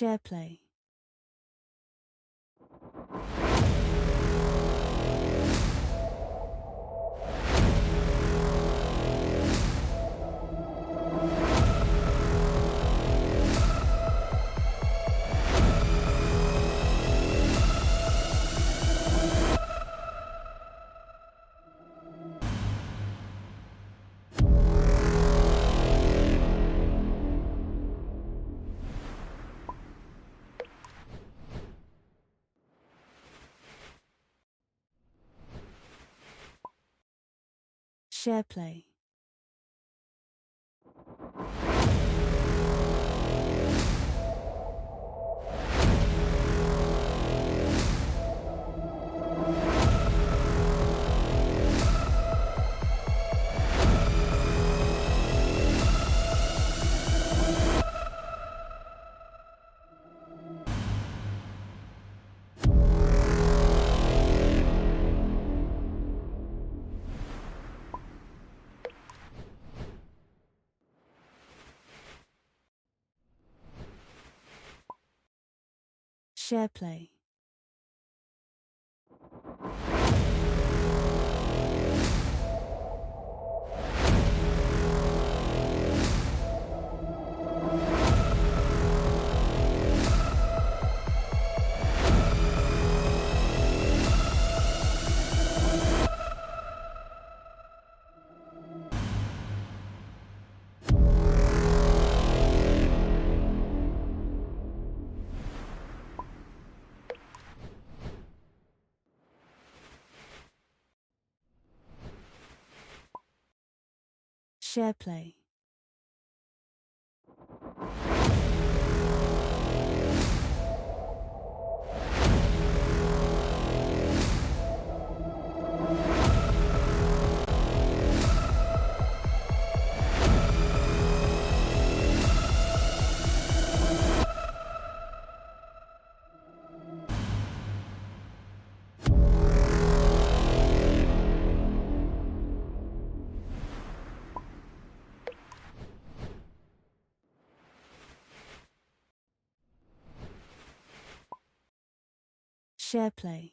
Shareplay. Shareplay. Shareplay. Shareplay. Shareplay.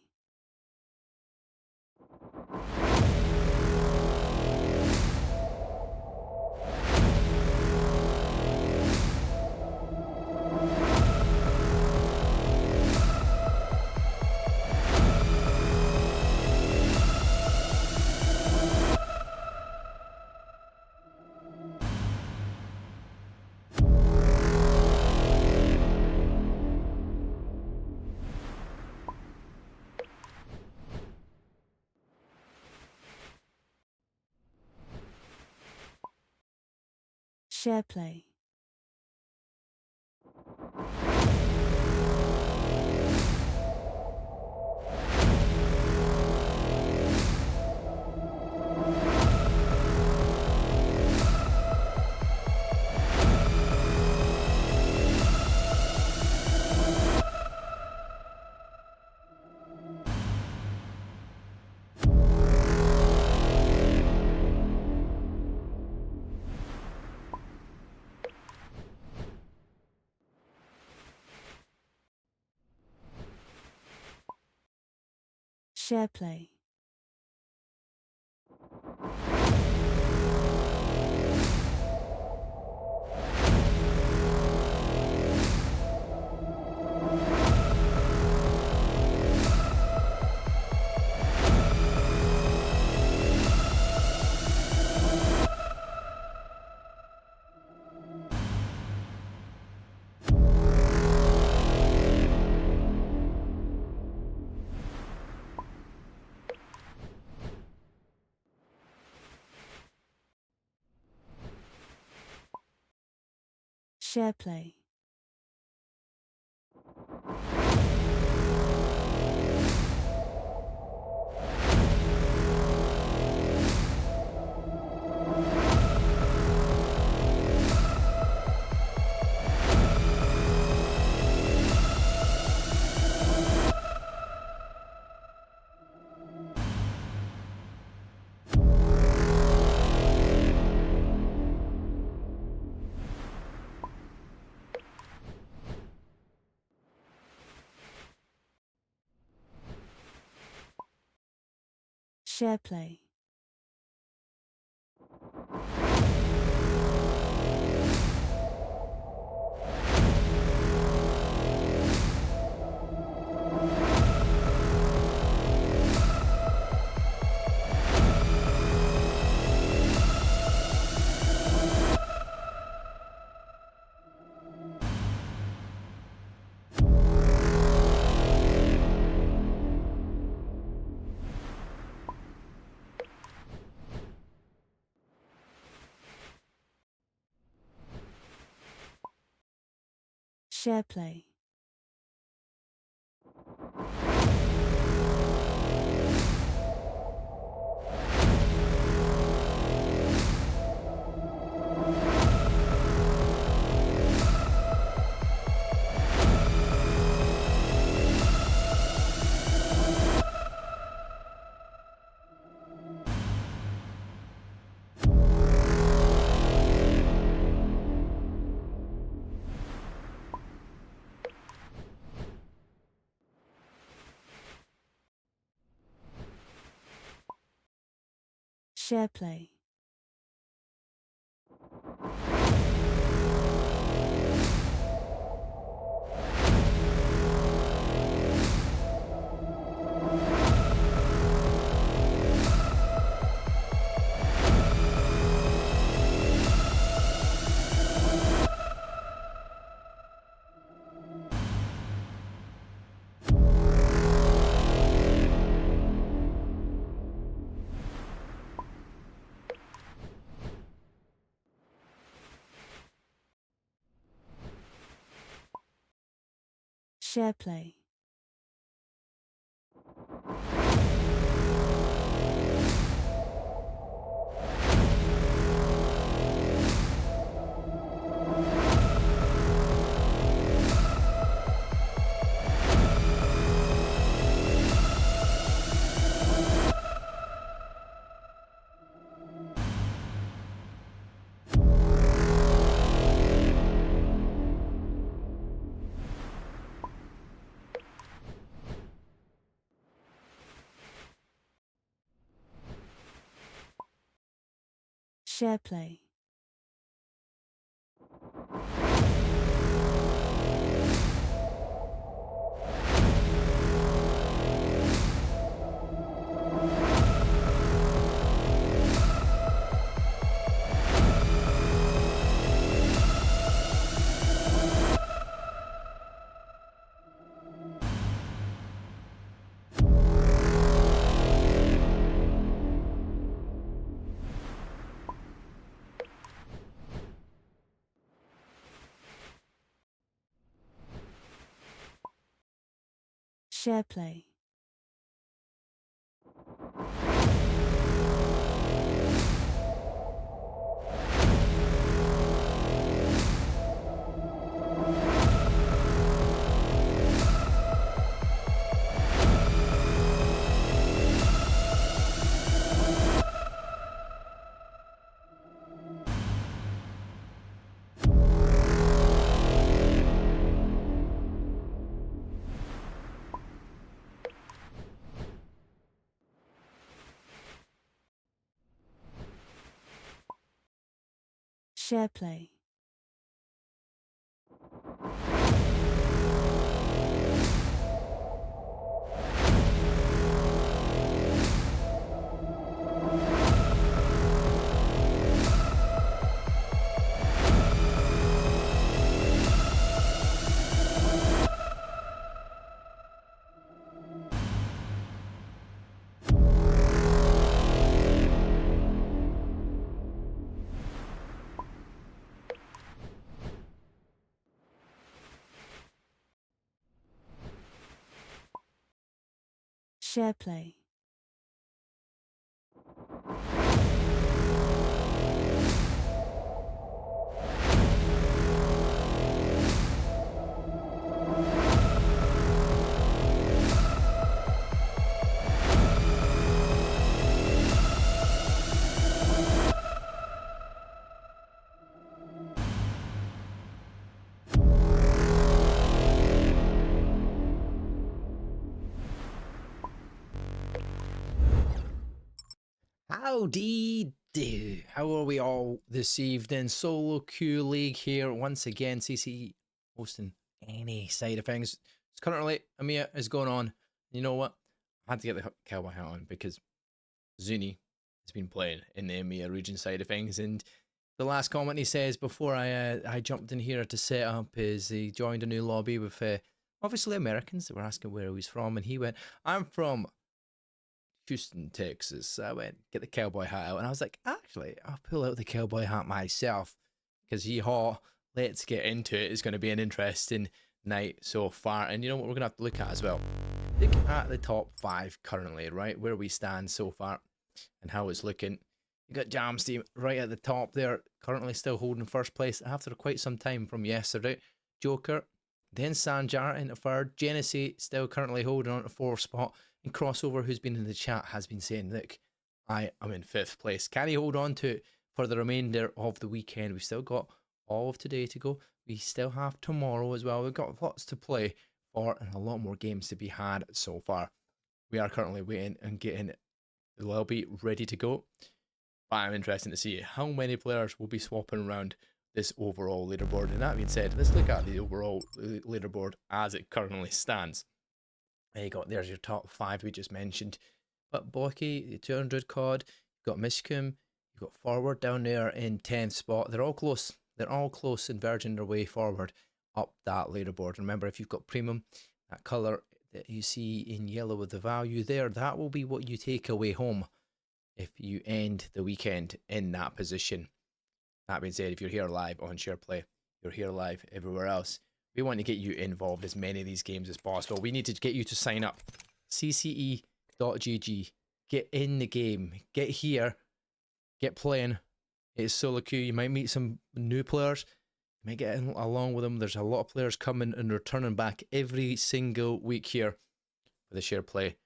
Shareplay. Shareplay. Shareplay. Shareplay. Shareplay. Shareplay. Shareplay. Shareplay. Shareplay. Shareplay. Shareplay. Howdy do. How are we all this evening? Solo Q League here once again. CCE hosting any side of things. It's currently EMEA is going on. You know what? I had to get the cowboy hat on because Zuni has been playing in the EMEA region side of things, and the last comment he says before I jumped in here to set up is he joined a new lobby with obviously Americans that were asking where he was from, and he went, "I'm from Houston, Texas." I went, "Get the cowboy hat out." And I was like, actually, I'll pull out the cowboy hat myself because yeehaw, let's get into it. It's going to be an interesting night so far. And you know what we're going to have to look at as well? Look at the top 5 currently, right? Where we stand so far and how it's looking. You got Jam Steam right at the top there, currently still holding first place after quite some time from yesterday. Joker, then Sanjar into third. Genesee still currently holding on to 4th spot. And Crossover, who's been in the chat, has been saying, look, I am in 5th place. Can he hold on to it for the remainder of the weekend? We've still got all of today to go. We still have tomorrow as well. We've got lots to play for and a lot more games to be had so far. We are currently waiting and getting the lobby ready to go. But I'm interested to see how many players will be swapping around this overall leaderboard. And that being said, let's look at the overall leaderboard as it currently stands. There you go, there's your top 5 we just mentioned. But Bocky, the 200 COD, you've got Mishkum, you've got Forward down there in 10th spot. They're all close. They're all close and verging their way forward up that leaderboard. Remember, if you've got Premium, that colour that you see in yellow with the value there, that will be what you take away home if you end the weekend in that position. That being said, if you're here live on Shareplay, you're here live everywhere else, we want to get you involved as many of these games as possible. We need to get you to sign up. CCE.gg. Get in the game. Get here. Get playing. It's solo queue. You might meet some new players. You might get in along with them. There's a lot of players coming and returning back every single week here for the Shareplay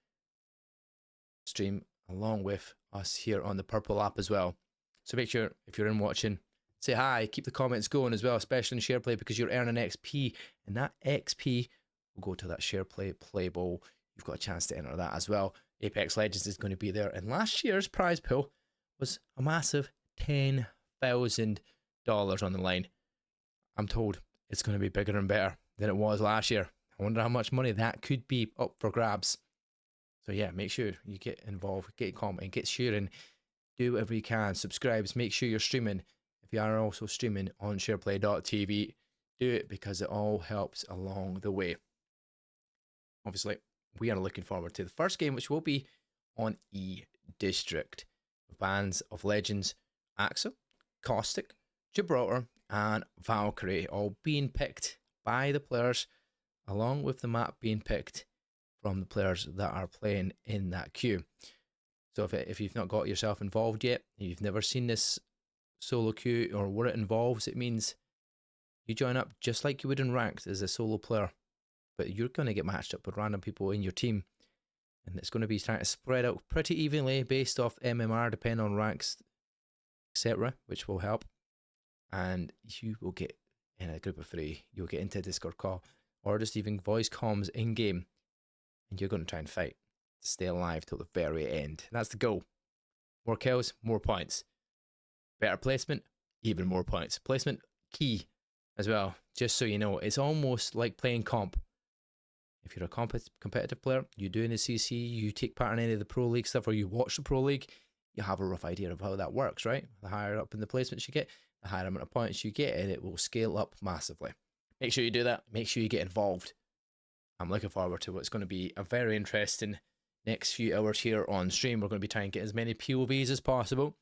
stream, along with us here on the Purple app as well. So make sure, if you're in watching, say hi, keep the comments going as well, especially in Shareplay, because you're earning XP, and that XP will go to that Shareplay Play Bowl. You've got a chance to enter that as well. Apex Legends is going to be there, and last year's prize pool was a massive $10,000 on the line. I'm told it's going to be bigger and better than it was last year. I wonder how much money that could be up for grabs. So yeah, make sure you get involved, get commenting, get sharing, do whatever you can, subscribes, make sure you're streaming. If you are also streaming on shareplay.tv, do it because it all helps along the way. Obviously, we are looking forward to the first game, which will be on E-District. Bands of Legends, Axel, Caustic, Gibraltar, and Valkyrie all being picked by the players, along with the map being picked from the players that are playing in that queue. So if you've not got yourself involved yet, you've never seen this solo queue or what it involves, it means you join up just like you would in ranked as a solo player, but you're going to get matched up with random people in your team, and it's going to be trying to spread out pretty evenly based off MMR, depending on ranks, etc., which will help. And you will get in a group of 3, you'll get into a Discord call or just even voice comms in game, and you're going to try and fight to stay alive till the very end. And that's the goal. More kills, more points. Better placement, even more points. Placement key as well, just so you know. It's almost like playing comp. If you're a competitive player, you do in the CCE, you take part in any of the Pro League stuff, or you watch the Pro League, you have a rough idea of how that works, right? The higher up in the placements you get, the higher amount of points you get, and it will scale up massively. Make sure you do that. Make sure you get involved. I'm looking forward to what's going to be a very interesting next few hours here on stream. We're going to be trying to get as many POVs as possible.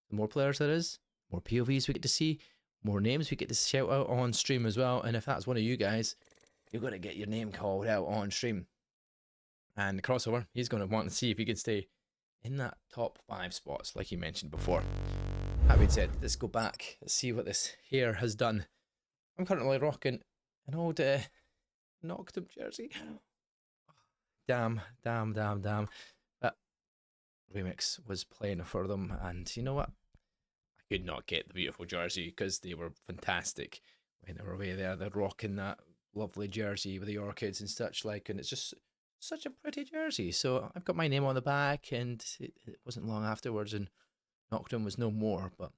The more players there is, more POVs we get to see, more names we get to shout out on stream as well. And if that's one of you guys, you're going to get your name called out on stream. And Crossover, he's going to want to see if he can stay in that top 5 spots like he mentioned before. That being said, let's go back. Let's see what this hair has done. I'm currently rocking an old knocked up jersey. Damn. That remix was playing for them, and you know what? I could not get the beautiful jersey because they were fantastic when they were away there. They're rocking that lovely jersey with the orchids and such like, and it's just such a pretty jersey. So I've got my name on the back, and it wasn't long afterwards, and Nocturne was no more. But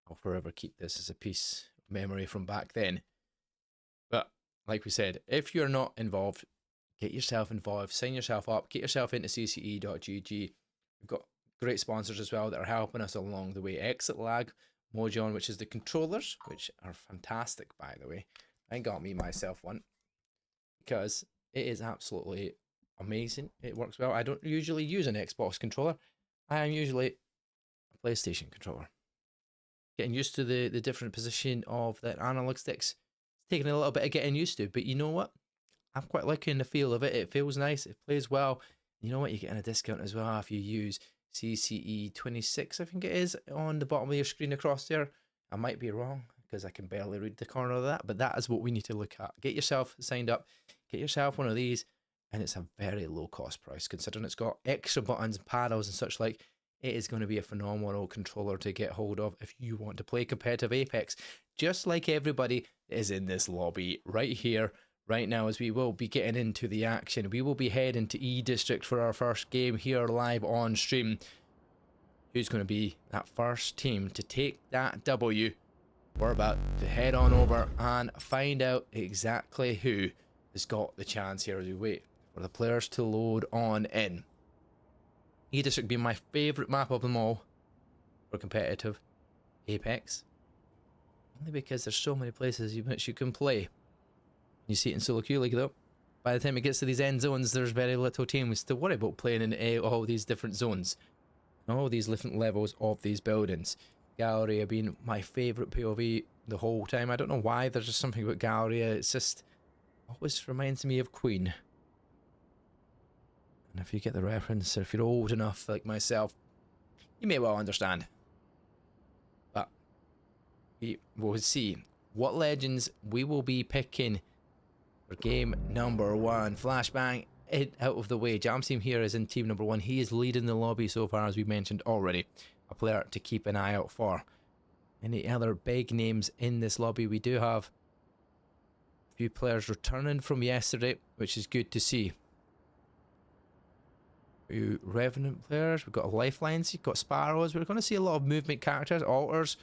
I'll forever keep this as a piece of memory from back then. But like we said, if you're not involved, get yourself involved, sign yourself up, get yourself into CCE.gg. We've got great sponsors as well that are helping us along the way. Exit Lag, Mojon, which is the controllers, which are fantastic, by the way. I got me myself one because it is absolutely amazing. It works well. I don't usually use an Xbox controller. I am usually a PlayStation controller. Getting used to the different position of the analog sticks. It's taking a little bit of getting used to, but you know what? I'm quite liking the feel of it. It feels nice. It plays well. You know what? You're getting a discount as well if you use CCE 26, I think it is, on the bottom of your screen across there. I might be wrong because I can barely read the corner of that, but that is what we need to look at. Get yourself signed up. Get yourself one of these, and it's a very low cost price considering it's got extra buttons and paddles and such like. It is going to be a phenomenal controller to get hold of if you want to play competitive Apex, just like everybody is in this lobby right here, right now, as we will be getting into the action. We will be heading to E District for our first game here live on stream. Who's going to be that first team to take that W? We're about to head on over and find out exactly who has got the chance here as we wait for the players to load on in. E District being my favourite map of them all for competitive Apex. Only because there's so many places in which you can play. You see it in solo queue league though. By the time it gets to these end zones, there's very little teams to worry about playing in all these different zones. All these different levels of these buildings. Galleria being my favourite POV the whole time. I don't know why, there's just something about Galleria. It's just always reminds me of Queen. And if you get the reference, or if you're old enough like myself, you may well understand. But we will see what legends we will be picking for game number 1. Flashbang it out of the way. Jam's team here is in team number 1. He is leading the lobby so far, as we mentioned already. A player to keep an eye out for. Any other big names in this lobby? We do have a few players returning from yesterday, which is good to see. A few Revenant players. We've got Lifelines. You've got Sparrows. We're going to see a lot of movement characters, alters.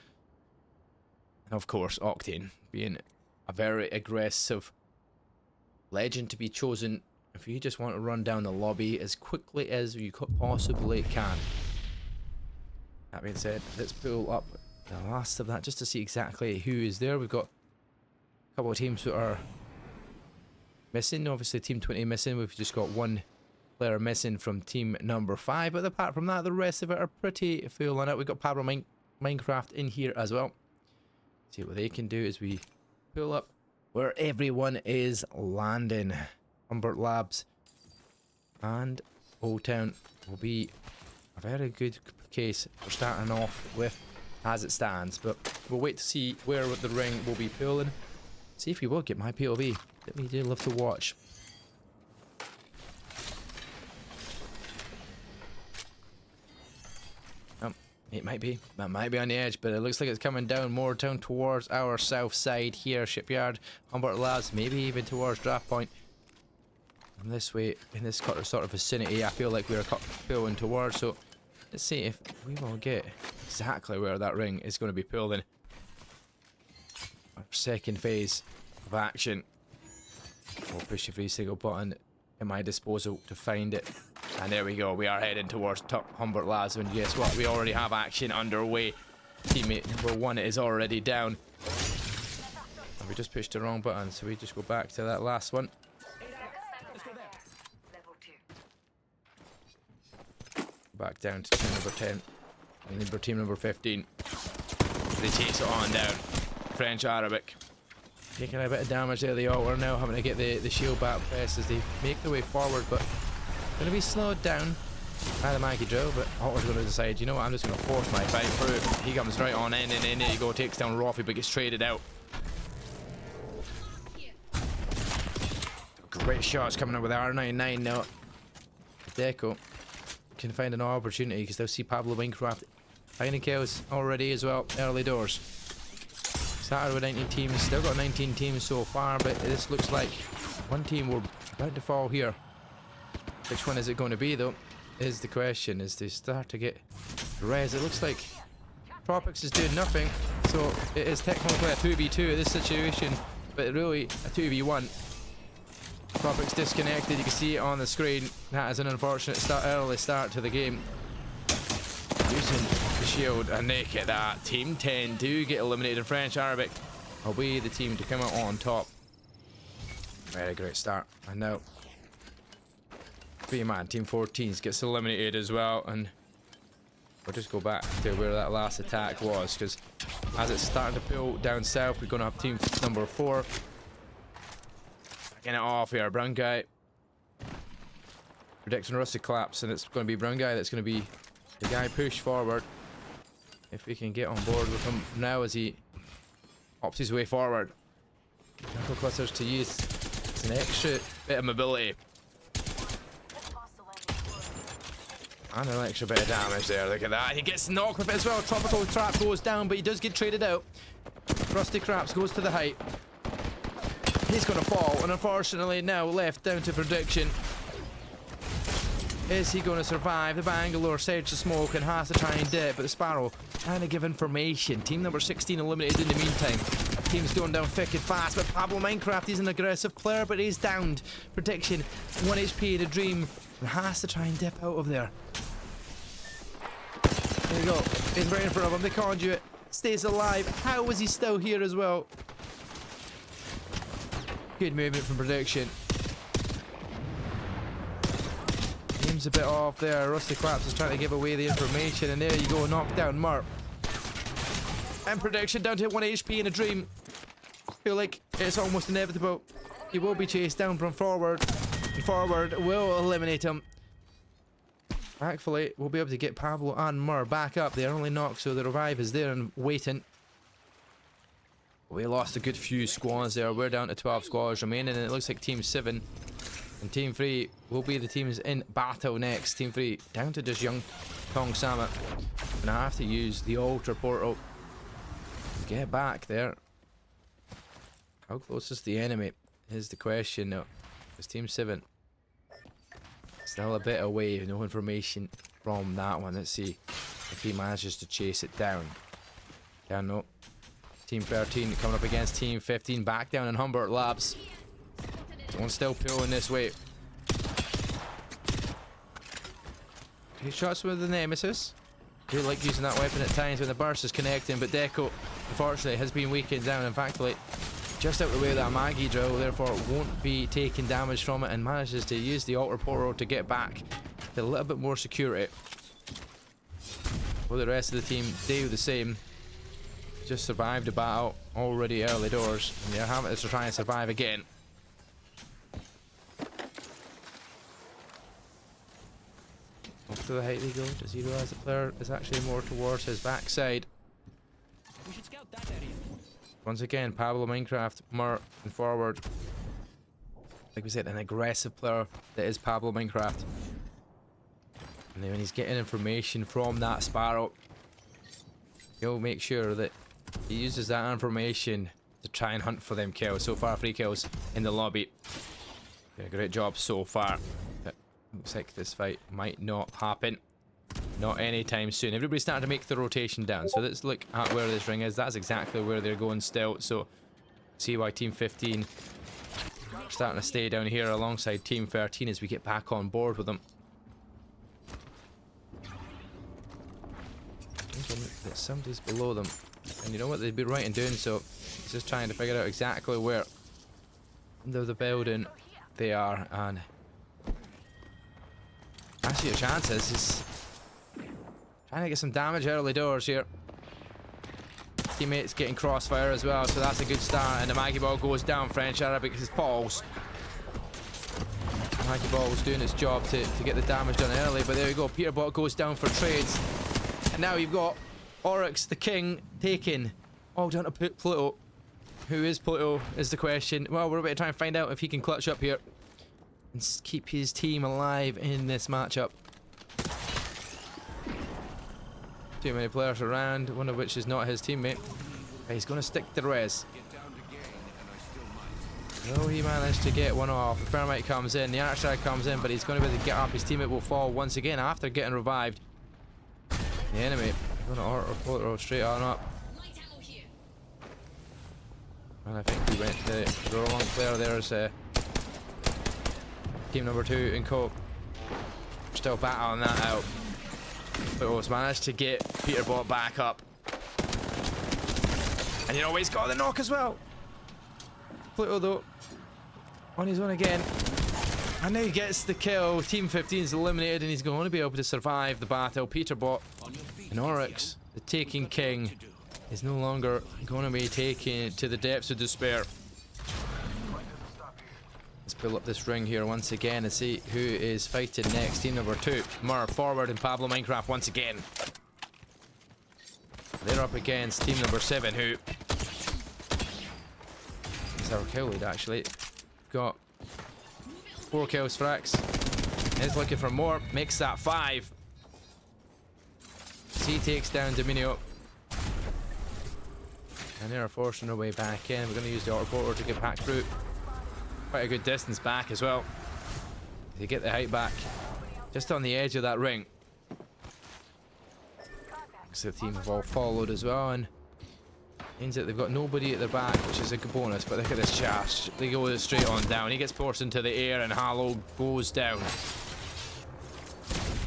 And of course, Octane being a very aggressive legend to be chosen if you just want to run down the lobby as quickly as you possibly can. That being said, let's pull up the last of that just to see exactly who is there. We've got a couple of teams that are missing. Obviously, Team 20 missing. We've just got one player missing from team number 5. But apart from that, the rest of it are pretty full on it. We've got Pablo Minecraft in here as well. See what they can do as we pull up where everyone is landing. Humbert Labs and Old Town will be a very good case for starting off with as it stands, but we'll wait to see where the ring will be pulling. See if we will get my POV that we do love to watch. It might be. That might be on the edge, but it looks like it's coming down more down towards our south side here. Shipyard, Humbert Labs, maybe even towards Draft Point. And this way, in this sort of vicinity, I feel like we're pulling towards. So let's see if we will get exactly where that ring is going to be pulling. Our second phase of action. We'll push every single button at my disposal to find it. And there we go, we are heading towards top Humbert Labs, and guess what, we already have action underway. Teammate number 1 is already down. And we just pushed the wrong button, so we just go back to that last one. Back down to team number 10. And team number 15. They chase it on down. French Arabic. Taking a bit of damage there, the altar now having to get the shield back pressed as they make their way forward, but going to be slowed down by the Maggie drill, but Otter's going to decide, you know what, I'm just going to force my fight through. He comes right on in, and in there you go, takes down Roffy, but gets traded out. Great shots coming up with R99 now. Deco can find an opportunity because they'll see Pablo Minecraft finding kills already as well, early doors. Started with 19 teams, still got 19 teams so far, but this looks like one team we're about to fall here. Which one is it going to be though? Is the question. Is they start to get res. It looks like Tropics is doing nothing, so it is technically a 2v2 in this situation, but really a 2v1. Tropics disconnected, you can see it on the screen. That is an unfortunate early start to the game. Using the shield, and they get that. Team 10 do get eliminated in French Arabic. Will be the team to come out on top. Very great start. And now, man, Team 14 gets eliminated as well, and we'll just go back to where that last attack was, because as it's starting to pull down south, we're going to have team number 4. Getting it off here, brown guy. Prediction Rusty collapse, and it's going to be brown guy that's going to be the guy pushed forward. If we can get on board with him now as he hops his way forward. Knuckle clusters to use. It's an extra bit of mobility. And an extra bit of damage there, look at that. He gets knocked with it as well. Tropical Trap goes down, but he does get traded out. Rusty Craps goes to the height. He's going to fall, and unfortunately now left down to prediction. Is he going to survive? The Bangalore Sage the smoke and has to try and dip, but the Sparrow trying to give information. Team number 16 eliminated in the meantime. Team's going down thick and fast, but Pablo Minecraft is an aggressive player, but he's downed. Prediction, 1 HP in a dream, and has to try and dip out of there. There you go. He's right in front of him. The conduit stays alive. How is he still here as well? Good movement from prediction. Aim's a bit off there. Rusty Claps is trying to give away the information, and there you go, knocked down Murp. And prediction down to 1 HP in a dream. I feel like it's almost inevitable. He will be chased down from forward. And forward will eliminate him. Thankfully, we'll be able to get Pablo and Mur back up. They're only knocked, so the revive is there and waiting. We lost a good few squads there. We're down to 12 squads remaining, and it looks like Team 7 and Team 3 will be the teams in battle next. Team 3 down to just young Tong Sama. And I have to use the altar portal to get back there. How close is the enemy is the question now. Because Team 7 still a bit away, no information from that one. Let's see if he manages to chase it down. Yeah, no. Team 13 coming up against Team 15 back down in Humbert Labs. One still pulling this way. Great shots with the Nemesis. Do like using that weapon at times when the burst is connecting, but Deco unfortunately has been weakened down. In fact, like, just out the way of that Maggie drill, therefore won't be taking damage from it, and manages to use the altar portal to get back to a little bit more security. Well, the rest of the team do the same. Just survived the battle already early doors, and they're having to try and survive again. Up to the height they go. Does he realize the player is actually more towards his backside? We should scout that area. Once again, Pablo Minecraft, Mur and forward. Like we said, an aggressive player that is Pablo Minecraft. And then when he's getting information from that Sparrow, he'll make sure that he uses that information to try and hunt for them kills. So far, 3 kills in the lobby. Did a great job so far. But looks like this fight might not happen. Not anytime soon. Everybody's starting to make the rotation down. So let's look at where this ring is. That's exactly where they're going still. So see why Team 15 are starting to stay down here alongside Team 13 as we get back on board with them. That somebody's below them, and you know what, they'd be right in doing so. It's just trying to figure out exactly where under the building they are, and actually your chances is trying to get some damage early doors here. Teammates getting crossfire as well, so that's a good start, and the Maggie Ball goes down. French Arabic falls. Maggie Ball was doing its job to get the damage done early, but there we go. Peterbot goes down for trades. And now you've got Oryx, the king, taken all down to Pluto. Who is Pluto is the question. Well, we're about to try and find out if he can clutch up here and keep his team alive in this matchup. Too many players around, one of which is not his teammate. He's going to stick to res. Oh, he managed to get one off. The Thermite comes in, the Archstrike comes in, but he's going to be able to get up. His teammate will fall once again after getting revived. The enemy going to auto straight on up. And I think we went to the wrong player. There's team number 2 in Cope. Still battling that out. But was managed to get Peterbot back up. And you know he's got the knock as well. Pluto though on his own again. And now he gets the kill. Team 15 is eliminated and he's going to be able to survive the battle. Peterbot and Oryx, the Taking King, is no longer going to be taken it to the depths of despair. Let's pull up this ring here once again and see who is fighting next. Team number 2, Mur forward and Pablo Minecraft once again. They're up against team number 7, who is our kill lead actually. Got 4 kills for X. Is looking for more, makes that 5. C takes down Dominio. And they're forcing their way back in. We're going to use the auto to get back through. Quite a good distance back as well. They get the height back. Just on the edge of that ring. So the team have all followed as well, and means that they've got nobody at their back, which is a good bonus. But look at this charge. They go straight on down. He gets forced into the air and Hallow goes down.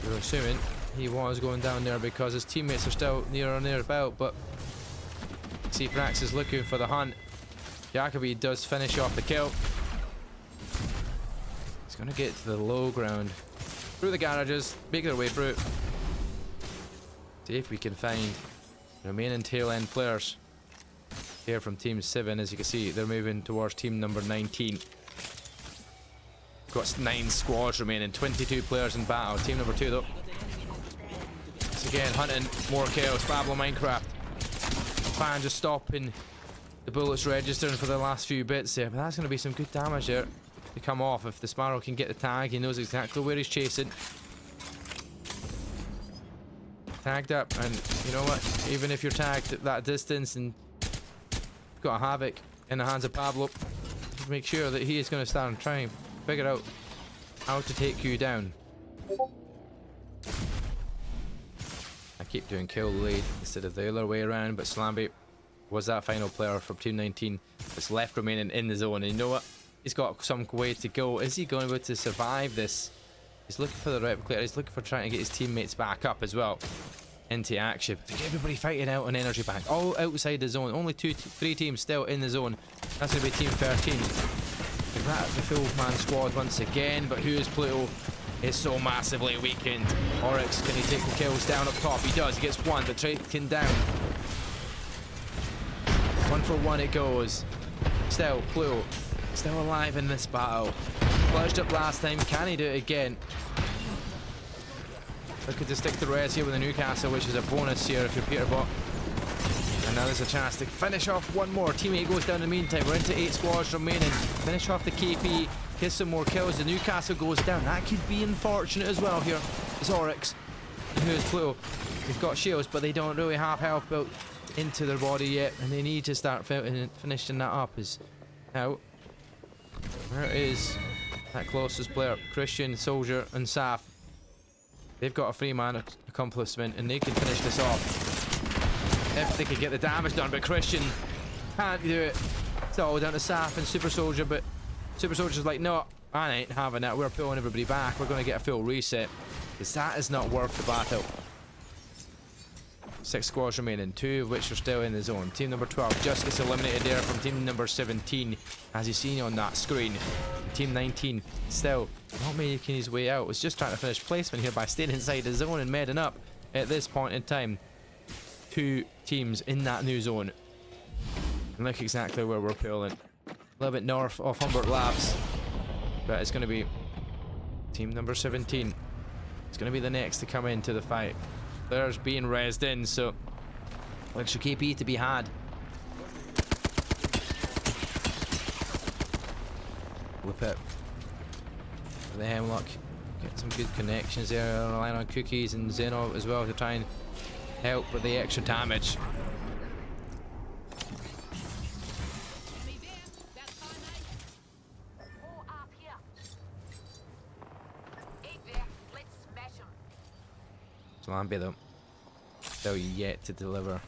We're assuming he was going down there because his teammates are still near or nearby, but see Frax is looking for the hunt. Jacoby does finish off the kill. He's going to get to the low ground. Through the garages, make their way through. See if we can find the remaining tail end players here from team 7. As you can see, they're moving towards team number 19. Got 9 squads remaining, 22 players in battle. Team number 2 though. Once again, hunting more kills. Pablo Minecraft. Fan just stopping the bullets registering for the last few bits there. But that's going to be some good damage there to come off. If the Sparrow can get the tag, he knows exactly where he's chasing. Tagged up, and you know what? Even if you're tagged at that distance and got a havoc in the hands of Pablo, make sure that he is going to start and try and figure out how to take you down. I keep doing kill lead instead of the other way around, but Slamby was that final player from Team 19 that's left remaining in the zone. And you know what? He's got some way to go. Is he going to be able to survive this? He's looking for the replicator. He's looking for trying to get his teammates back up as well into action. Everybody fighting out on energy bank, all outside the zone. Only 3 teams still in the zone. That's going to be team 13. That the full man squad once again, but who is Pluto is so massively weakened. Oryx, can he take the kills down up top? He does. He gets 1, but taken down. 1 for 1 it goes. Still, Pluto still alive in this battle. Flushed up last time. Can he do it again? Looking to stick to res here with the Newcastle, which is a bonus here if you're Peterbot. And now there's a chance to finish off one more. Teammate goes down in the meantime. We're into 8 squads remaining. Finish off the KP. Get some more kills. The Newcastle goes down. That could be unfortunate as well here. It's Oryx. And who is Pluto? They've got shields, but they don't really have health built into their body yet. And they need to start finishing that up. Is now. Where is that closest player? Christian, Soldier, and Saf. They've got a 3-man accomplishment and they can finish this off if they can get the damage done, but Christian can't do it. It's all down to Saf and Super Soldier, but Super Soldier's like, no, I ain't having that. We're pulling everybody back. We're going to get a full reset because that is not worth the battle. 6 squads remaining, 2 of which are still in the zone. Team number 12 just gets eliminated there from team number 17, as you've seen on that screen. Team 19 still not making his way out. Was just trying to finish placement here by staying inside the zone and medding up at this point in time. 2 teams in that new zone. And look exactly where we're pulling. A little bit north of Humbert Labs. But it's going to be team number 17. It's going to be the next to come into the fight. Players being rezzed in, so extra KP to be had. Whip it for the Hemlock. Get some good connections there. Relying on Cookies and Zeno as well to try and help with the extra damage. Slamby though, still yet to deliver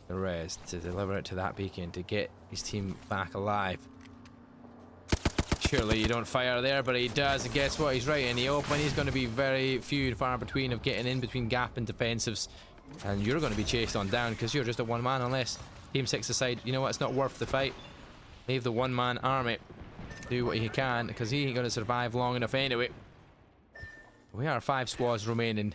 the res, to deliver it to that beacon, to get his team back alive. Surely you don't fire there, but he does, and guess what? He's right in the open. He's going to be very few and far between of getting in between gap and defensives, and you're going to be chased on down because you're just a one-man unless Team 6 decide, you know what, it's not worth the fight. Leave the one-man army. Do what he can, because he ain't going to survive long enough anyway. We are 5 squads remaining,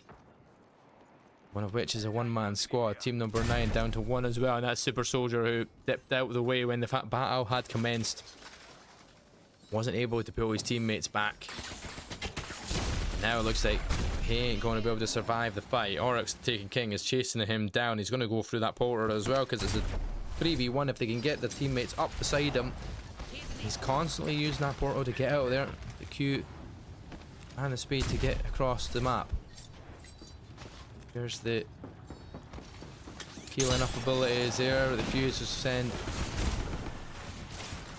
one of which is a one-man squad. Team number 9 down to 1 as well, and that's Super Soldier who dipped out of the way when the battle had commenced. Wasn't able to pull his teammates back. Now it looks like he ain't going to be able to survive the fight. Oryx, the Taken King, is chasing him down. He's going to go through that portal as well because it's a 3v1 if they can get the teammates up beside him. He's constantly using that portal to get out of there. The Q and the speed to get across the map. There's the healing up abilities there. The fuse will send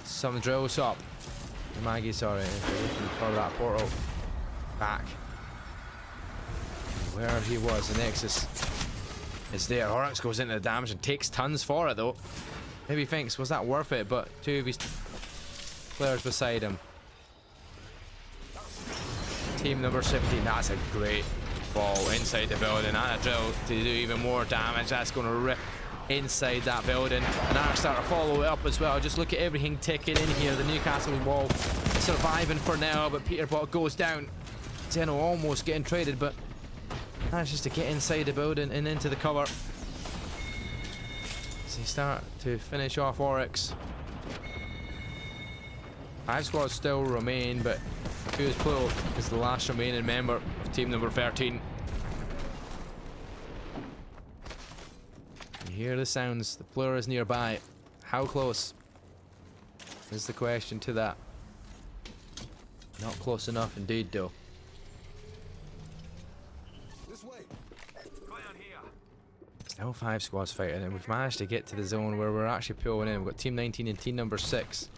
some drills up. Maggie, sorry, looking for that portal back where he was. The Nexus is there. Oryx goes into the damage and takes tons for it though. Maybe thinks, was that worth it? But 2 of his players beside him. Team number 17, that's a great ball inside the building, and a drill to do even more damage. That's going to rip inside that building, and Ark start to follow it up as well. Just look at everything ticking in here. The Newcastle wall surviving for now, but Peterbot goes down. Zeno almost getting traded, but manages to get inside the building and into the cover. So they start to finish off Oryx. 5 squads still remain, but Fuse Pluto is the last remaining member of team number 13. You hear the sounds, the Pluto is nearby. How close is the question to that? Not close enough indeed though. Still 5 squads fighting, and we've managed to get to the zone where we're actually pulling in. We've got team 19 and team number 6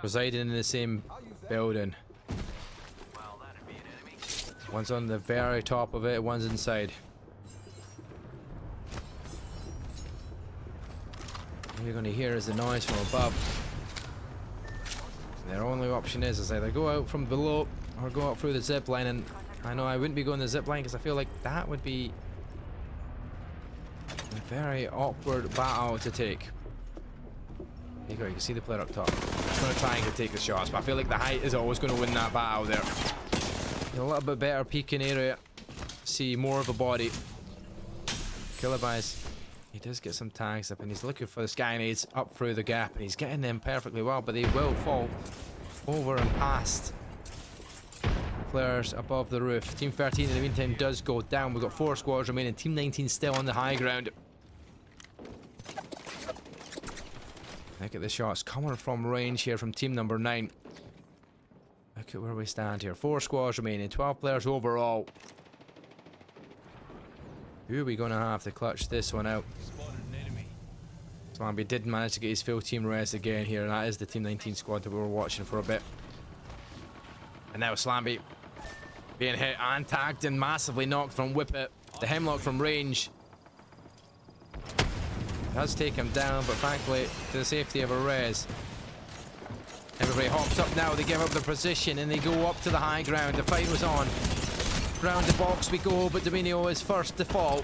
residing in the same building. One's on the very top of it, one's inside. All you're going to hear is the noise from above. Their only option is either go out from below or go up through the zip line, and I know I wouldn't be going the zip line because I feel like that would be a very awkward battle to take. There you go, you can see the player up top. He's going to try and take the shots, but I feel like the height is always going to win that battle there. A little bit better peeking area. See more of a body. Killabyes, he does get some tags up, and he's looking for the Skynades up through the gap, and he's getting them perfectly well, but they will fall over and past players above the roof. Team 13 in the meantime does go down. We've got 4 squads remaining. Team 19 still on the high ground. Look at the shots coming from range here from team number 9. Look at where we stand here. 4 squads remaining, 12 players overall. Who are we going to have to clutch this one out? Slamby did manage to get his full team res again here, and that is the team 19 squad that we were watching for a bit. And now Slamby being hit and tagged and massively knocked from Whippet. The Hemlock from range does take him down, but thankfully to the safety of a res. Everybody hops up now, they give up their position and they go up to the high ground. The fight was on. Round the box we go, but Dominio is first to fall.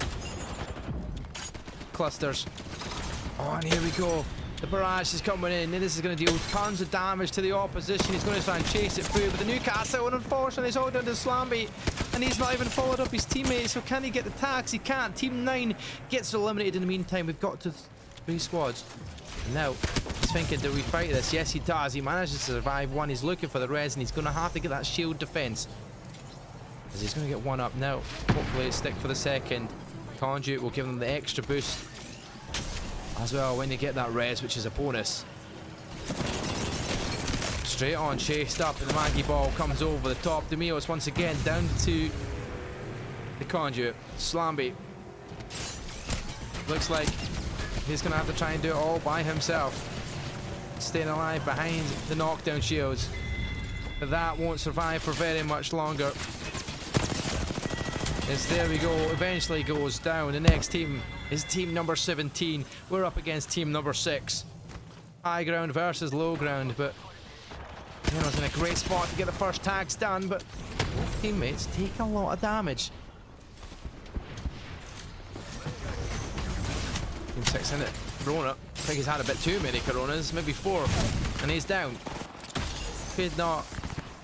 Clusters. Oh, and here we go. The barrage is coming in, and this is going to deal tons of damage to the opposition. He's going to try and chase it through, but the Newcastle, and unfortunately it's all down to Slamby, and he's not even followed up his teammates, so can he get the tags? He can't. Team 9 gets eliminated in the meantime. We've got to 3 squads. And now he's thinking, do we fight this? Yes, he does. He manages to survive one. He's looking for the res, and he's going to have to get that shield defense, as he's going to get one up now. Hopefully stick for the second. Conduit will give them the extra boost as well when you get that res, which is a bonus. Straight on, chased up, and the Maggie ball comes over the top. Demios once again down to the Conduit. Slamby looks like he's going to have to try and do it all by himself, staying alive behind the knockdown shields, but that won't survive for very much longer. As there we go, eventually goes down. The next team is team number 17. We're up against team number 6. High ground versus low ground, but Zeno's in a great spot to get the first tags done, but both teammates take a lot of damage. Team 6 in it. Corona. I think he's had a bit too many Coronas, maybe 4, and he's down. Could not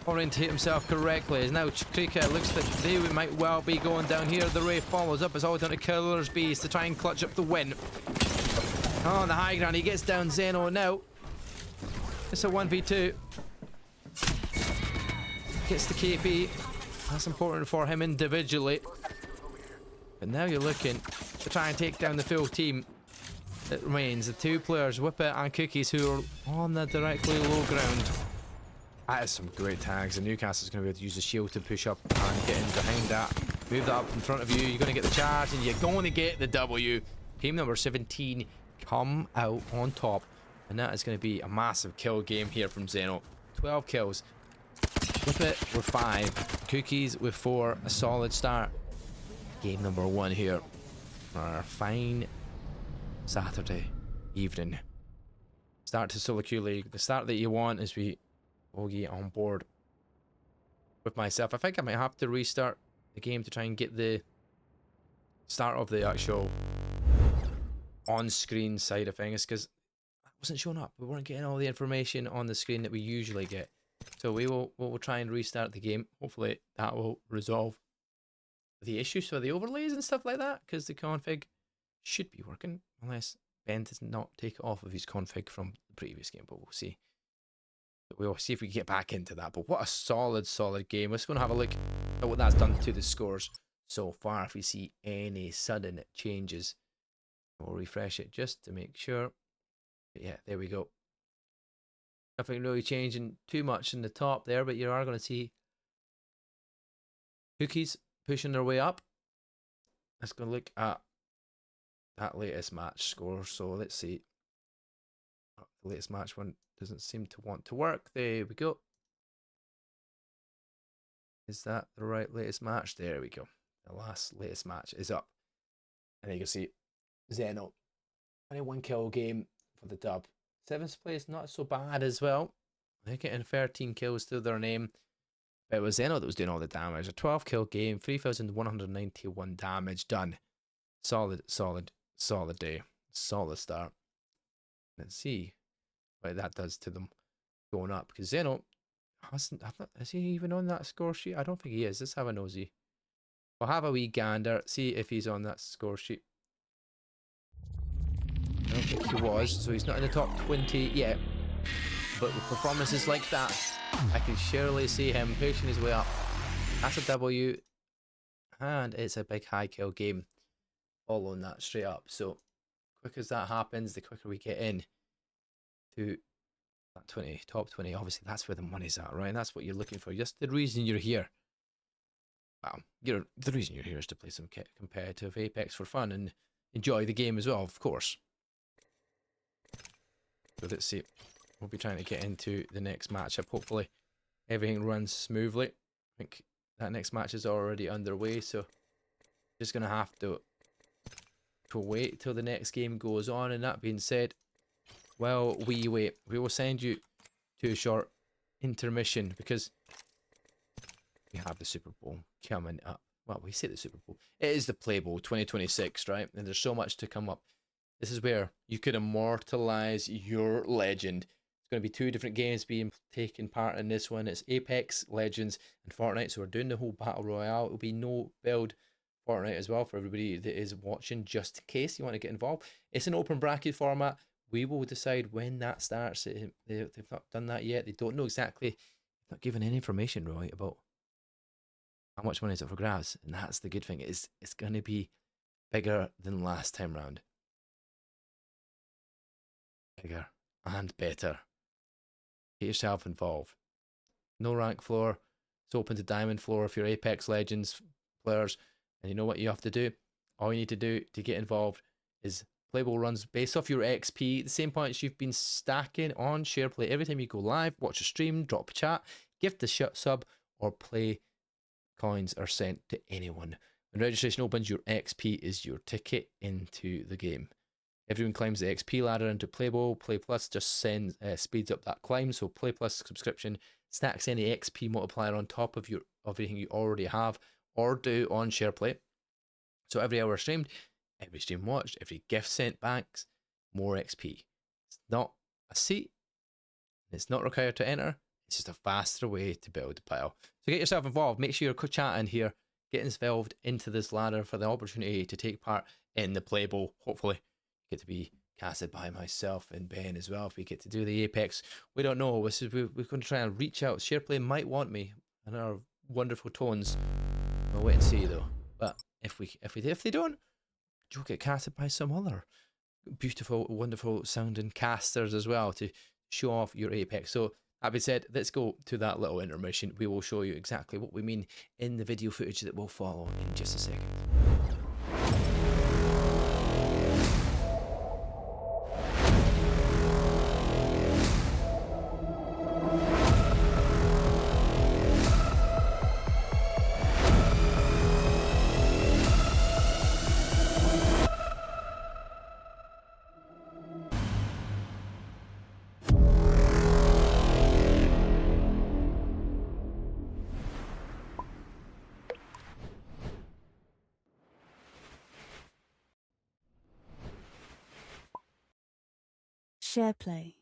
orientate himself correctly. As now Krika looks like they might well be going down here. The Ray follows up. It's all down to Killer's Beast to try and clutch up the win. On the high ground, he gets down Zeno now. It's a 1v2. Gets the KP. That's important for him individually. But now you're looking to try and take down the full team. It remains the 2 players, Whippet and Cookies, who are on the directly low ground. That is some great tags, and Newcastle's going to be able to use the shield to push up and get in behind that. Move that up in front of you. You're going to get the charge, and you're going to get the W. Team number 17 come out on top, and that is going to be a massive kill game here from Zeno. 12 kills. Whippet with 5. Cookies with 4. A solid start. Game number 1 here. Our fine Saturday evening. Start to Solo Queue League. The start that you want as we all get on board with myself. I think I might have to restart the game to try and get the start of the actual on-screen side of things, because that wasn't showing up. We weren't getting all the information on the screen that we usually get. So we'll try and restart the game. Hopefully that will resolve the issues for the overlays and stuff like that, because the config should be working, unless Ben does not take it off of his config from the previous game, but we'll see. We'll see if we can get back into that. But what a solid game. Let's go and have a look at what that's done to the scores so far, if we see any sudden changes. We'll refresh it just to make sure. But yeah, there we go. Nothing really changing too much in the top there, but you are going to see Cookies pushing their way up. Let's go look at that latest match score. So let's see. The latest match one doesn't seem to want to work. There we go. Is that the right latest match? There we go. The latest match is up. And you can see Zeno, 21 kill game for the dub. 7th place, not so bad as well. They're getting 13 kills to their name. But it was Zeno that was doing all the damage. A 12 kill game, 3,191 damage done. Solid day. Solid start. Let's see what that does to them going up, because Zeno hasn't. Is he even on that score sheet? I don't think he is. Let's have a nosy. We'll have a wee gander, see if he's on that score sheet. I don't think he was, so he's not in the top 20 yet. But with performances like that, I can surely see him pushing his way up. That's a W, and it's a big high kill game following that straight up. So quick as that happens, the quicker we get in to that 20, top 20. Obviously that's where the money's at, right? That's what you're looking for. Just the reason you're here. Well, the reason you're here is to play some competitive Apex for fun and enjoy the game as well, of course. So let's see. We'll be trying to get into the next matchup. Hopefully everything runs smoothly. I think that next match is already underway, so just gonna have to wait till the next game goes on. And that being said, well, we wait. We will send you to a short intermission because we have the Super Bowl coming up. Well, we say the Super Bowl. It is the Play Bowl 2026, right? And there's so much to come up. This is where you could immortalize your legend. It's going to be 2 different games being taken part in this one. It's Apex Legends and Fortnite. So we're doing the whole Battle Royale. It'll be no build Fortnite as well for everybody that is watching, just in case you want to get involved. It's an open bracket format. We will decide when that starts. They've not done that yet. They don't know exactly. They've not given any information really about how much money is up for grabs. And that's the good thing. It's going to be bigger than last time round. Bigger and better. Get yourself involved. No rank floor. It's open to diamond floor if you're Apex Legends players. And you know what you have to do? All you need to do to get involved is playable runs based off your XP, the same points you've been stacking on Shareplay. Every time you go live, watch a stream, drop a chat, gift a sub, or play coins are sent to anyone When registration opens, your XP is your ticket into the game. Everyone climbs the XP ladder into Playbowl. Play Plus just speeds up that climb. So Play Plus subscription stacks any XP multiplier on top of everything you already have or do on Shareplay. So every hour streamed, every stream watched, every gift sent back, more XP. It's not a seat. It's not required to enter. It's just a faster way to build a pile. So get yourself involved. Make sure you're chatting here. Get involved into this ladder for the opportunity to take part in the Playbowl. Hopefully get to be casted by myself and Ben as well if we get to do the Apex. We don't know. We're going to try and reach out. Shareplay might want me in our wonderful tones. We'll wait and see though. But if they don't, you'll get casted by some other beautiful, wonderful sounding casters as well to show off your Apex. So that being said, let's go to that little intermission. We will show you exactly what we mean in the video footage that will follow in just a second. Shareplay.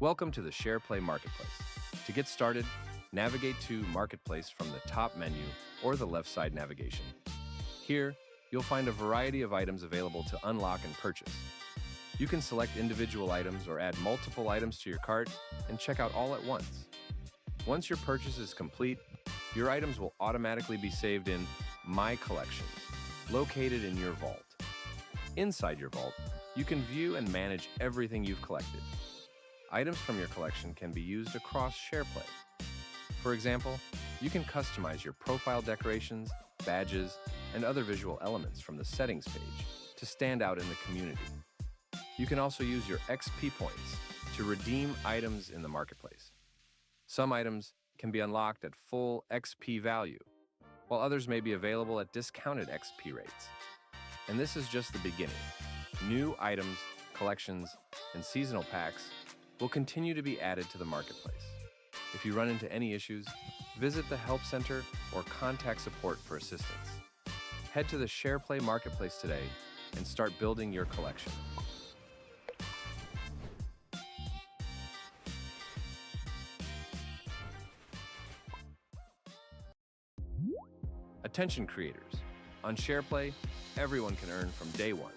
Welcome to the Shareplay Marketplace. To get started, navigate to Marketplace from the top menu or the left side navigation. Here, you'll find a variety of items available to unlock and purchase. You can select individual items or add multiple items to your cart and check out all at once. Once your purchase is complete, your items will automatically be saved in My Collections, located in your vault. Inside your vault, you can view and manage everything you've collected. Items from your collection can be used across Shareplay. For example, you can customize your profile decorations, badges, and other visual elements from the settings page to stand out in the community. You can also use your XP points to redeem items in the marketplace. Some items can be unlocked at full XP value, while others may be available at discounted XP rates. And this is just the beginning. New items, collections, and seasonal packs will continue to be added to the marketplace. If you run into any issues, visit the Help Center or contact support for assistance. Head to the Shareplay marketplace today and start building your collection. Attention creators. On Shareplay, everyone can earn from day one,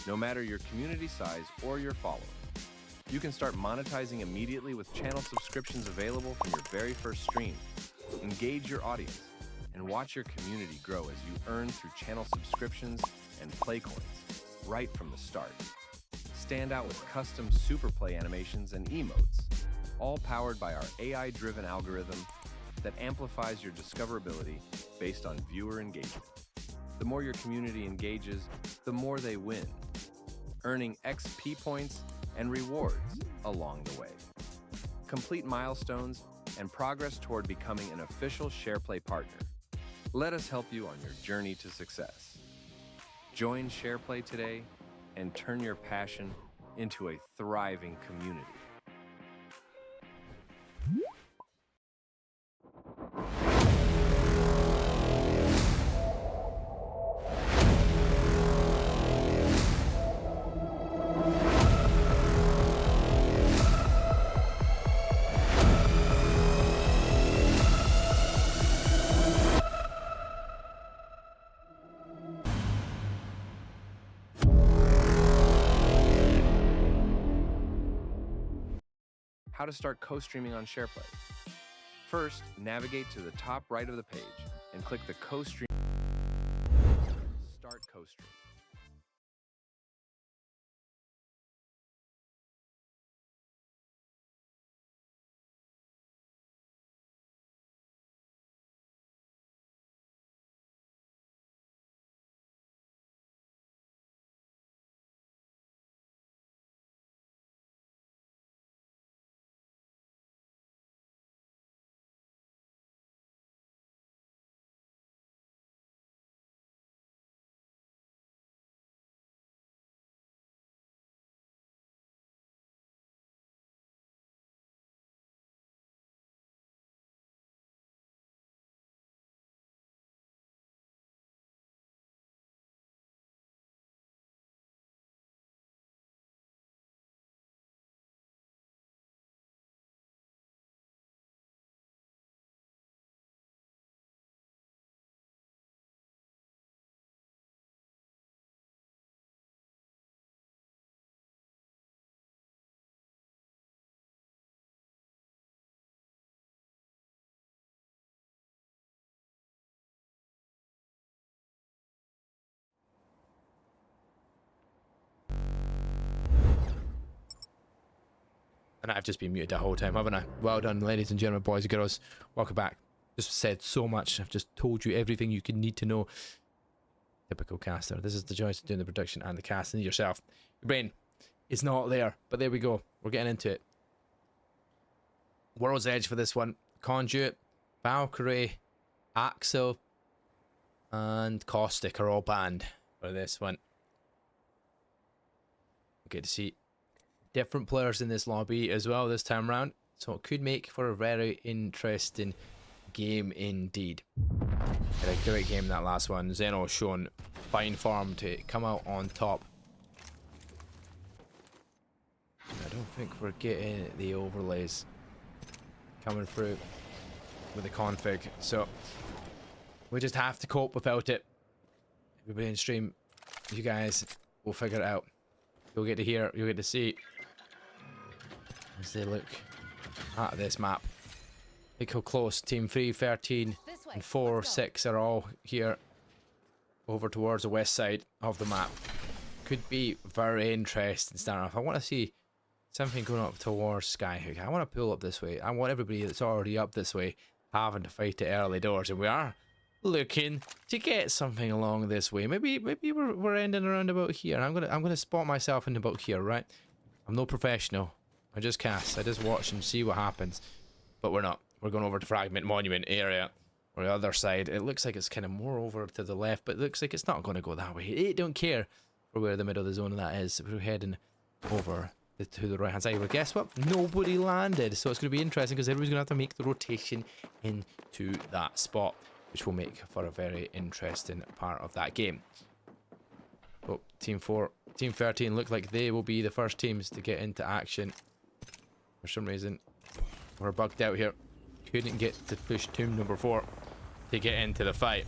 no matter your community size or your following. You can start monetizing immediately with channel subscriptions available from your very first stream. Engage your audience and watch your community grow as you earn through channel subscriptions and play coins right from the start. Stand out with custom super play animations and emotes, all powered by our AI-driven algorithm that amplifies your discoverability based on viewer engagement. The more your community engages, the more they win, earning XP points and rewards along the way. Complete milestones and progress toward becoming an official Shareplay partner. Let us help you on your journey to success. Join Shareplay today and turn your passion into a thriving community. How to start co-streaming on Shareplay. First, navigate to the top right of the page and click the co-stream. Start co-stream. And I've just been muted the whole time, haven't I? Well done, ladies and gentlemen, boys and girls. Welcome back. Just said so much. I've just told you everything you can need to know. Typical caster. This is the joys of doing the production and the casting yourself. Your brain is not there, but there we go. We're getting into it. World's Edge for this one. Conduit, Valkyrie, Axel, and Caustic are all banned for this one. Okay, to see different players in this lobby as well this time round, so it could make for a very interesting game indeed. Had a great game that last one. Zeno shown fine form to come out on top. I don't think we're getting the overlays coming through with the config, so we just have to cope without it. Everybody in stream, you guys will figure it out. You'll get to hear, you'll get to see as they look at this map. Look how close. Team 3, 13, and 4, 6 are all here over towards the west side of the map. Could be very interesting starting off. I want to see something going up towards Skyhook. I want to pull up this way. I want everybody that's already up this way having to fight the early doors, and we are looking to get something along this way. Maybe we're ending around about here. I'm gonna spot myself in about here, right? I'm no professional. I just cast. I just watch and see what happens. But we're not. We're going over to Fragment Monument area. Or the other side. It looks like it's kind of more over to the left, but it looks like it's not going to go that way. It don't care for where the middle of the zone of that is. We're heading over to the right hand side. But guess what? Nobody landed. So it's going to be interesting because everybody's going to have to make the rotation into that spot, which will make for a very interesting part of that game. Oh, Team 4, Team 13 look like they will be the first teams to get into action. For some reason, we're bugged out here. Couldn't get to push Team number 4 to get into the fight.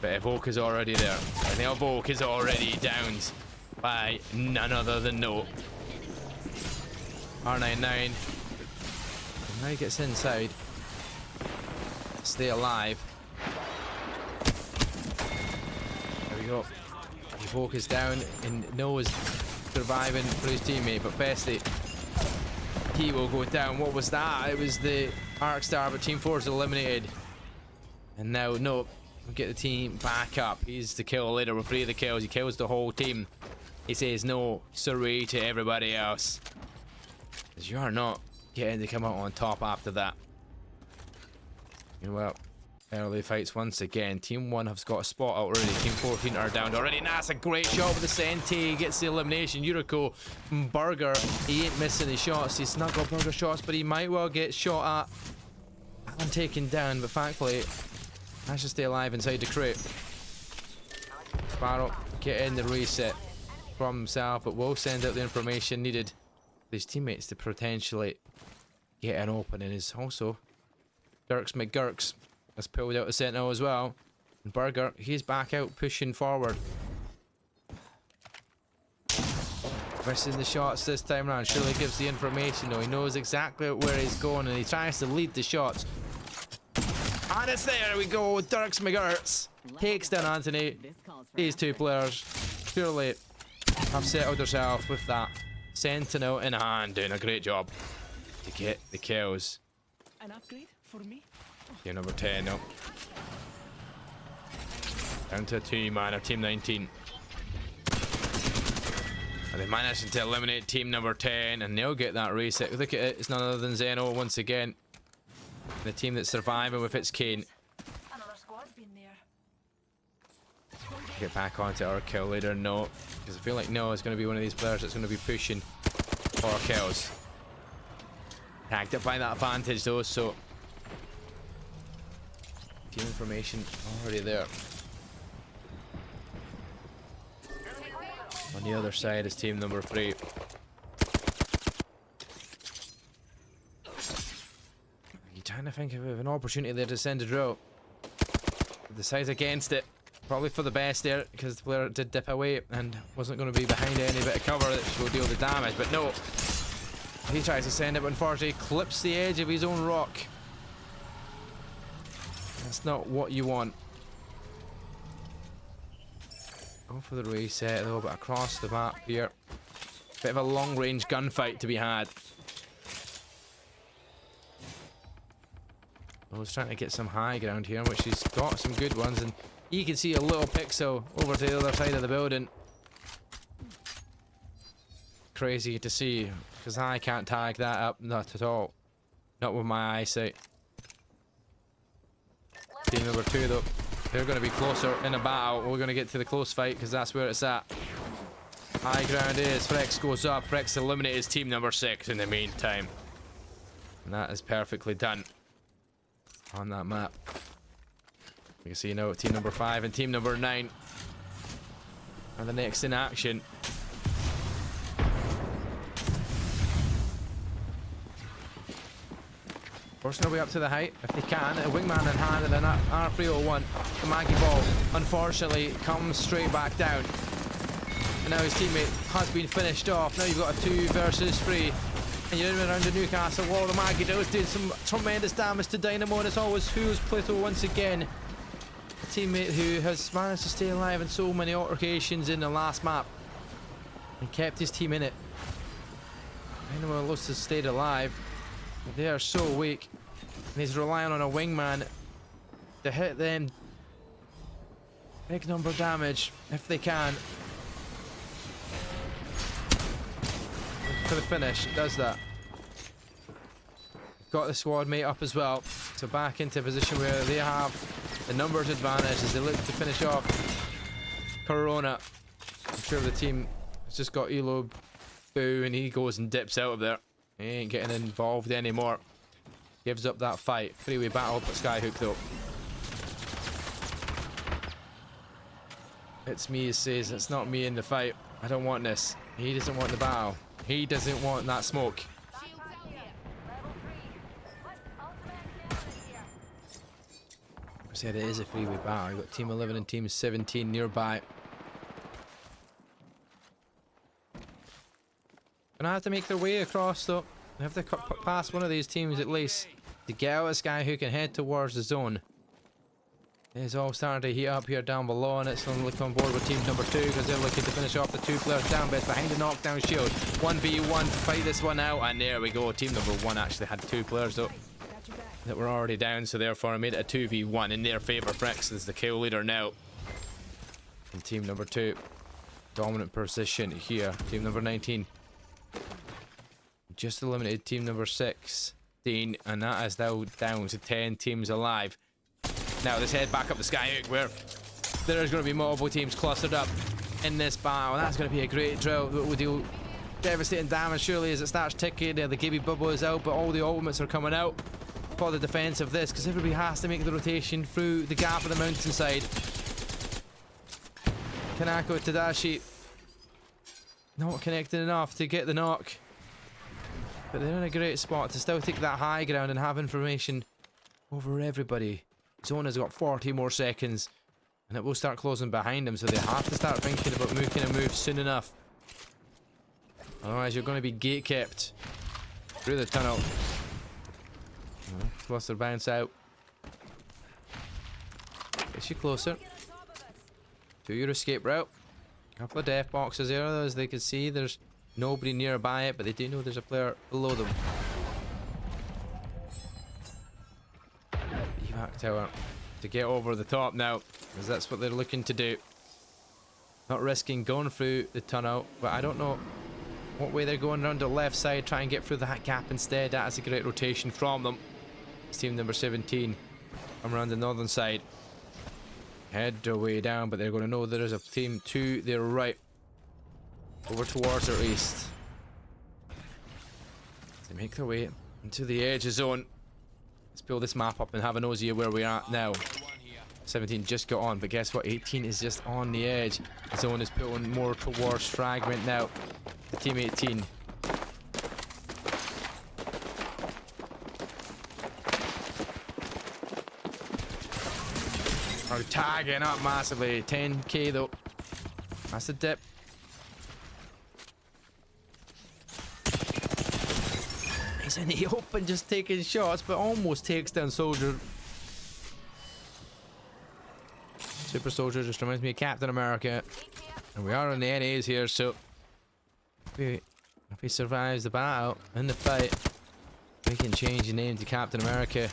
But Evoke is already there. And the Evoke is already downed by none other than No. R99. And now he gets inside. Stay alive. There we go. Evoke is down and No is surviving for his teammate, but Bestie, he will go down. What was that? It was the Arc Star, but Team 4 is eliminated. And now, No, we'll get the team back up. He's the kill leader with 3 of the kills. He kills the whole team. He says no sorry to everybody else, because you are not getting to come out on top after that. You know what? Early fights once again. Team 1 has got a spot out already. Team 14 are down already. And that's a great shot with the Sente. Gets the elimination. Yuriko Burger, he ain't missing his shots. He's not got Burger shots, but he might well get shot at and taken down. But thankfully, managed to stay alive inside the crate. Sparrow getting the reset from himself, but will send out the information needed for his teammates to potentially get an opening. Is also Dirks McGurks has pulled out a sentinel as well. And Burger, he's back out pushing forward. Missing the shots this time around. Surely gives the information though. He knows exactly where he's going and he tries to lead the shots. And it's there we go. Dirks McGurks takes down Anthony. These 2 players surely have settled themselves with that sentinel in hand, doing a great job to get the kills. An upgrade for me? Team number 10 up. Down to a 2-man of Team 19. And they managed to eliminate Team number 10 and they'll get that reset. Look at it, it's none other than Zeno once again. The team that's surviving with its Kane. Another squad's been there. Get back onto our kill leader, No. Because I feel like No is going to be one of these players that's going to be pushing for kills. Tagged up by that advantage though, so team information already there. On the other side is team number 3. You're trying to think of an opportunity there to send a drill. Decides against it. Probably for the best there, because the player did dip away and wasn't going to be behind any bit of cover that will deal the damage. But no, he tries to send it, but unfortunately clips the edge of his own rock. That's not what you want. Go for the reset though, but across the map here. Bit of a long range gunfight to be had. I was trying to get some high ground here, which he's got some good ones, and you can see a little pixel over to the other side of the building. Crazy to see, because I can't tag that up, not at all. Not with my eyesight. Team number 2 though, they're going to be closer in a battle. We're going to get to the close fight because that's where it's at. High ground is, Frex goes up, Frex eliminates team number 6 in the meantime. And that is perfectly done on that map. You can see now team number 5 and team number 9 are the next in action. Forcing their way up to the height if they can. A wingman in hand and an R301. The Maggie ball unfortunately comes straight back down. And now his teammate has been finished off. Now you've got a 2 versus 3. And you're in and around the Newcastle wall. The Maggie does doing some tremendous damage to Dynamo, and it's always Who's Pluto once again. A teammate who has managed to stay alive in so many altercations in the last map and kept his team in it. Dynamo looks to have stayed alive. They are so weak, and he's relying on a wingman to hit them big number of damage if they can. For the finish, does that. got the squad mate up as well. So back into a position where they have the numbers advantage as they look to finish off Corona. I'm sure the team has just got Elo Boo and he goes and dips out of there. He ain't getting involved anymore. Gives up that fight. Three-way battle, but Skyhook though. It's me, he says. It's not me in the fight. I don't want this. He doesn't want the battle. He doesn't want that smoke. I said it is a three-way battle. You've got Team 11 and Team 17 nearby. Gonna have to make their way across though. They have to cut past one of these teams at least to get out of Skyhook and head towards the zone. It's all starting to heat up here down below, and it's going to look on board with team number 2 because they're looking to finish off the 2 players down best behind the knockdown shield. 1v1 to fight this one out, and there we go. Team number 1 actually had 2 players though that were already down, so therefore I made it a 2v1 in their favour. Frex is the kill leader now. And team number 2, dominant position here. Team number 19 just eliminated team number 16, and that is now down to 10 teams alive. Now let's head back up the Skyhook where there's going to be multiple teams clustered up in this battle. That's going to be a great drill that will deal devastating damage surely as it starts ticking. The Gibby bubble is out, but all the ultimates are coming out for the defense of this because everybody has to make the rotation through the gap of the mountainside. Kanako Tadashi not connected enough to get the knock, but they're in a great spot to still take that high ground and have information over everybody. Zone has got 40 more seconds and it will start closing behind them, so they have to start thinking about making a move soon enough. Otherwise you're going to be gate kept through the tunnel. Cluster bounce out. Gets you closer to your escape route. Couple of death boxes there, as they can see there's nobody nearby it, but they do know there's a player below them. Evac tower to get over the top now, because that's what they're looking to do. Not risking going through the tunnel, but I don't know what way they're going around the left side, try and get through that gap instead. That is a great rotation from them. It's team number 17 come around the northern side, head their way down, but they're going to know there is a team to their right over towards their east. They make their way into the edge zone. Let's build this map up and have a nosy where we are now. 17 just got on, but guess what? 18 is just on the edge. The zone is pulling more towards fragment now. The team 18. Are tagging up massively. 10k though. That's the dip. He's in the open just taking shots, but almost takes down Soldier. Super Soldier just reminds me of Captain America. And we are on the NAs here, so if he survives the battle and the fight, we can change the name to Captain America.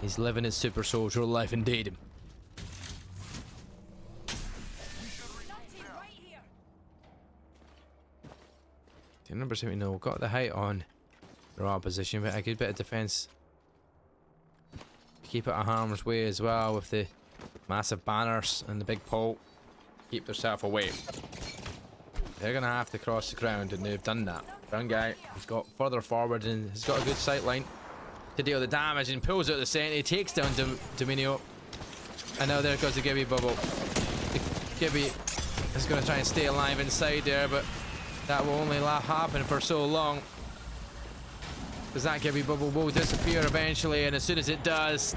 He's living his Super Soldier life indeed. Team number 70, no, got the height on their opposition, but a good bit of defense. Keep it out of harm's way as well with the massive banners and the big pole. Keep themselves away. They're gonna have to cross the ground, and they've done that. Brown guy has got further forward and has got a good sight line to deal the damage and pulls out the centre. He takes down Dominio, and now there goes the Gibby bubble. The Gibby is going to try and stay alive inside there, but that will only happen for so long, because that Gibby bubble will disappear eventually, and as soon as it does,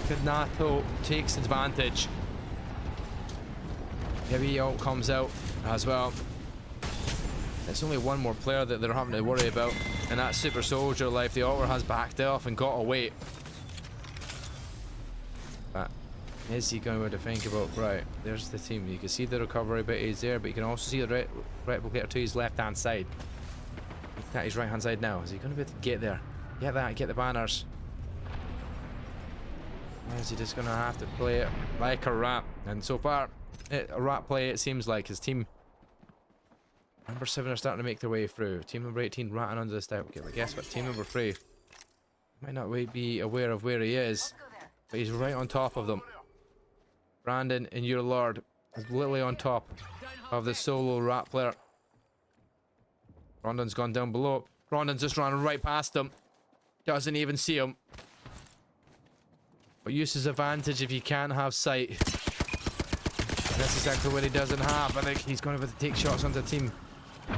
Kanato takes advantage. Gibby ult comes out as well. It's only one more player that they're having to worry about, and that's Super Soldier life. The altar has backed off and got away. But is he going to think about, right, there's the team. You can see the recovery bit is there, but you can also see the replicator to his left hand side. Look at his right hand side now. Is he going to be able to get there? Get that, get the banners. Or is he just going to have to play it like a rat? And so far, a rat play it seems like. His team number 7 are starting to make their way through. Team number 18 ratting under the stout. Okay, but guess what? Team number 3 Might not be aware of where he is, but he's right on top of them. Brandon and your lord is literally on top of the solo rat player. Rondon's gone down below. Rondon's just running right past him. Doesn't even see him. But use his advantage if you can't have sight. And that's exactly what he doesn't have. I think he's going to have to take shots on the team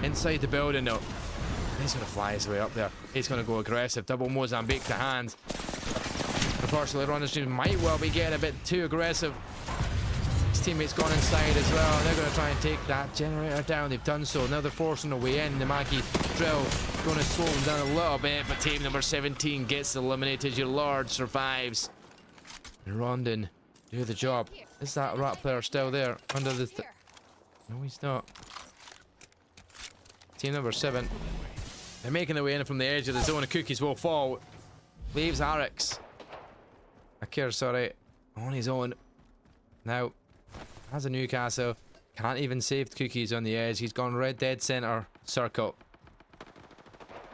inside the building now. He's going to fly his way up there. He's going to go aggressive. Double Mozambique to hand. Unfortunately, Rondon's team might well be getting a bit too aggressive. His teammate's gone inside as well. They're going to try and take that generator down. They've done so. Now they're forcing their way in. The Maggie drill going to slow them down a little bit, but team number 17 gets eliminated. Your lord survives. And Rondon do the job. Is that rat player still there under the... No, he's not. Team number 7. They're making their way in from the edge of the zone. The cookies will fall. Leaves Arix. Akir, sorry. On his own. Now, has a Newcastle. Can't even save the cookies on the edge. He's gone red dead center circle.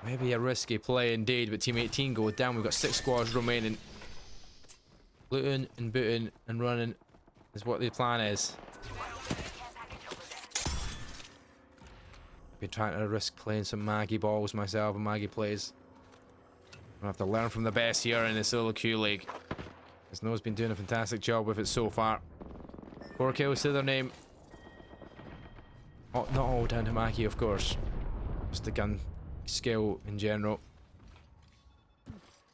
Maybe a risky play indeed, but team 18 go down. We've got 6 squads remaining. Looting and booting and running is what the plan is. Been trying to risk playing some Maggie balls myself and Maggie plays. I have to learn from the best here in the solo queue league. Snow's been doing a fantastic job with it so far. 4 kills to their name. Oh, not all down to Maggie, of course. Just the gun skill in general.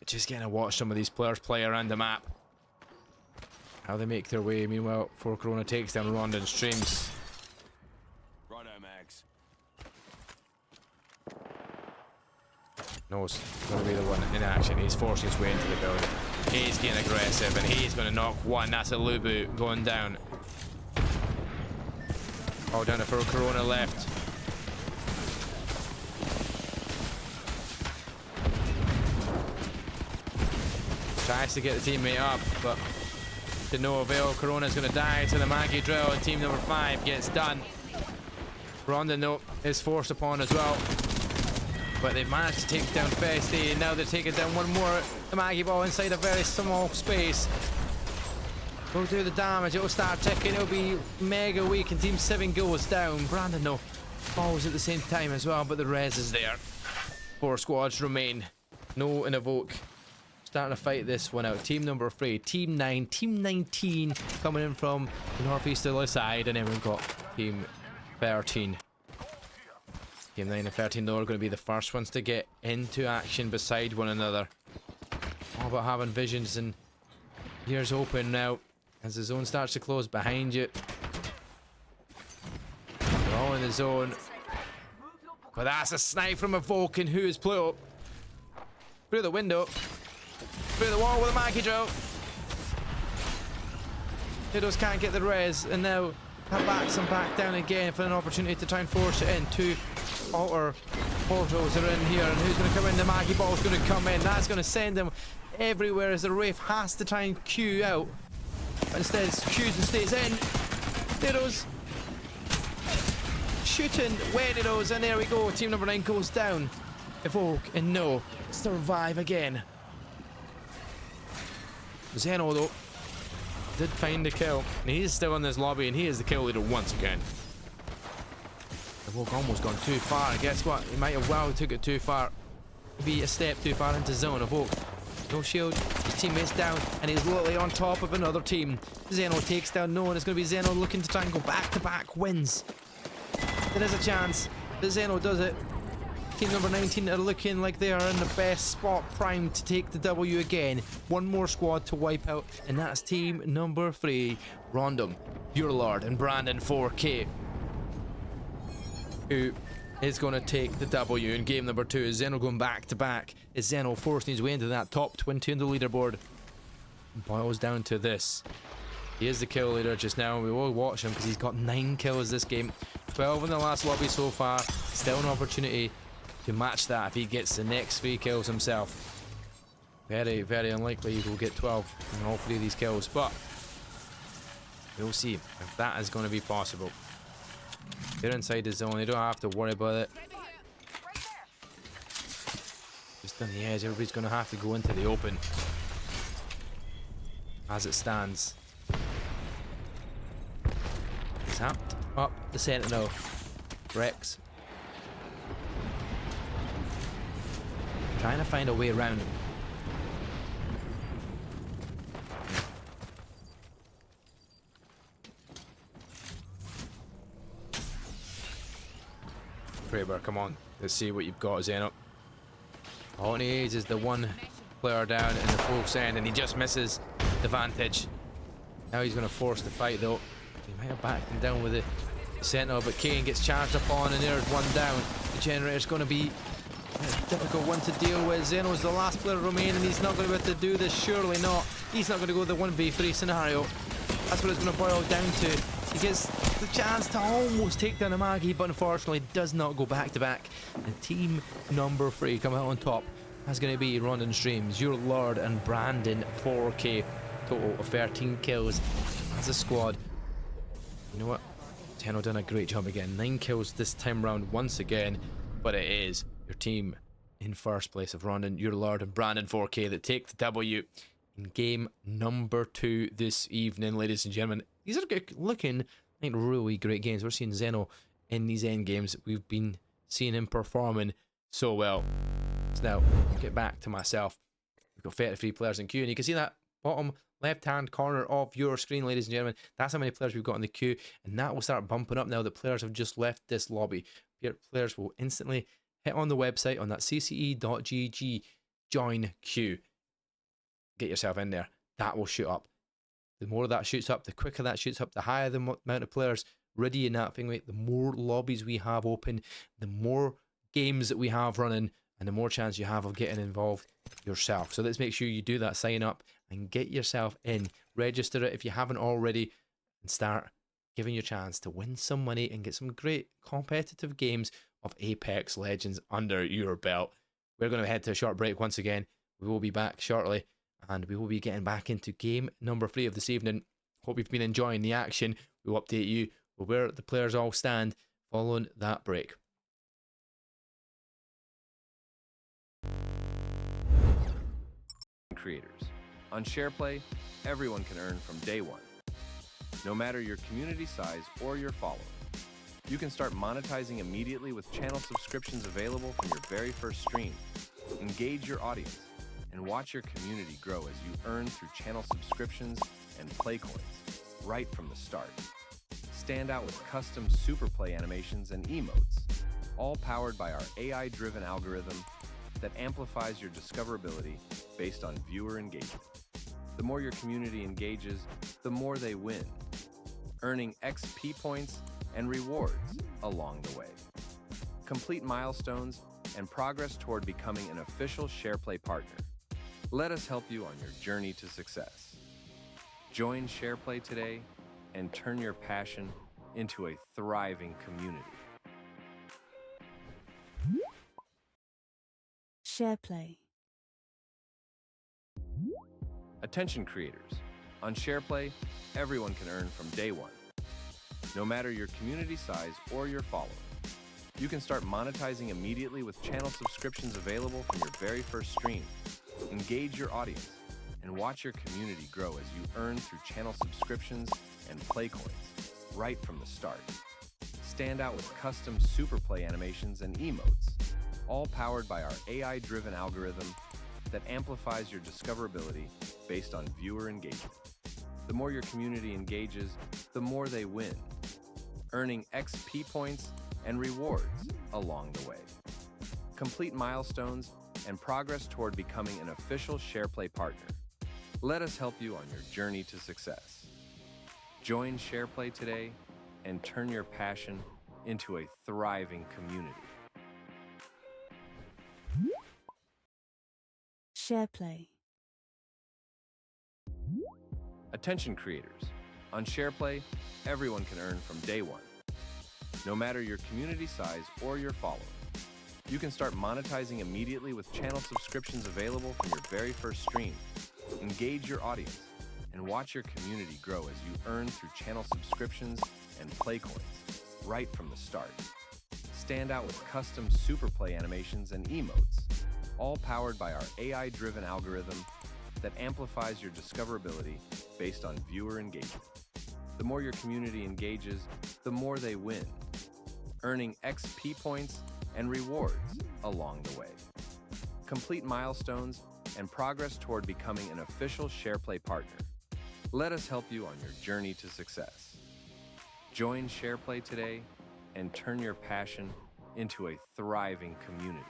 Just getting to watch some of these players play around the map. How they make their way. Meanwhile, 4 Corona takes down Rondon streams. Righto, Max. Knows going to be the one in action. He's forcing his way into the building. He's getting aggressive and he's going to knock one. That's a Lubu going down. All down to 4 Corona left. Tries to get the teammate up, but to no avail. Corona's going to die to the Maggie drill, and team number 5 gets done. Rondon, though, is forced upon as well. But they've managed to take down Festy, and now they're taking down one more. The Maggie ball inside a very small space. Will do the damage, it'll start ticking, it'll be mega weak, and team 7 goes down. Brandon, though, falls at the same time as well, but the res is there. 4 squads remain. No in evoke. Starting to fight this one out. Team number 3, team 9, team 19 coming in from the northeasterly side, and then we've got team 13. Team 9 and 13 though are going to be the first ones to get into action beside one another. All about having visions and ears open now as the zone starts to close behind you. They're all in the zone. But that's a snipe from a Vulcan who is Pluto. Through the window. Through the wall with a Maggie drill. Kudos can't get the res, and now that backs him back down again for an opportunity to try and force it in. 2 altar portals are in here, and who's going to come in? The Maggie ball's going to come in. That's going to send him everywhere as the Wraith has to try and queue out. But instead, queues and stays in. Kudos shooting Wenidos, and there we go. Team number 9 goes down. Evoke and no, survive again. Zeno, though, did find a kill, and he's still in this lobby, and he is the kill leader once again. Evoke almost gone too far, and guess what? He might have well took it too far. Maybe a step too far into zone. Evoke, no shield, his teammate's down, and he's literally on top of another team. Zeno takes down no, and it's going to be Zeno looking to try and go back-to-back wins. There is a chance that Zeno does it. Team number 19 are looking like they are in the best spot, primed to take the W again. One more squad to wipe out, and that's team number 3, Rondon, Your Lord, and Brandon 4K, who is going to take the W in game number 2. Is Zeno going back to back? Is Zeno forcing his way into that top 20 on the leaderboard? It boils down to this. He is the kill leader just now. We will watch him because he's got 9 kills this game. 12 in the last lobby so far. Still an opportunity to match that if he gets the next 3 kills himself. Very, very unlikely he will get 12 in all 3 of these kills, but we'll see if that is going to be possible. They're inside the zone, they don't have to worry about it. Just on the edge, everybody's going to have to go into the open. As it stands. Zapped up the Sentinel. Rex. Trying to find a way around him. Kraber, come on. Let's see what you've got, Zeno. All he needs is the one player down in the full send, and he just misses the vantage. Now he's going to force the fight, though. He might have backed him down with the Sentinel, but Kane gets charged upon, and there's one down. The Generator's going to be a difficult one to deal with. Zeno's the last player remaining. He's not going to be able to do this, surely not. He's not going to go the 1v3 scenario. That's what it's going to boil down to. He gets the chance to almost take down a Maggie, but unfortunately does not go back to back. And team number 3 coming out on top. That's going to be Rondon Streams, Your Lord, and Brandon 4K. Total of 13 kills as a squad. You know what? Tenno done a great job again. 9 kills this time round once again. But it is your team in first place of Rondon, Your Lord, and Brandon 4K that take the W in game number 2 this evening, ladies and gentlemen. These are looking like really great games. We're seeing Zeno in these end games. We've been seeing him performing so well. So now, I'll get back to myself. We've got 33 players in queue, and you can see that bottom left-hand corner of your screen, ladies and gentlemen. That's how many players we've got in the queue, and that will start bumping up now that players have just left this lobby. Players will instantly hit on the website on that cce.gg join queue. Get yourself in there. That will shoot up. The more that shoots up, the quicker that shoots up, the higher the amount of players ready in that thing, the more lobbies we have open, the more games that we have running, and the more chance you have of getting involved yourself. So let's make sure you do that, sign up and get yourself in. Register it if you haven't already, and start giving your chance to win some money and get some great competitive games of Apex Legends under your belt. We're going to head to a short break once again. We will be back shortly, and we will be getting back into game number 3 of this evening. Hope you've been enjoying the action. We'll update you with where the players all stand following that break. Creators. On Shareplay, everyone can earn from day one. No matter your community size or your following. You can start monetizing immediately with channel subscriptions available from your very first stream. Engage your audience and watch your community grow as you earn through channel subscriptions and play coins right from the start. Stand out with custom super play animations and emotes, all powered by our AI-driven algorithm that amplifies your discoverability based on viewer engagement. The more your community engages, the more they win, earning XP points and rewards along the way. Complete milestones and progress toward becoming an official Shareplay partner. Let us help you on your journey to success. Join Shareplay today and turn your passion into a thriving community. Shareplay. Attention creators. On Shareplay, everyone can earn from day one. No matter your community size or your following. You can start monetizing immediately with channel subscriptions available from your very first stream. Engage your audience and watch your community grow as you earn through channel subscriptions and play coins right from the start. Stand out with custom super play animations and emotes, all powered by our AI-driven algorithm that amplifies your discoverability based on viewer engagement. The more your community engages, the more they win, earning XP points and rewards along the way. Complete milestones and progress toward becoming an official Shareplay partner. Let us help you on your journey to success. Join Shareplay today and turn your passion into a thriving community. Shareplay. Attention creators. On Shareplay, everyone can earn from day one. No matter your community size or your following. You can start monetizing immediately with channel subscriptions available from your very first stream. Engage your audience and watch your community grow as you earn through channel subscriptions and play coins right from the start. Stand out with custom super play animations and emotes, all powered by our AI-driven algorithm that amplifies your discoverability based on viewer engagement. The more your community engages, the more they win, earning XP points and rewards along the way. Complete milestones and progress toward becoming an official Shareplay partner. Let us help you on your journey to success. Join Shareplay today and turn your passion into a thriving community.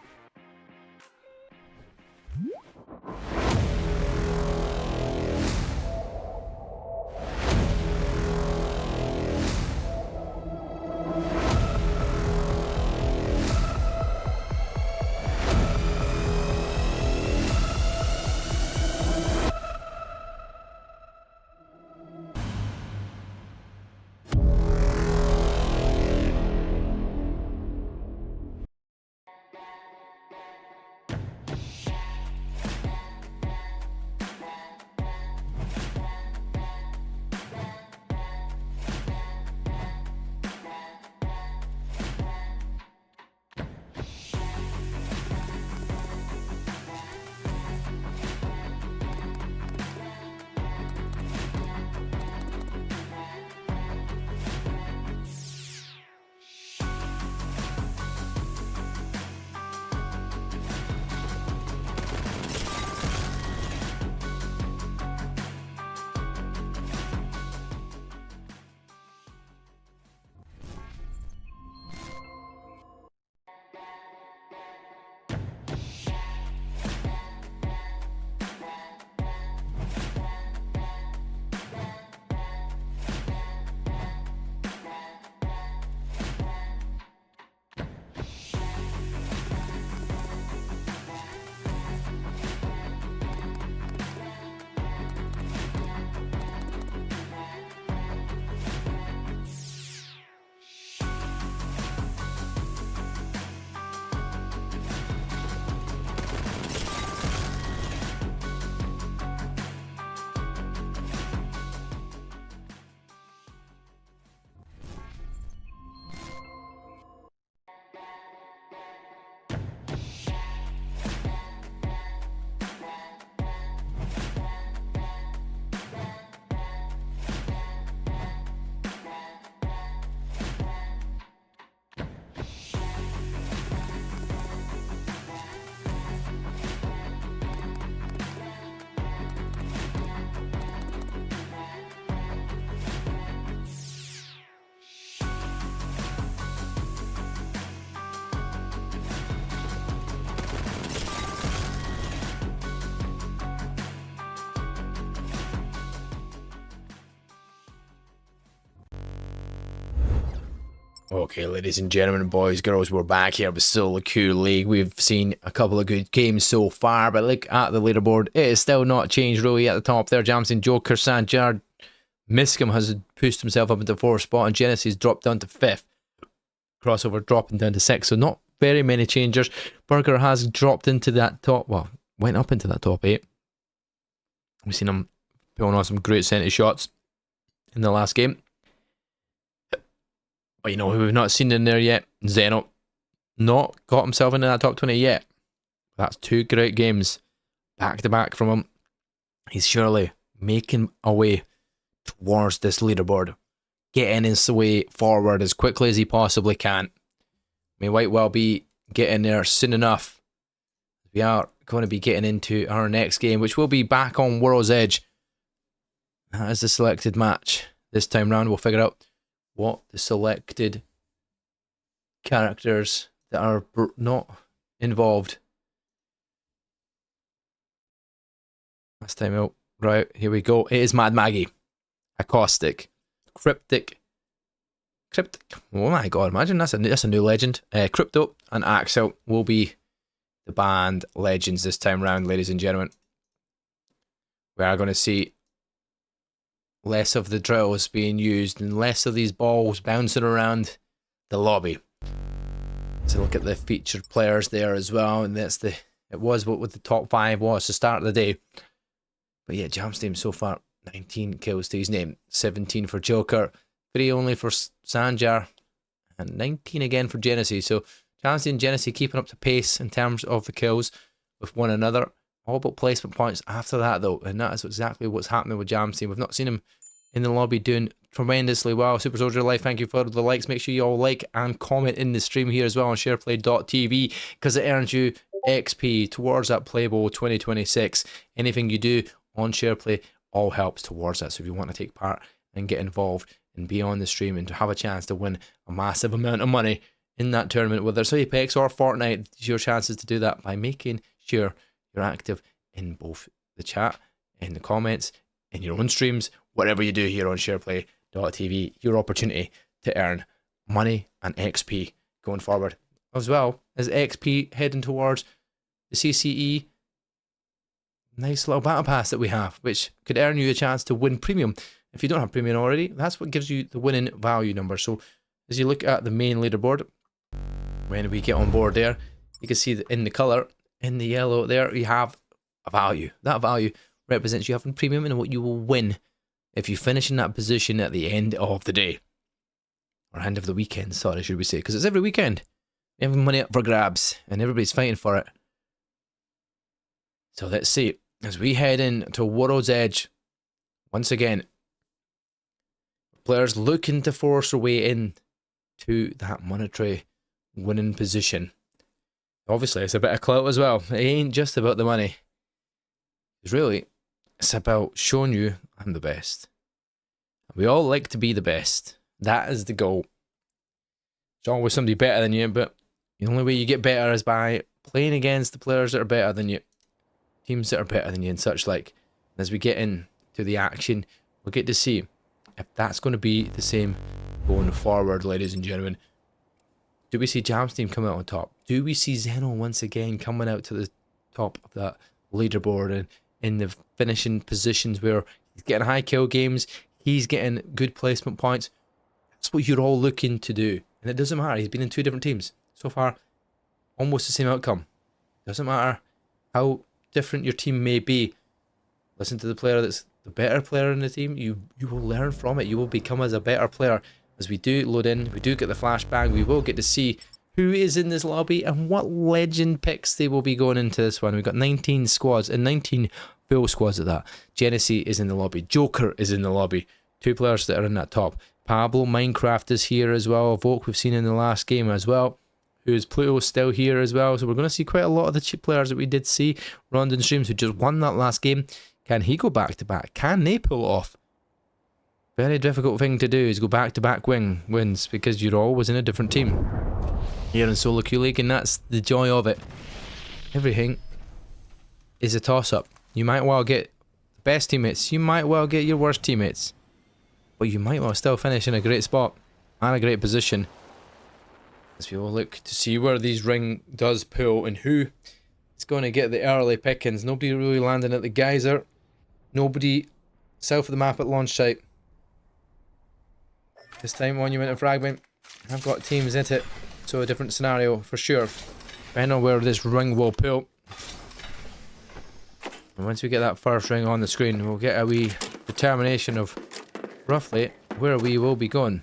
Okay, ladies and gentlemen, boys, girls, we're back here with Solo Queue League. We've seen a couple of good games so far, but look at the leaderboard. It is still not changed really at the top there. Jamson, Joker, Sanjar, Miscom has pushed himself up into 4th spot, and Genesis dropped down to 5th. Crossover dropping down to 6th, so not very many changers. Burger has dropped into that top, well, went up into that top 8. We've seen him pulling on some great centre shots in the last game. But you know who we've not seen in there yet? Zeno. Not got himself into that top 20 yet. That's 2 great games back to back from him. He's surely making a way towards this leaderboard, getting his way forward as quickly as he possibly can. May might well be getting there soon enough. We are going to be getting into our next game, which will be back on World's Edge. That is the selected match. This time round, we'll figure out what the selected characters that are not involved. Last time out. Right, here we go. It is Mad Maggie, Acoustic, Cryptic. Oh my god, imagine that's a new legend. Crypto and Axel will be the band legends this time round, ladies and gentlemen. We are going to see less of the drills being used and less of these balls bouncing around the lobby. So look at the featured players there as well, and it was what the top 5 was to start the day. But yeah, Jamstein so far 19 kills to his name, 17 for Joker, 3 only for Sanjar, and 19 again for Genesee. So Jamstein and Genesee keeping up to pace in terms of the kills. with one another. All about placement points after that, though, and that is exactly what's happening with Jam's team. We've not seen him in the lobby doing tremendously well. Super Soldier Life, thank you for the likes. Make sure you all like and comment in the stream here as well on shareplay.tv, because it earns you XP towards that Play Bowl 2026. Anything you do on Shareplay all helps towards that. So if you want to take part and get involved and be on the stream and to have a chance to win a massive amount of money in that tournament, whether it's Apex or Fortnite, it's your chances to do that by making sure you're active in both the chat, in the comments, in your own streams, whatever you do here on shareplay.tv. Your opportunity to earn money and XP going forward, as well as XP heading towards the CCE nice little battle pass that we have, which could earn you a chance to win premium. If you don't have premium already, that's what gives you the winning value number. So as you look at the main leaderboard, when we get on board there, you can see that in the color, in the yellow there, you have a value. That value represents you having premium and what you will win if you finish in that position at the end of the day. Or end of the weekend, sorry, should we say, because it's every weekend. You have money up for grabs and everybody's fighting for it. So let's see, as we head in to World's Edge, once again, players looking to force their way in to that monetary winning position. Obviously, it's a bit of clout as well. It ain't just about the money. It's really, it's about showing you I'm the best. We all like to be the best. That is the goal. There's always somebody better than you, but the only way you get better is by playing against the players that are better than you, teams that are better than you and such like. As we get into the action, we'll get to see if that's going to be the same going forward, ladies and gentlemen. Do we see Jam's team coming out on top? Do we see Zeno once again coming out to the top of that leaderboard and in the finishing positions where he's getting high kill games, he's getting good placement points? That's what you're all looking to do. And it doesn't matter, he's been in 2 different teams. So far, almost the same outcome. Doesn't matter how different your team may be. Listen to the player that's the better player in the team. You will learn from it. You will become as a better player. As we do load in, we do get the flashbang, we will get to see who is in this lobby and what legend picks they will be going into this one. We've got 19 squads and 19 full squads at that. Genesee is in the lobby. Joker is in the lobby. 2 players that are in that top. Pablo Minecraft is here as well. Volk we've seen in the last game as well. Who's Pluto still here as well. So we're going to see quite a lot of the cheap players that we did see. Rondon Streams, who just won that last game. Can he go back to back? Can they pull off? Very difficult thing to do is go back to back wins because you're always in a different team here in Solo Queue League, and that's the joy of it. Everything is a toss up. You might well get the best teammates, you might well get your worst teammates, but you might well still finish in a great spot and a great position. As we all look to see where these ring does pull and who is going to get the early pickings. Nobody really landing at the geyser. Nobody south of the map at launch site. This time Monument and Fragment, I've got teams in it, so a different scenario for sure. Depending on where this ring will pull. And once we get that first ring on the screen, we'll get a wee determination of roughly where we will be going.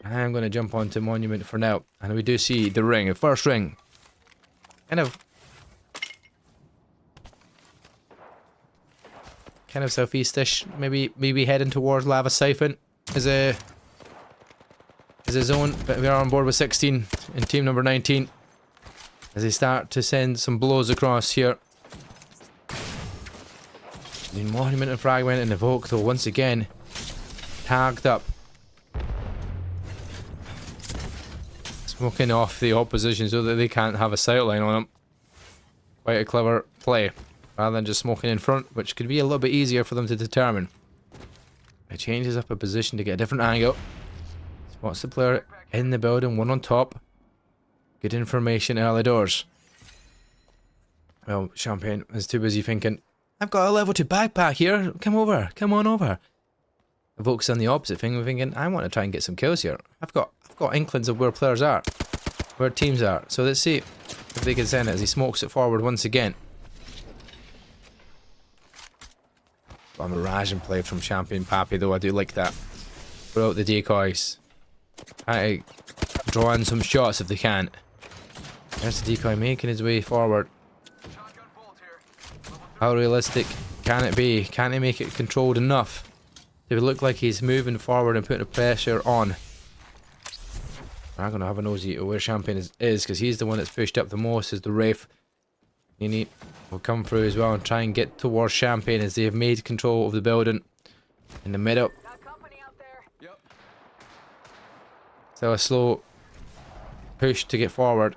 I'm going to jump onto Monument for now. And we do see the ring, the first ring. Kind of southeast-ish, maybe heading towards Lava Siphon is a zone, but we are on board with 16 in team number 19 as they start to send some blows across here. The Monument and Fragment and Evoke though once again tagged up, smoking off the opposition so that they can't have a sight line on them. Quite a clever play. Rather than just smoking in front, which could be a little bit easier for them to determine. It changes up a position to get a different angle. Spots the player in the building, one on top. Good information early doors. Well, Champagne is too busy thinking, I've got a level 2 backpack here, come on over. Evoke's on the opposite thing, we're thinking, I want to try and get some kills here. I've got inklings of where players are, where teams are. So let's see if they can send it as he smokes it forward once again. A mirage and play from Champion Pappy though, I do like that. Put out the decoys. Try to draw in some shots if they can. There's the decoy making his way forward. How realistic can it be? Can he make it controlled enough to look like he's moving forward and putting the pressure on? I'm going to have a nosy at where Champagne is because he's the one that's pushed up the most as the ref. Nini will come through as well and try and get towards Champagne as they have made control of the building in the middle. Still a slow push to get forward.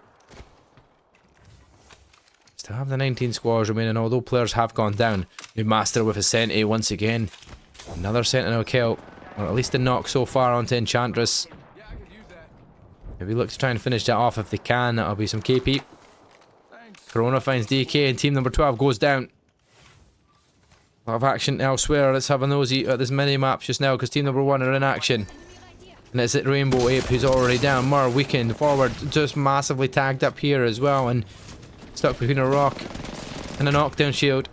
Still have the 19 squads remaining, although players have gone down. New Master with a Senti once again. Another Sentinel kill, or at least a knock so far onto Enchantress. Maybe look to try and finish that off if they can. That'll be some KP. Corona finds DK and team number 12 goes down. A lot of action elsewhere. Let's have a nosy at this mini-map just now because team number 1 are in action. And it's at Rainbow Ape who's already down. Mur weakened forward, just massively tagged up here as well and stuck between a rock and a knockdown shield.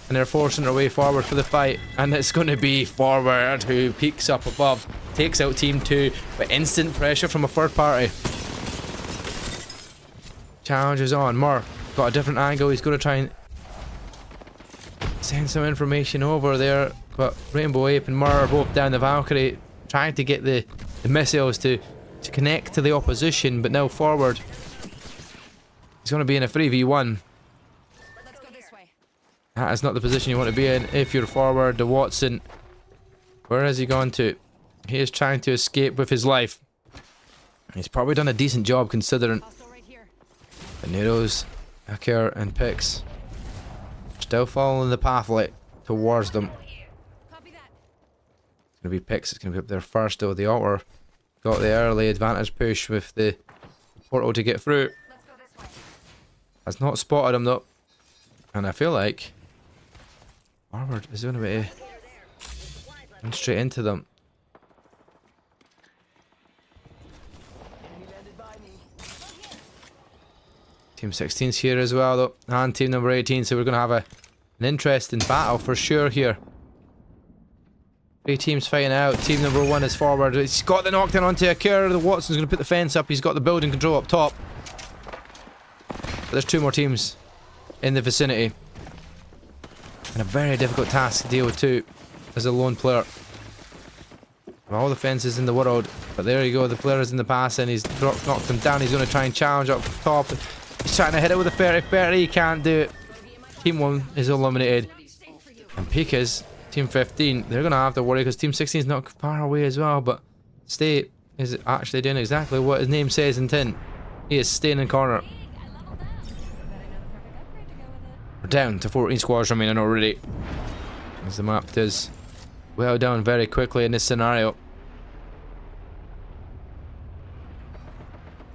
And they're forcing their way forward for the fight. And it's going to be Forward who peaks up above. Takes out team 2, but instant pressure from a third party. Challenge is on. Mur got a different angle. He's going to try and send some information over there. But Rainbow Ape and Mur are both down. The Valkyrie trying to get the missiles to connect to the opposition. But now Forward, he's going to be in a 3v1. That is not the position you want to be in if you're Forward. The Watson, where has he gone to? He is trying to escape with his life. He's probably done a decent job considering. The Neros, Akir and Pix still following the pathway towards them. It's going to be Pix, it's going to be up there first though. The Altar got the early advantage push with the portal to get through. Has not spotted him though. And I feel like Forward is going to be going straight into them. Team 16's here as well though, and team number 18, so we're going to have an interesting battle for sure here. 3 teams fighting out. Team number 1 is Forward. He's got the knockdown onto Akira. The Watson's going to put the fence up. He's got the building control up top. But there's 2 more teams in the vicinity. And a very difficult task to deal with too, as a lone player. All the fences in the world. But there you go, the player is in the pass and he's knocked him down. He's going to try and challenge up top. He's trying to hit it with a 30-30. He can't do it. Team 1 is eliminated. And Pika's team 15, they're going to have to worry because team 16 is not far away as well. But State is actually doing exactly what his name says in tin. He is staying in corner. We're down to 14 squads remaining already. As the map does well down very quickly in this scenario.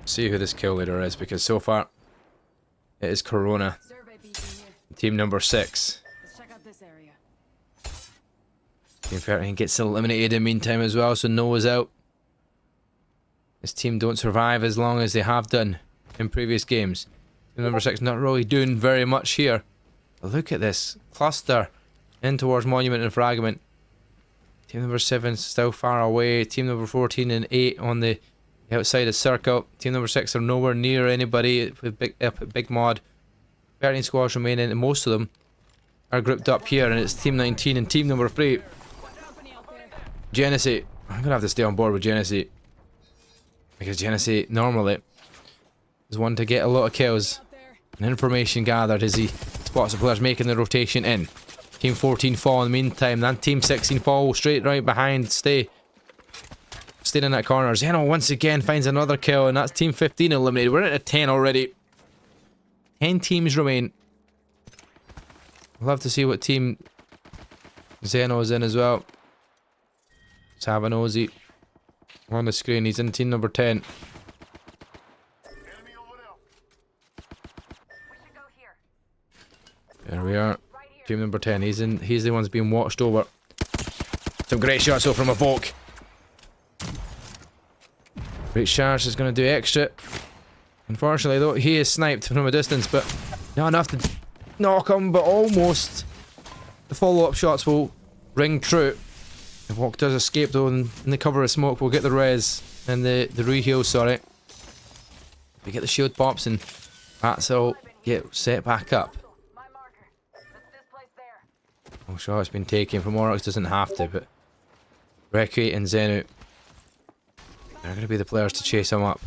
See who this kill leader is because so far it is Corona. Team number 6. Team 13 gets eliminated in the meantime as well, so Noah's out. This team don't survive as long as they have done in previous games. Team number 6 not really doing very much here. But look at this cluster in towards Monument and Fragment. Team number 7 still far away. Team number 14 and 8 on the outside of circle. Team number 6 are nowhere near anybody with big mod. 13 squads remaining and most of them are grouped up here, and it's team 19 and team number 3. Genesee. I'm gonna have to stay on board with Genesee because Genesee normally is one to get a lot of kills and information gathered as he spots the players making the rotation in. Team 14 fall in the meantime, then team 16 fall straight right behind. Staying in that corner. Zeno once again finds another kill, and that's team 15 eliminated. We're at 10 already. 10 teams remain. I'd love to see what team Zeno's in as well. Let's have an nosy on the screen. He's in team number 10. There we are. Team number 10. He's the one that's being watched over. Some great shots though from Evoke. Great Charge is going to do extra. Unfortunately though, he is sniped from a distance, but not enough to knock him, but almost. The follow-up shots will ring true. Evoke does escape though, and in the cover of smoke we'll get the res and the re-heal, sorry. We get the shield pops and that's all get set back up. Oh, sure, it's been taken from Oryx, doesn't have to, but Reki and Zenu, they're going to be the players to chase him up.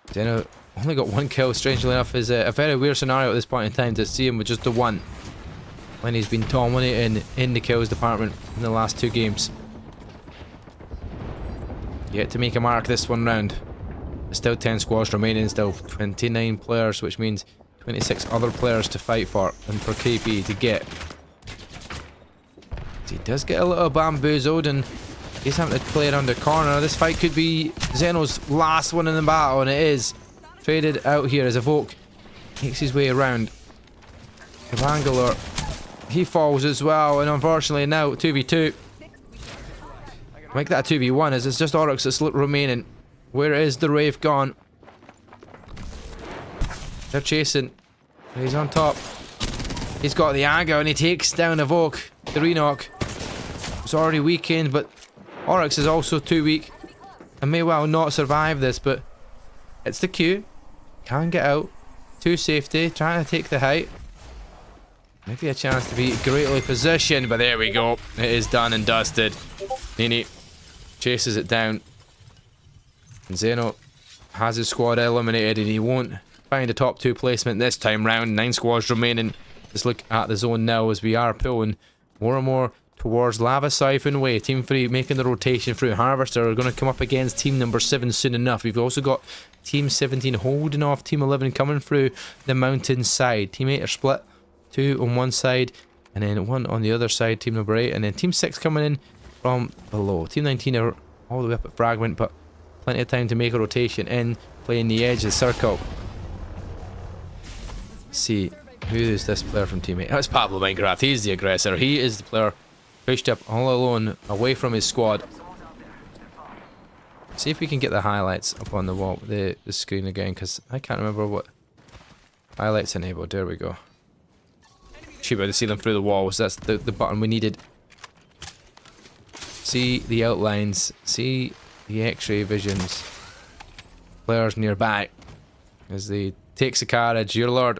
Zenu only got 1 kill, strangely enough. Is a very weird scenario at this point in time to see him with just the 1 when he's been dominating in the kills department in the last 2 games. Yet to make a mark this one round. There's still 10 squads remaining, still 29 players, which means 26 other players to fight for and for KP to get. He does get a little bamboozled and he's having to play around the corner. This fight could be Zeno's last one in the battle, and it is. Traded out here as Evoke makes his way around. The Bangalore, he falls as well, and unfortunately now 2v2. Make that a 2v1 as it's just Oryx that's remaining. Where is the Wraith gone? They're chasing. He's on top. He's got the anger and he takes down Evoke. The Renock. It's already weakened, but Oryx is also too weak and may well not survive this, but it's the Q. Can get out to safety, trying to take the height. Maybe a chance to be greatly positioned, but there we go. It is done and dusted. Nini chases it down. And Zeno has his squad eliminated and he won't find a top 2 placement this time round. 9 squads remaining. Just look at the zone now as we are pulling more and more towards Lava Siphon Way. Team 3 making the rotation through. Harvester are going to come up against team number 7 soon enough. We've also got team 17 holding off team 11 coming through the mountain side. Team 8 are split. 2 on one side and then 1 on the other side, team number 8. And then team 6 coming in from below. Team 19 are all the way up at Fragment, but plenty of time to make a rotation in, playing the edge of the circle. Let's see, who is this player from team 8? That's Pablo Minecraft. He's the aggressor. He is the player pushed up all alone away from his squad. See if we can get the highlights up on the wall, the screen again, because I can't remember what highlights enabled. There we go. Should be able to see them through the walls. That's the button we needed. See the outlines. See the X-ray visions. Players nearby as they takes the carriage. Your Lord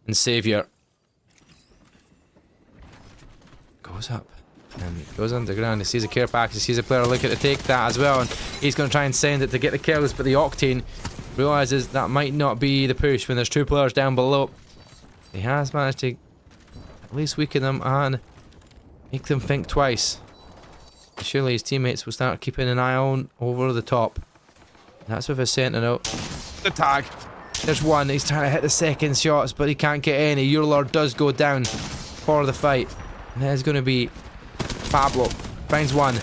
and Savior goes up and goes underground. He sees a care package. He sees a player looking to take that as well, and he's going to try and send it to get the kills, but the Octane realizes that might not be the push when there's 2 players down below. He has managed to at least weaken them and make them think twice. Surely his teammates will start keeping an eye on over the top. That's with his sentinel. The tag. There's 1. He's trying to hit the second shots, but he can't get any. Your Lord does go down for the fight. And there's going to be Pablo. Finds 1.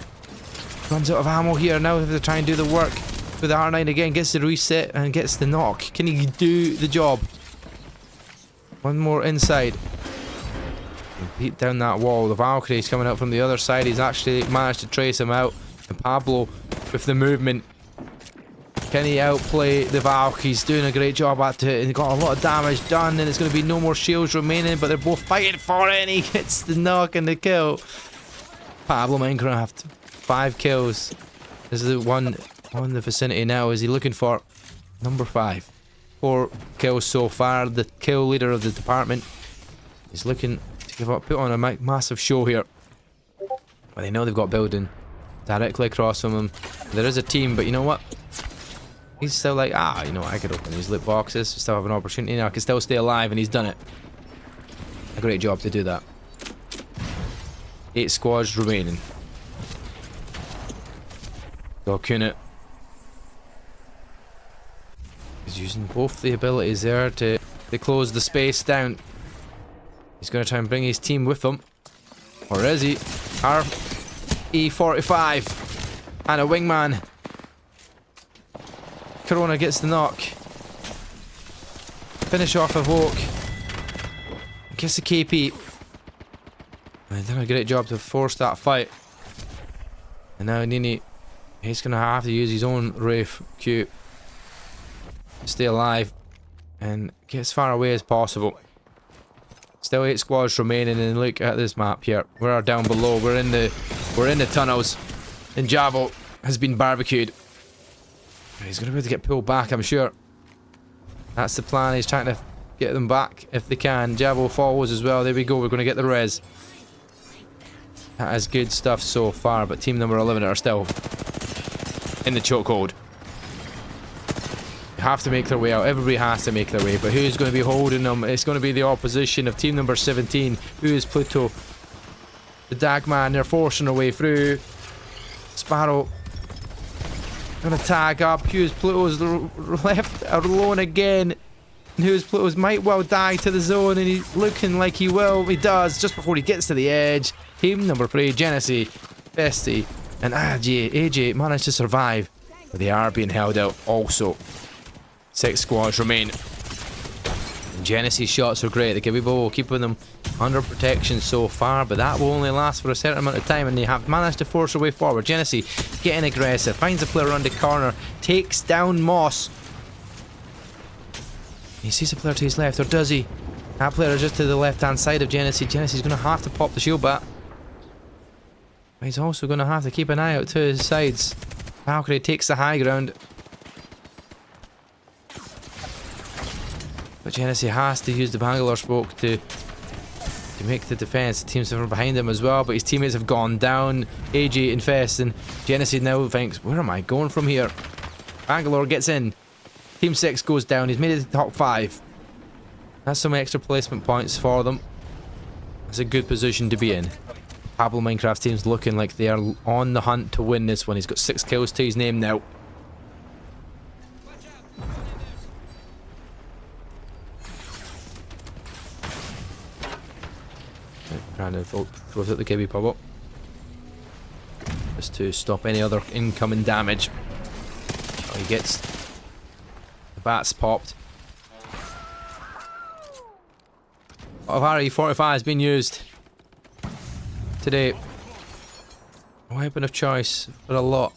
Runs out of ammo here now. If they try and do the work with the R9 again. Gets the reset and gets the knock. Can he do the job? 1 more inside. Beat down that wall. The Valkyrie's coming out from the other side. He's actually managed to trace him out. And Pablo with the movement. Can he outplay the Valk? He's doing a great job at it and got a lot of damage done, and it's going to be no more shields remaining, but they're both fighting for it, and he gets the knock and the kill. Pablo Minecraft, 5 kills. This is the one on the vicinity now. Is he looking for number 5? 4 kills so far. The kill leader of the department is looking to give up, put on a massive show here. But they know they've got building directly across from them. There is a team, but you know what? He's still like, you know what, I could open these loot boxes, still have an opportunity now, I can still stay alive, and he's done it. A great job to do that. 8 squads remaining. Kunit is using both the abilities there to close the space down. He's going to try and bring his team with him. Or is he? RE45 and a wingman. Corona gets the knock. Finish off Evoke. Gets the KP. They've done a great job to force that fight. And now Nini, he's going to have to use his own Wraith Q to stay alive and get as far away as possible. Still 8 squads remaining, and look at this map here. We are down below. We're in the tunnels, and Javo has been barbecued. He's going to be able to get pulled back, I'm sure. That's the plan. He's trying to get them back if they can. Javo follows as well. There we go. We're going to get the res. That is good stuff so far, but team number 11 are still in the chokehold. They have to make their way out. Everybody has to make their way, but who's going to be holding them? It's going to be the opposition of team number 17. Who is Pluto? The Dagman. They're forcing their way through. Sparrow gonna tag up. Hughes Pluto's left alone again. Hughes Pluto's might well die to the zone, and he's looking like he will. He does just before he gets to the edge. Team number 3, Genesee, Bestie, and AJ managed to survive, but they are being held out also. 6 squads remain. And Genesee's shots are great. They can be both keeping them under protection so far, but that will only last for a certain amount of time, and they have managed to force their way forward. Genesee getting aggressive, finds a player around the corner, takes down Moss. He sees a player to his left, or does he? That player is just to the left hand side of Genesee. Genesee's going to have to pop the shield back. He's also going to have to keep an eye out to his sides. Valkyrie takes the high ground. But Genesee has to use the Bangalore smoke to make the defense. The teams are behind him as well, but his teammates have gone down. AJ infests, and Genesee now thinks, where am I going from here? Bangalore gets in. Team 6 goes down. He's made it to the top 5. That's some extra placement points for them. That's a good position to be in. Pablo Minecraft team's looking like they are on the hunt to win this one. He's got 6 kills to his name now. Trying to throws out the Gibby pop up just to stop any other incoming damage. Oh, he gets the bats popped. RE45 has been used today. A weapon of choice for a lot,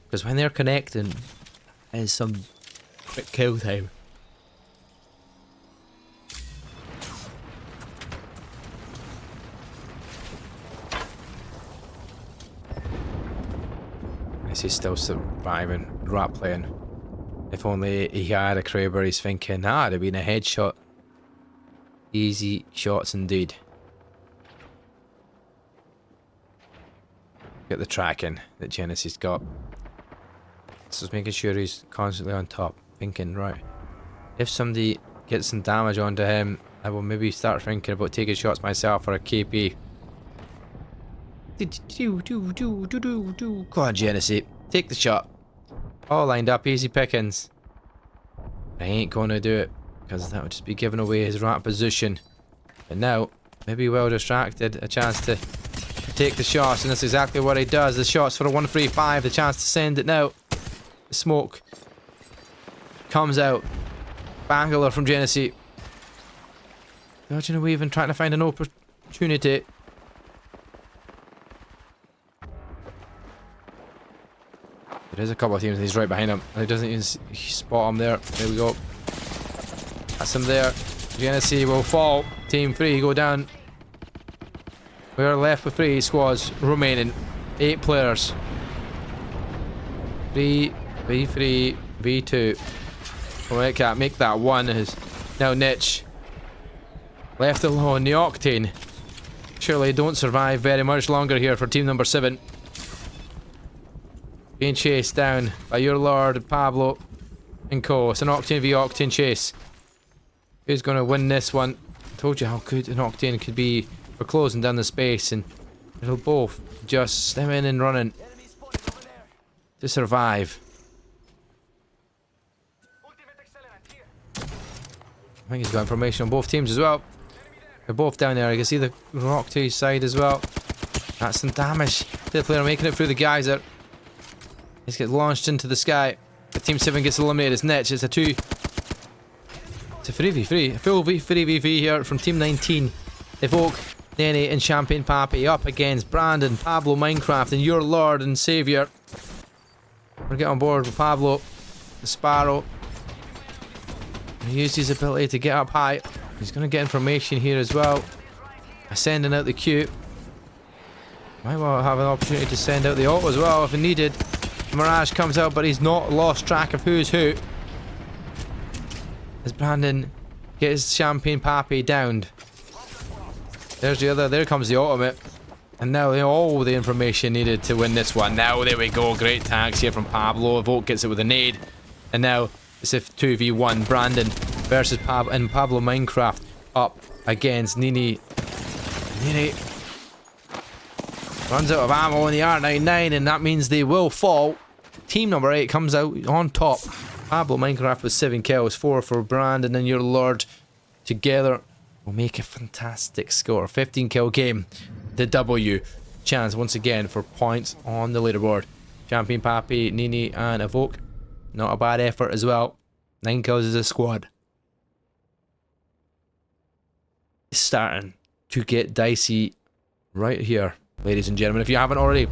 because when they're connecting, there's some quick kill time. He's still surviving, rat playing. If only he had a Kraber, he's thinking, it'd have been a headshot. Easy shots indeed. Get the tracking that Genesee's got. This is making sure he's constantly on top, thinking, right, if somebody gets some damage onto him, I will maybe start thinking about taking shots myself for a KP. Go on, Genesee. Take the shot. All lined up, easy pickings. I ain't gonna do it, because that would just be giving away his rat position. But now, maybe well distracted, a chance to take the shots, and that's exactly what he does. The shots for a 135, the chance to send it now. The smoke comes out. Bangalore from Genesee. Dodging and weaving, trying to find an opportunity. There's a couple of teams and he's right behind him. And he doesn't even spot him there. There we go. That's him there. Genesee will fall. Team 3 go down. We are left with 3 squads remaining. 8 players. 3, V3, V2. Oh, I can't make that one. Is now Niche. Left alone. The Octane. Surely don't survive very much longer here for team number 7. Being chased down by your lord Pablo and co. It's an Octane v Octane chase. Who's going to win this one? I told you how good an Octane could be for closing down the space, and it'll both just stemming and running to survive. I think he's got information on both teams as well. They're both down there. I can see the rock to his side as well. That's some damage to the player making it through the geyser. He's get launched into the sky. But Team 7 gets eliminated. It's Nitch. It's a 2. It's a 3v3. A full 3v3 here from Team 19. Evoke, Nene, and Champagne Pappy up against Brandon, Pablo Minecraft, and your lord and savior. We're getting on board with Pablo, the Sparrow. He used his ability to get up high. He's going to get information here as well. Sending out the Q. Might well have an opportunity to send out the ult as well if needed. Mirage comes out, but he's not lost track of who's who. As Brandon gets Champagne Pappy downed. There's the other. There comes the ultimate. And now all the information needed to win this one. Now there we go. Great tags here from Pablo. Vote gets it with a nade. And now it's a 2v1. Brandon versus Pablo Minecraft up against Nini. Nini runs out of ammo on the R99, and that means they will fall. Team number 8 comes out on top. Pablo Minecraft with 7 kills, 4 for Brandon and your Lord. Together will make a fantastic score. 15 kill game. The W chance once again for points on the leaderboard. Champion Pappy, Nini, and Evoke. Not a bad effort as well. 9 kills as a squad. It's starting to get dicey right here, ladies and gentlemen. If you haven't already,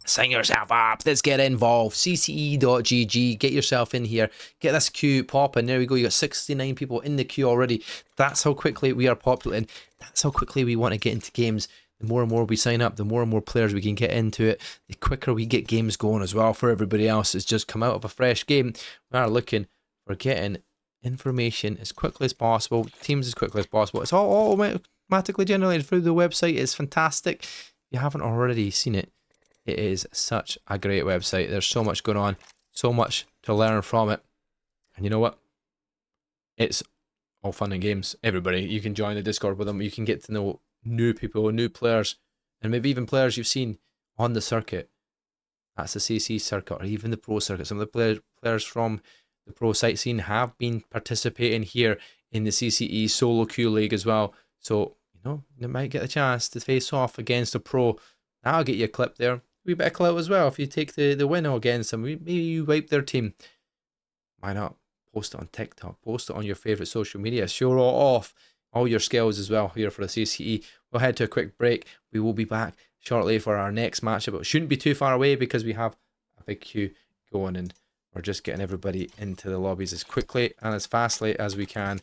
sign yourself up. Let's get involved. CCE.gg. Get yourself in here. Get this queue popping. There we go. You got 69 people in the queue already. That's how quickly we are populating. That's how quickly we want to get into games. The more and more we sign up, the more and more players we can get into it, the quicker we get games going as well for everybody else. It's just come out of a fresh game. We are looking for getting information as quickly as possible, teams as quickly as possible. It's all automatically generated through the website. It's fantastic. If you haven't already seen it, it is such a great website. There's so much going on, so much to learn from it. And you know what? It's all fun and games. Everybody, you can join the Discord with them. You can get to know new people, new players, and maybe even players you've seen on the circuit. That's the CCE circuit, or even the pro circuit. Some of the players from the pro site scene have been participating here in the CCE solo queue league as well. So, you know, you might get a chance to face off against a pro. That'll get you a clip there. A wee bit of clout as well if you take the win against them. Maybe you wipe their team. Why not? Post it on TikTok. Post it on your favourite social media. Show off all your skills as well here for the CCE. We'll head to a quick break. We will be back shortly for our next matchup. It shouldn't be too far away because we have a big queue going and we're just getting everybody into the lobbies as quickly and as fastly as we can.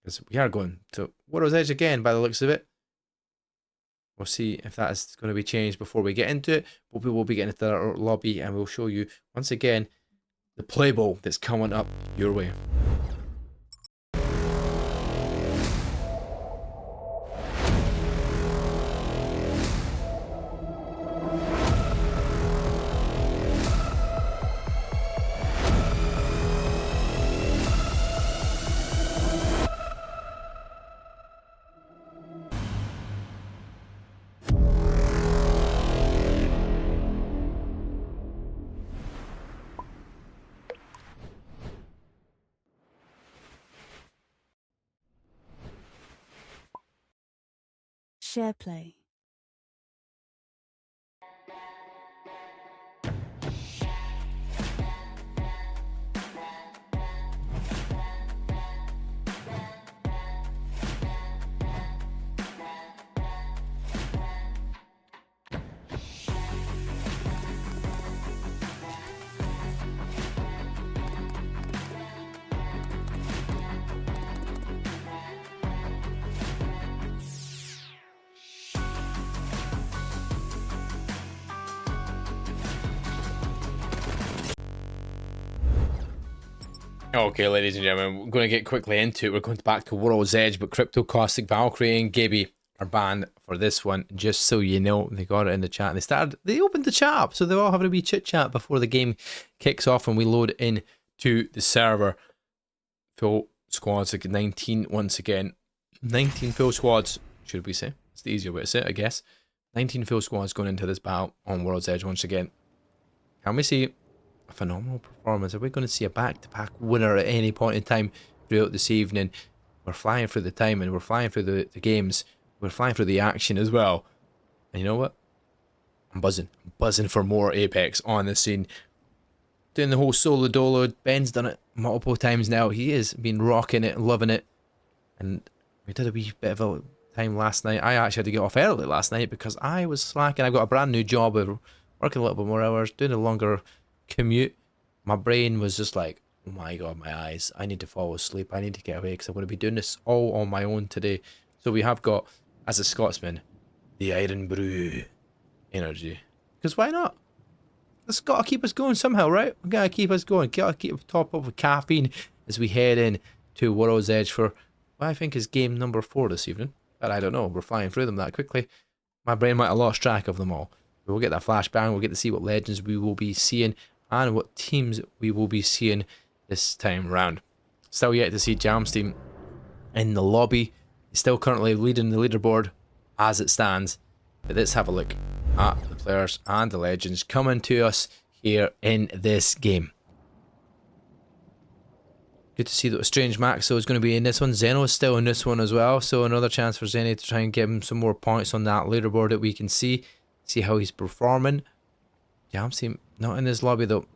Because we are going to World's Edge again by the looks of it. We'll see if that is going to be changed before we get into it. But we will be getting into the lobby and we'll show you once again the play bowl that's coming up your way. Shareplay. Okay, ladies and gentlemen, we're going to get quickly into it. We're going back to World's Edge, but Crypto, Caustic, Valkyrie, and Gibby are banned for this one. Just so you know, they got it in the chat. They opened the chat up, so they're all having a wee chit chat before the game kicks off and we load in to the server. Full squads, like 19 once again. 19 full squads, should we say? It's the easier way to say it, I guess. 19 full squads going into this battle on World's Edge once again. Can we see a phenomenal performance? Are we going to see a back-to-back winner at any point in time throughout this evening? We're flying through the time and we're flying through the games. We're flying through the action as well. And you know what? I'm buzzing. I'm buzzing for more Apex on the scene. Doing the whole solo dolo. Ben's done it multiple times now. He has been rocking it, loving it. And we did a wee bit of a time last night. I actually had to get off early last night because I was slacking. I've got a brand new job of working a little bit more hours, doing a longer commute. My brain was just like, oh my god, my eyes, I need to fall asleep, I need to get away because I'm going to be doing this all on my own today. So we have got, as a Scotsman, the Iron Brew energy, because why not? That's got to keep us going somehow, right? We got to keep us going. Got to keep top up with caffeine as we head in to World's Edge for what I think is game number 4 this evening. But I don't know. We're flying through them that quickly. My brain might have lost track of them all. We'll get that flashbang. We'll get to see what legends we will be seeing and what teams we will be seeing this time round. Still yet to see Jamsteam in the lobby. He's still currently leading the leaderboard as it stands. But let's have a look at the players and the legends coming to us here in this game. Good to see that Strange Maxo is going to be in this one. Zeno is still in this one as well. So another chance for Zeno to try and give him some more points on that leaderboard that we can see. See how he's performing. Jamsteam not in this lobby though.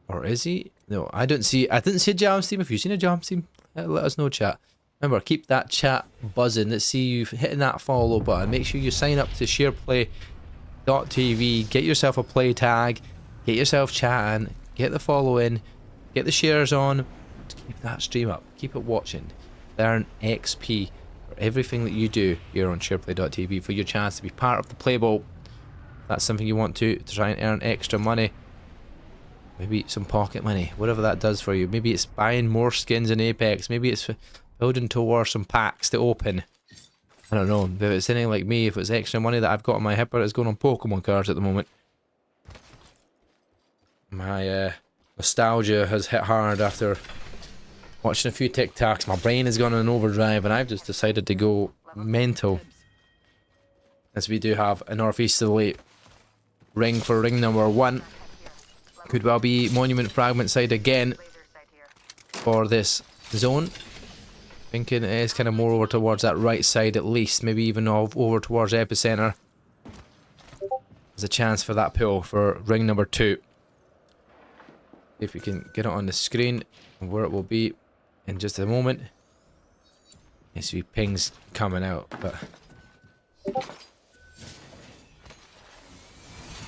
Or is he? No, I didn't see a Jamsteam. If you've seen a Jamsteam, let us know, chat. Remember, keep that chat buzzing. Let's see you hitting that follow button. Make sure you sign up to Shareplay.tv. Get yourself a play tag. Get yourself chatting. Get the follow in. Get the shares on. Keep that stream up. Keep it watching. Earn XP for everything that you do here on Shareplay.tv for your chance to be part of the Play Bowl. If that's something you want to try and earn extra money. Maybe some pocket money. Whatever that does for you. Maybe it's buying more skins in Apex. Maybe it's building towards some packs to open. I don't know. If it's anything like me, if it's extra money that I've got on my hipper, it's going on Pokemon cards at the moment. My nostalgia has hit hard after watching a few TikToks. My brain has gone on overdrive and I've just decided to go mental. As we do have a northeasterly ring for ring number 1. Could well be Monument Fragment side again for this zone. Thinking it is kind of more over towards that right side at least. Maybe even over towards Epicenter. There's a chance for that pull for ring number 2. If we can get it on the screen and where it will be in just a moment. I see pings coming out, but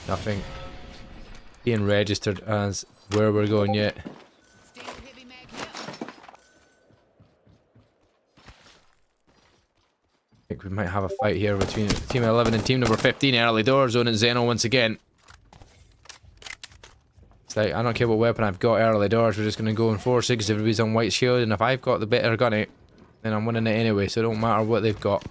nothing being registered as where we're going yet. I think we might have a fight here between team 11 and team number 15. Early door zone and Zeno once again. It's like, I don't care what weapon I've got early doors, we're just going to go and force it because everybody's on white shield, and if I've got the better gunny, then I'm winning it anyway, so it don't matter what they've got.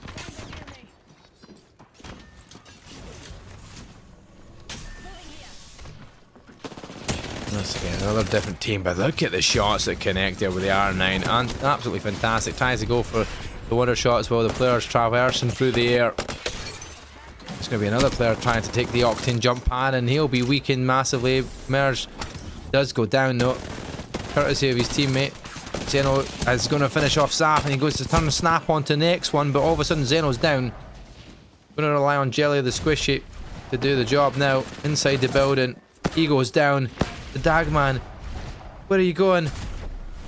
Another different team, but look at the shots that connect there with the R9, and absolutely fantastic. Tries to go for the wonder shots while the player's traversing through the air. It's going to be another player trying to take the Octane jump pad, and he'll be weakened massively. Merge does go down though, courtesy of his teammate. Zeno is going to finish off Saf, and he goes to turn Snap onto the next one, but all of a sudden Zeno's down. Going to rely on Jelly the Squishy to do the job now. Inside the building, he goes down. The Dagman, where are you going?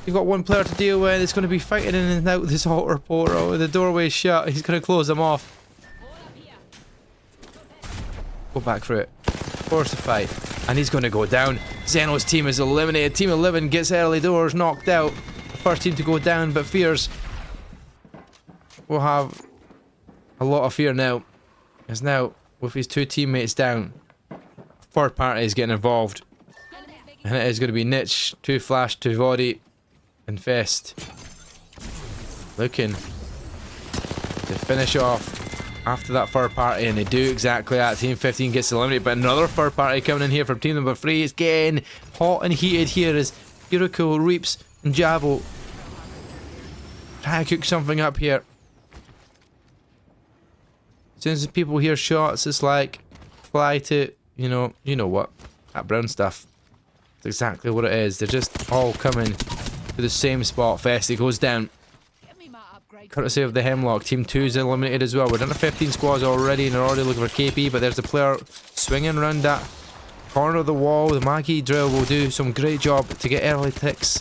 You've got one player to deal with. It's going to be fighting in and out this altar portal. The doorway's shut. He's going to close them off. Go back for it. Force the fight. And he's going to go down. Zeno's team is eliminated. Team 11 gets early doors knocked out. The first team to go down, but Fears will have a lot of fear now. As now, with his 2 teammates down, third party is getting involved. And it is going to be Niche, 2 Flash, 2 VOD, and Fest. Looking to finish off after that third party, and they do exactly that. Team 15 gets eliminated, but another third party coming in here from team number 3. It's getting hot and heated here as Yuriko, Reaps, and Jabo try to cook something up here. As soon as people hear shots, it's like fly to, you know what, that brown stuff. Exactly what it is. They're just all coming to the same spot. Festy goes down. Courtesy of the Hemlock. Team 2 is eliminated as well. We're down to 15 squads already, and they're already looking for KP, but there's a player swinging around that corner of the wall. The Maggie drill will do some great job to get early ticks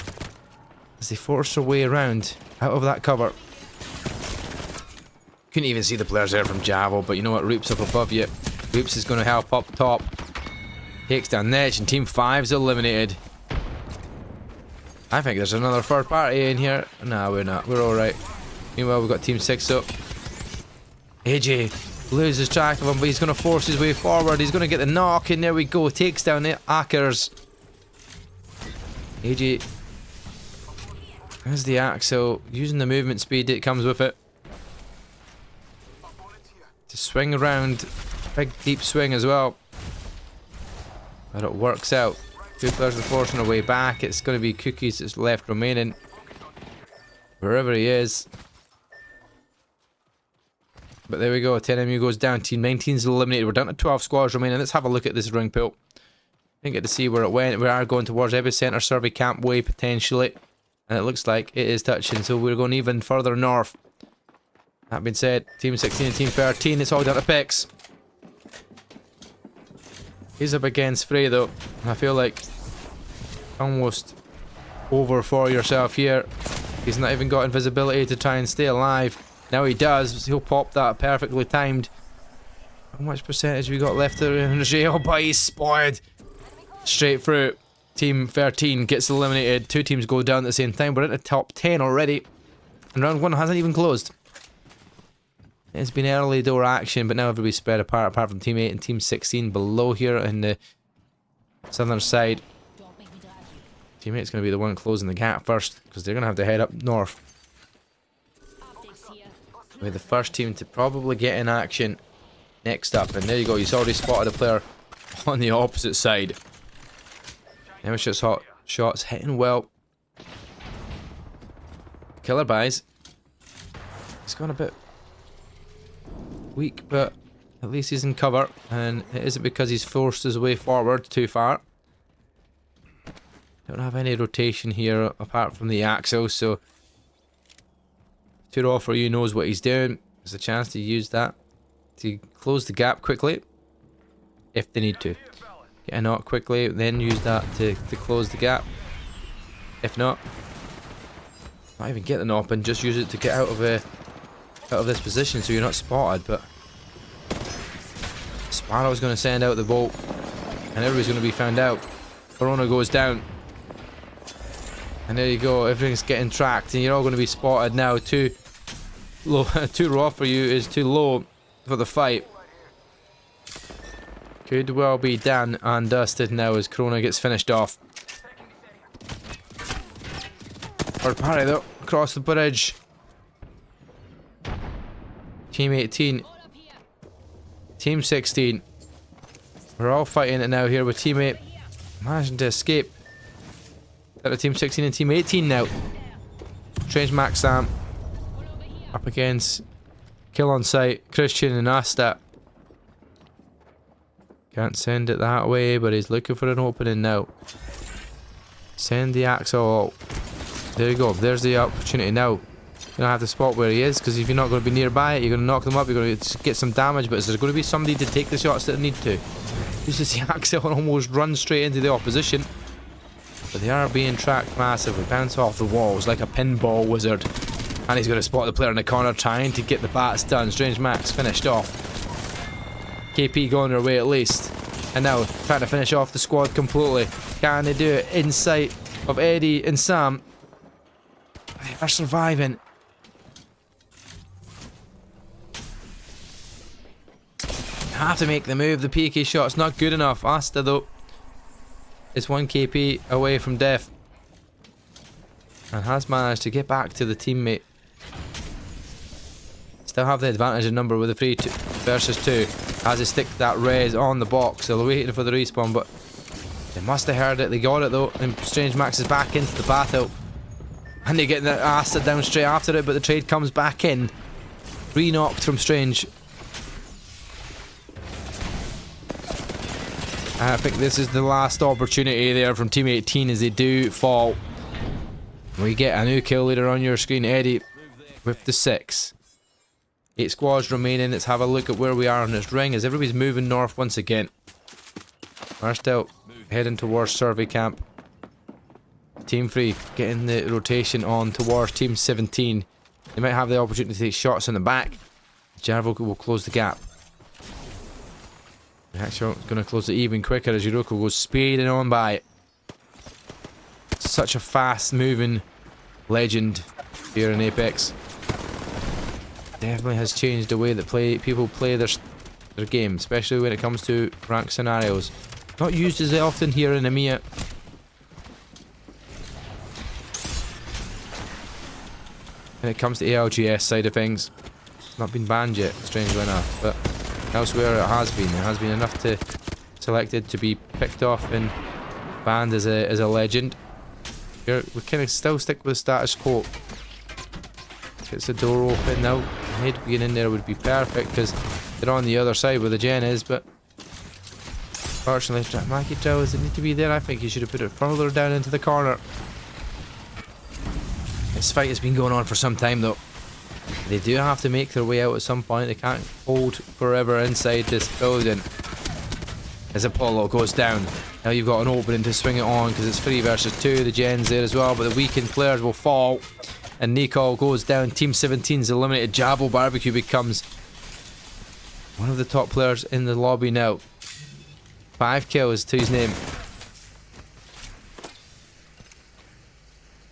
as they force their way around out of that cover. Couldn't even see the players there from Javo, but you know what? Roops up above you. Roops is going to help up top. Takes down Nech, and Team 5's eliminated. I think there's another third party in here. Nah, we're not. We're alright. Meanwhile, we've got Team 6 up. AJ Loses track of him, but he's going to force his way forward. He's going to get the knock, and there we go. Takes down the Ackers. AJ has the Axel, using the movement speed that comes with it to swing around. Big deep swing as well. But it works out. Two players are forcing their way back. It's going to be Cookies that's left remaining. Wherever he is. But there we go. 10MU goes down. Team 19 is eliminated. We're down to 12 squads remaining. Let's have a look at this ring pool. Didn't get to see where it went. We are going towards Epicenter Survey Camp Way potentially. And it looks like it is touching. So we're going even further north. That being said, Team 16 and Team 13, it's all down to picks. He's up against Frey though. I feel like almost over for yourself here. He's not even got invisibility to try and stay alive. Now he does. He'll pop that perfectly timed. How much percentage we got left there in the jail? But he's spotted. Straight through. Team 13 gets eliminated. Two teams go down at the same time. We're in the top 10 already. And round 1 hasn't even closed. It's been early door action, but now everybody's spread apart from Team 8 and Team 16 below here in the southern side. Team 8's going to be the one closing the gap first, because they're going to have to head up north. We're the first team to probably get in action next up. And there you go, you've already spotted a player on the opposite side. Nemesis hot shots hitting well. Killer buys. He's gone a bit weak, but at least he's in cover, and it isn't because he's forced his way forward too far. Don't have any rotation here apart from the Axel, so Turo for you knows what he's doing. There's a chance to use that to close the gap quickly if they need to. Get a knock quickly, then use that to close the gap. If not even get the knock and just use it to get out of this position so you're not spotted. But Sparrow's going to send out the bolt and everybody's going to be found out. Corona goes down. And there you go, everything's getting tracked and you're all going to be spotted now. Too low, too raw for you is too low for the fight. Could well be done and dusted now as Corona gets finished off. Third party though, across the bridge. Team 18. Team 16. We're all fighting it now here with Team 8 managing to escape. Out of Team 16 and Team 18 now. Strange Max Sam up against Kill on Sight, Christian and Asta. Can't send it that way, but he's looking for an opening now. Send the Axel. There you go. There's the opportunity now. You're gonna have to spot where he is, because if you're not going to be nearby it, you're going to knock them up. You're going to get some damage, but is there going to be somebody to take the shots that need to? Uses the Axel and almost run straight into the opposition. But they are being tracked massively. Bounce off the walls like a pinball wizard. And he's going to spot the player in the corner trying to get the bats done. Strange Max finished off. KP going their way at least. And now trying to finish off the squad completely. Can they do it in sight of Eddie and Sam? They are surviving. Have to make the move. The PK shot's not good enough. Asta though is 1 KP away from death. And has managed to get back to the teammate. Still have the advantage in number with the 3 versus 2. As they stick that res on the box. They're waiting for the respawn, but they must have heard it. They got it though. And Strange Max is back into the battle. And they get the Asta down straight after it, but the trade comes back in. Re-knocked from Strange. I think this is the last opportunity there from Team 18 as they do fall. We get a new kill leader on your screen, Eddie, with the 6. 8 squads remaining. Let's have a look at where we are on this ring as everybody's moving north once again. We're still heading towards Survey Camp. Team 3 getting the rotation on towards Team 17. They might have the opportunity to take shots in the back. Jarvo will close the gap. Actually, going to close it even quicker as Yuroko goes speeding on by. Such a fast moving legend here in Apex. definitely has changed the way that people play their game, especially when it comes to rank scenarios. Not used as often here in EMEA. When it comes to ALGS side of things, it's not been banned yet, strangely enough, but elsewhere it has been. It has been enough to selected to be picked off and banned as a legend. Here we kind of still stick with the status quo. Gets the door open now. Head being in there would be perfect because they're on the other side where the gen is, but fortunately, Mackie Drill doesn't need to be there. I think he should have put it further down into the corner. This fight has been going on for some time though. They do have to make their way out at some point. They can't hold forever inside this building. As Apollo goes down. Now you've got an opening to swing it on because it's 3 versus 2. The gen's there as well, but the weakened players will fall. And Nicole goes down. Team 17's eliminated. Jabbo Barbecue becomes one of the top players in the lobby now. 5 kills to his name.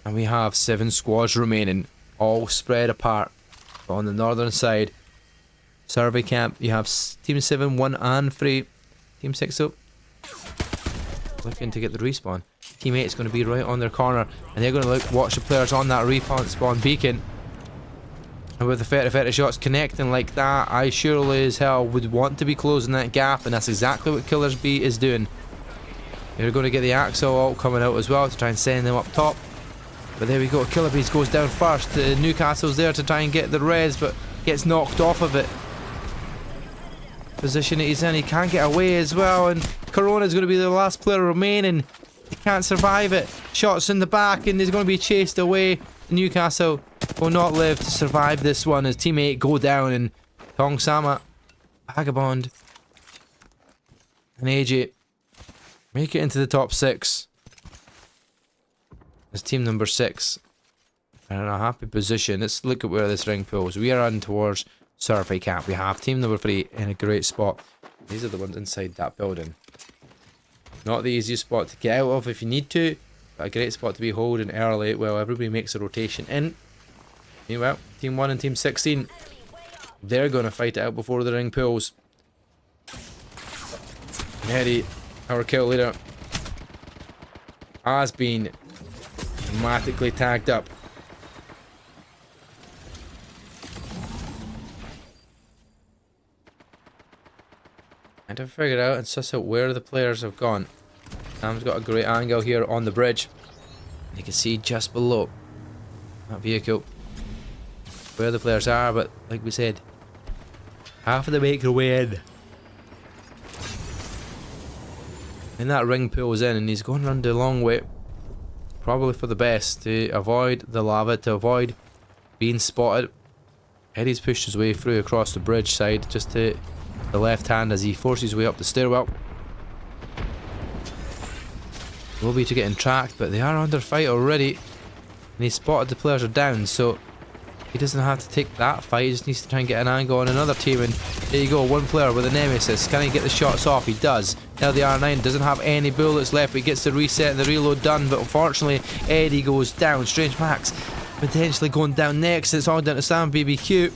And we have 7 squads remaining, all spread apart. But on the northern side, survey camp, you have Team 7, 1 and 3. Team 6 up. Looking to get the respawn. Team 8 is going to be right on their corner, and they're going to watch the players on that respawn beacon. And with the 30-30 shots connecting like that, I surely as hell would want to be closing that gap, and that's exactly what Killers B is doing. They're going to get the Axel ult coming out as well to try and send them up top. But there we go, Killer Bees goes down first. Newcastle's there to try and get the res, but gets knocked off of it. Position that he's in, he can't get away as well, and Corona's going to be the last player remaining. He can't survive it. Shots in the back, and he's going to be chased away. Newcastle will not live to survive this one as Team 8 go down, and Tong Sama, Vagabond, and AJ make it into the top 6. As team number 6 are in a happy position. Let's look at where this ring pulls. We are on towards survey camp. We have team number 3 in a great spot. These are the ones inside that building. Not the easiest spot to get out of if you need to, but a great spot to be holding early while everybody makes a rotation in. Meanwhile, team 1 and team 16, they're going to fight it out before the ring pulls. Eddie, our kill leader, has been dramatically tagged up. And to figure out and suss out where the players have gone. Sam's got a great angle here on the bridge. You can see just below that vehicle where the players are, but like we said, half of them make their way in. And that ring pulls in, and he's going around the long way. Probably for the best, to avoid the lava, to avoid being spotted. Eddie's pushed his way through across the bridge side, just to the left hand as he forces his way up the stairwell. Will be to getting tracked, but they are under fight already. And he spotted the players are down, so he doesn't have to take that fight. He just needs to try and get an angle on another team. And there you go, one player with a nemesis. Can he get the shots off? He does. Now the R9 doesn't have any bullets left, but he gets the reset and the reload done. But unfortunately, Eddie goes down. Strange Max potentially going down next. It's all down to Sam BBQ.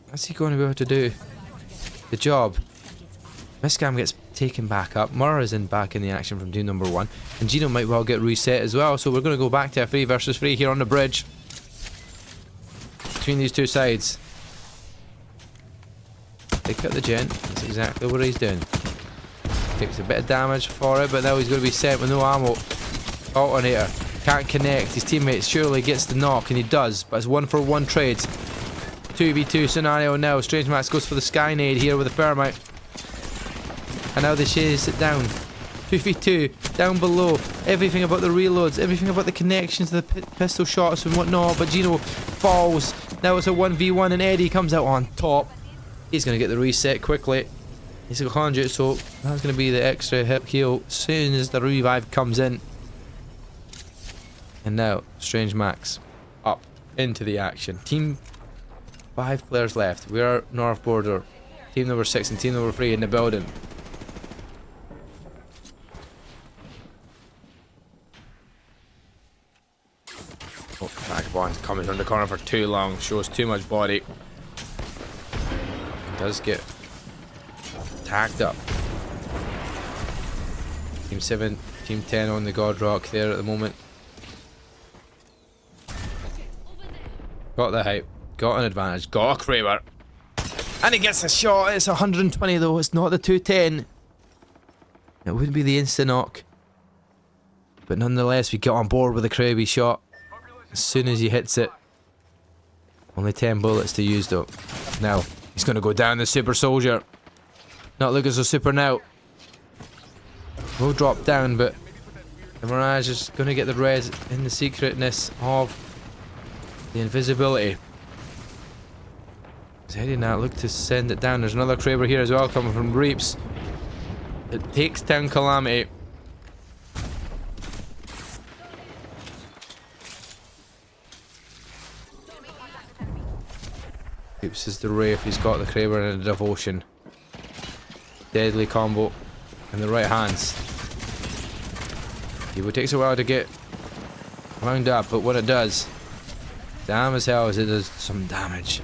What's he going to be able to do? The job. Miscam gets taken back up. Murray's back in the action from team number 1. And Gino might well get reset as well. So we're going to go back to a 3 versus 3 here on the bridge. Between these two sides. They cut the gen. That's exactly what he's doing. Takes a bit of damage for it, but now he's going to be set with no ammo. Alternator. Can't connect. His teammate surely gets the knock, and he does. But it's 1-for-1 trades. 2v2 scenario now. Strange Max goes for the Skynade here with a thermite. And now they chase it down. 2v2 down below. Everything about the reloads, everything about the connections to the pistol shots and whatnot. But Gino falls. Now it's a 1v1 and Eddie comes out on top. He's going to get the reset quickly. He's a conduit, so that's going to be the extra hip heal as soon as the revive comes in. And now Strange Max up into the action. Team 5 players left. We are north border. Team number 6 and team number 3 in the building. Oh, Vagabond coming from the corner for too long. Shows too much body. Does get tagged up. Team 7, Team 10 on the God Rock there at the moment. Got the hype. Got an advantage. Got a Kraber. And he gets a shot. It's 120 though. It's not the 210. It would be the insta knock. But nonetheless, we get on board with the Krabi shot. As soon as he hits it. Only 10 bullets to use though. Now, he's going to go down the Super Soldier. Not looking so super now. Will drop down, but the Mirage is going to get the res in the secretness of the invisibility. He's heading now, look to send it down. There's another Kraber here as well coming from Reaps. It takes down Calamity. Reaps is the Wraith, he's got the Kraber and the Devotion. Deadly combo in the right hands. It takes a while to get wound up, but when it does, damn as hell as it does some damage.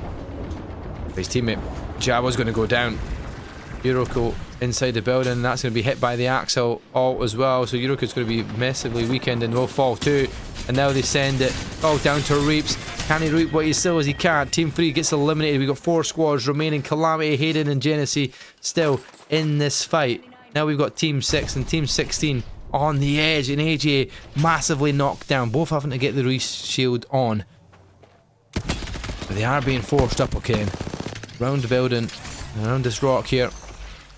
His teammate Jabba's going to go down. Yuriko inside the building, and that's going to be hit by the Axel ult as well. So Yuriko's going to be massively weakened and will fall too. And now they send it all down to Reaps. Can he reap what he still as he can? Team 3 gets eliminated. We've got 4 squads remaining. Calamity, Hayden, and Genesee still in this fight. Now we've got Team 6 and Team 16 on the edge, and AJ massively knocked down, both having to get the shield on. But they are being forced up again. Round the building, around this rock here.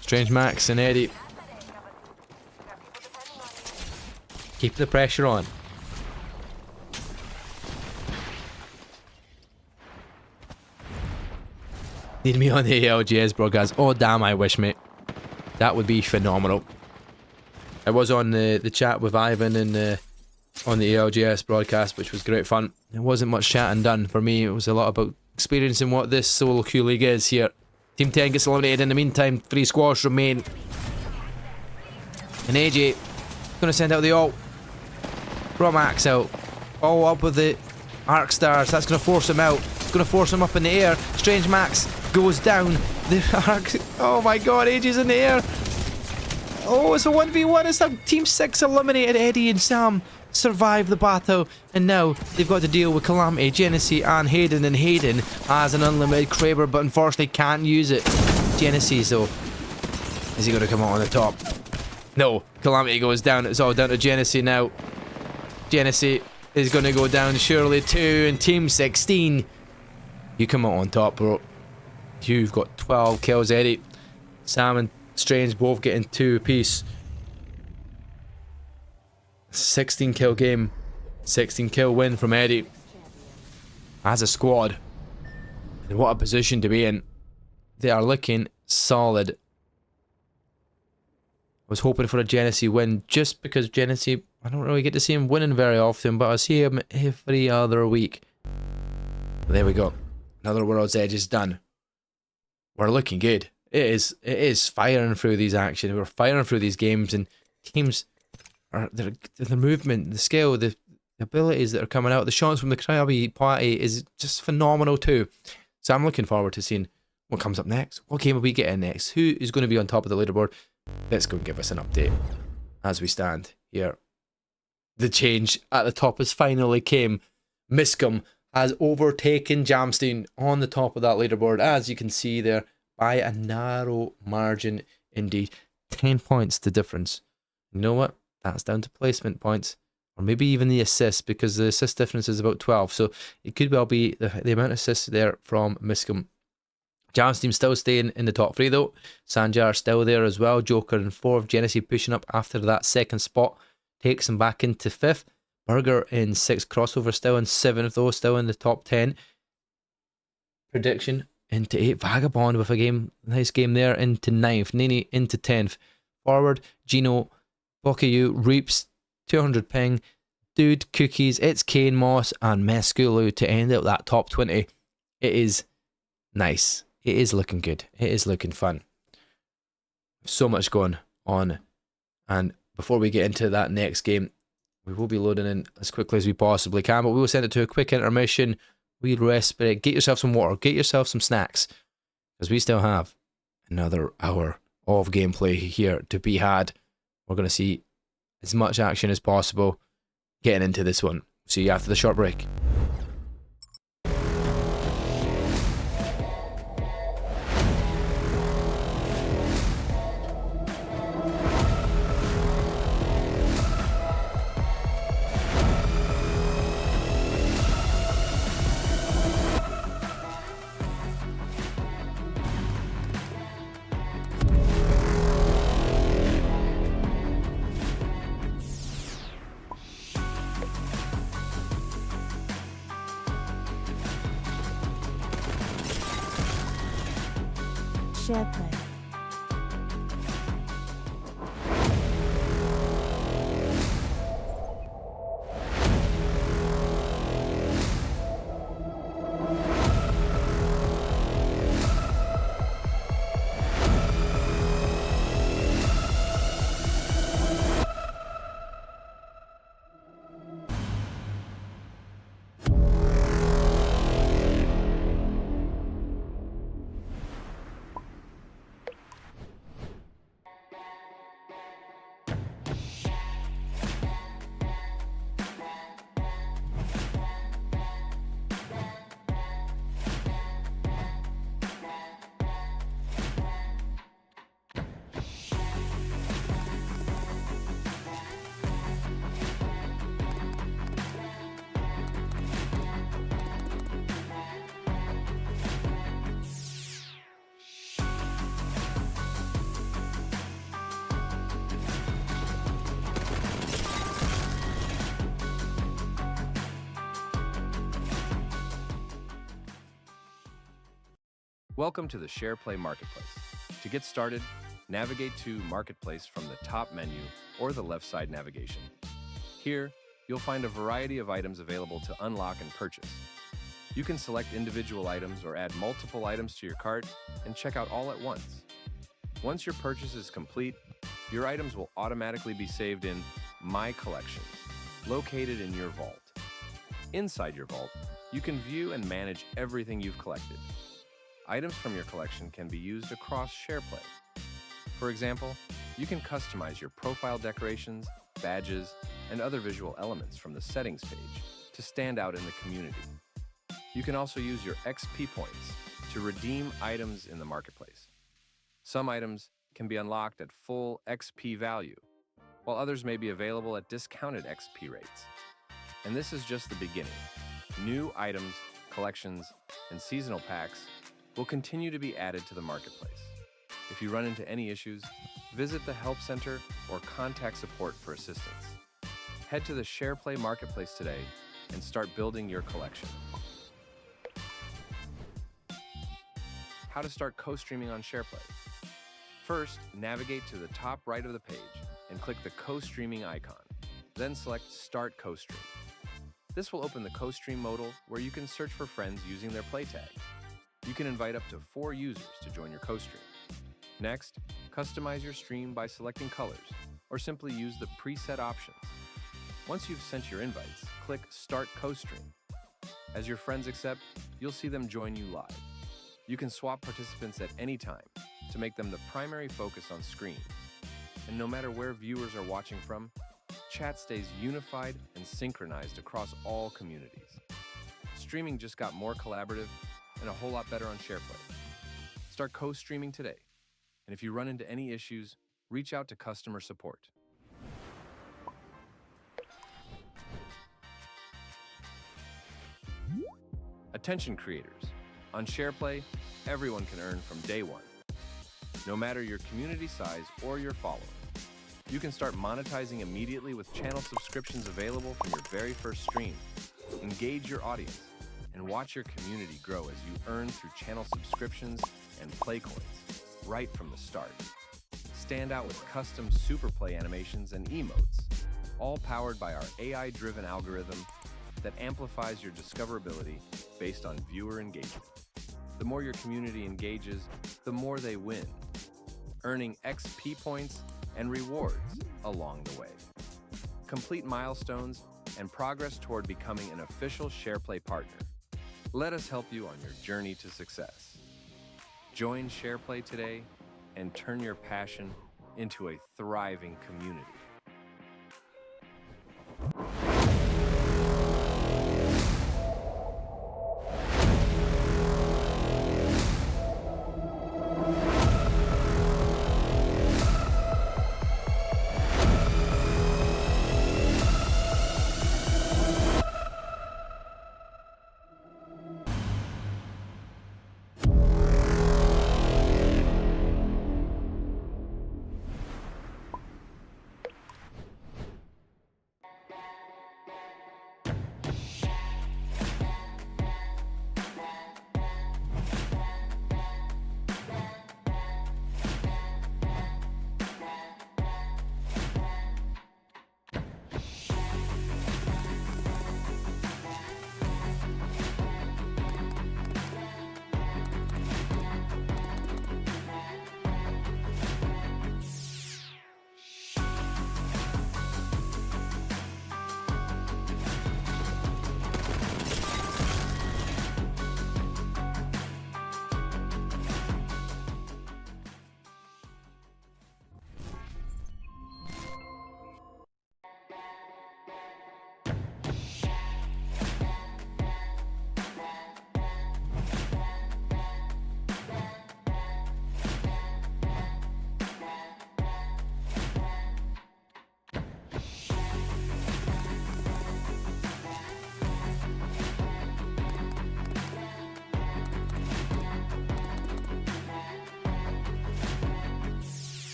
Strange Max and Eddie. Keep the pressure on. Need me on the ALGS broadcast. Oh damn, I wish, mate. That would be phenomenal. I was on the chat with Ivan and on the ALGS broadcast, which was great fun. There wasn't much chatting done for me. It was a lot about experiencing what this solo queue league is here. Team 10 gets eliminated. In the meantime, 3 squads remain. And AJ gonna send out the ult. Brought Max out. All up with the arc stars. That's gonna force him out. It's gonna force him up in the air. Strange Max goes down. The arc. Oh my god, AJ's in the air. Oh, it's a 1v1. It's like Team 6 eliminated. Eddie and Sam survived the battle, and now they've got to deal with Calamity, Genesee, and Hayden. And Hayden has an unlimited Kraber, but unfortunately can't use it. Genesee, though, is he going to come out on the top? No, Calamity goes down. It's all down to Genesee now. Genesee is going to go down surely too, and Team 16, you come out on top, bro. You've got 12 kills, Eddie. Sam and Strange both getting 2 apiece. 16 kill game, 16 kill win from Eddie as a squad. And what a position to be in. They are looking solid. I was hoping for a Genesee win, just because Genesee, I don't really get to see him winning very often, but I see him every other week. But there we go. Another World's Edge is done. We're looking good. It is firing through these actions. We're firing through these games, and teams are the movement, the skill, the abilities that are coming out. The shots from the Krabi party is just phenomenal too. So I'm looking forward to seeing what comes up next. What game will we get in next? Who is going to be on top of the leaderboard? Let's go and give us an update as we stand here. The change at the top has finally came. Miscom has overtaken Jamstein on the top of that leaderboard, as you can see there, by a narrow margin indeed. 10 points the difference. You know what? That's down to placement points, or maybe even the assists, because the assist difference is about 12. So it could well be the amount of assists there from Miscom. Jamstein still staying in the top 3 though. Sanjar still there as well. Joker in 4th. Genesee pushing up after that 2nd spot. Takes him back into 5th. Burger in 6th. Crossover still in 7th though. Still in the top 10. Prediction into 8th. Vagabond with a nice game there, into 9th. Nini into 10th. Forward, Gino, Bokayu, Reaps, 200 ping, Dude, Cookies, It's Kane Moss, and Meskulu to end out that top 20. It is nice. It is looking good. It is looking fun. So much going on. And before we get into that next game, We will be loading in as quickly as we possibly can, but we will send it to a quick intermission. We respite. Get yourself some water. Get yourself some snacks, because we still have another hour of gameplay here to be had. We're going to see as much action as possible getting into this one. See you after the short break. Shareplay. Welcome to the Shareplay Marketplace. To get started, navigate to Marketplace from the top menu or the left side navigation. Here, you'll find a variety of items available to unlock and purchase. You can select individual items or add multiple items to your cart and check out all at once. Once your purchase is complete, your items will automatically be saved in My Collection, located in your vault. Inside your vault, you can view and manage everything you've collected. Items from your collection can be used across Shareplay. For example, you can customize your profile decorations, badges, and other visual elements from the settings page to stand out in the community. You can also use your XP points to redeem items in the marketplace. Some items can be unlocked at full XP value, while others may be available at discounted XP rates. And this is just the beginning. New items, collections, and seasonal packs will continue to be added to the marketplace. If you run into any issues, visit the Help Center or contact support for assistance. Head to the Shareplay Marketplace today and start building your collection. How to start co-streaming on Shareplay. First, navigate to the top right of the page and click the co-streaming icon. Then select Start Co-stream. This will open the co-stream modal where you can search for friends using their play tag. You can invite up to 4 users to join your co-stream. Next, customize your stream by selecting colors, or simply use the preset options. Once you've sent your invites, click Start Co-stream. As your friends accept, you'll see them join you live. You can swap participants at any time to make them the primary focus on screen. And no matter where viewers are watching from, chat stays unified and synchronized across all communities. Streaming just got more collaborative and a whole lot better on Shareplay. Start co-streaming today. And if you run into any issues, reach out to customer support. Attention creators. On Shareplay, everyone can earn from day one, no matter your community size or your following. You can start monetizing immediately with channel subscriptions available from your very first stream. Engage your audience and watch your community grow as you earn through channel subscriptions and play coins right from the start. Stand out with custom super play animations and emotes, all powered by our AI-driven algorithm that amplifies your discoverability based on viewer engagement. The more your community engages, the more they win, earning XP points and rewards along the way. complete milestones, and progress toward becoming an official SharePlay partner. Let us help you on your journey to success. Join SharePlay today and turn your passion into a thriving community.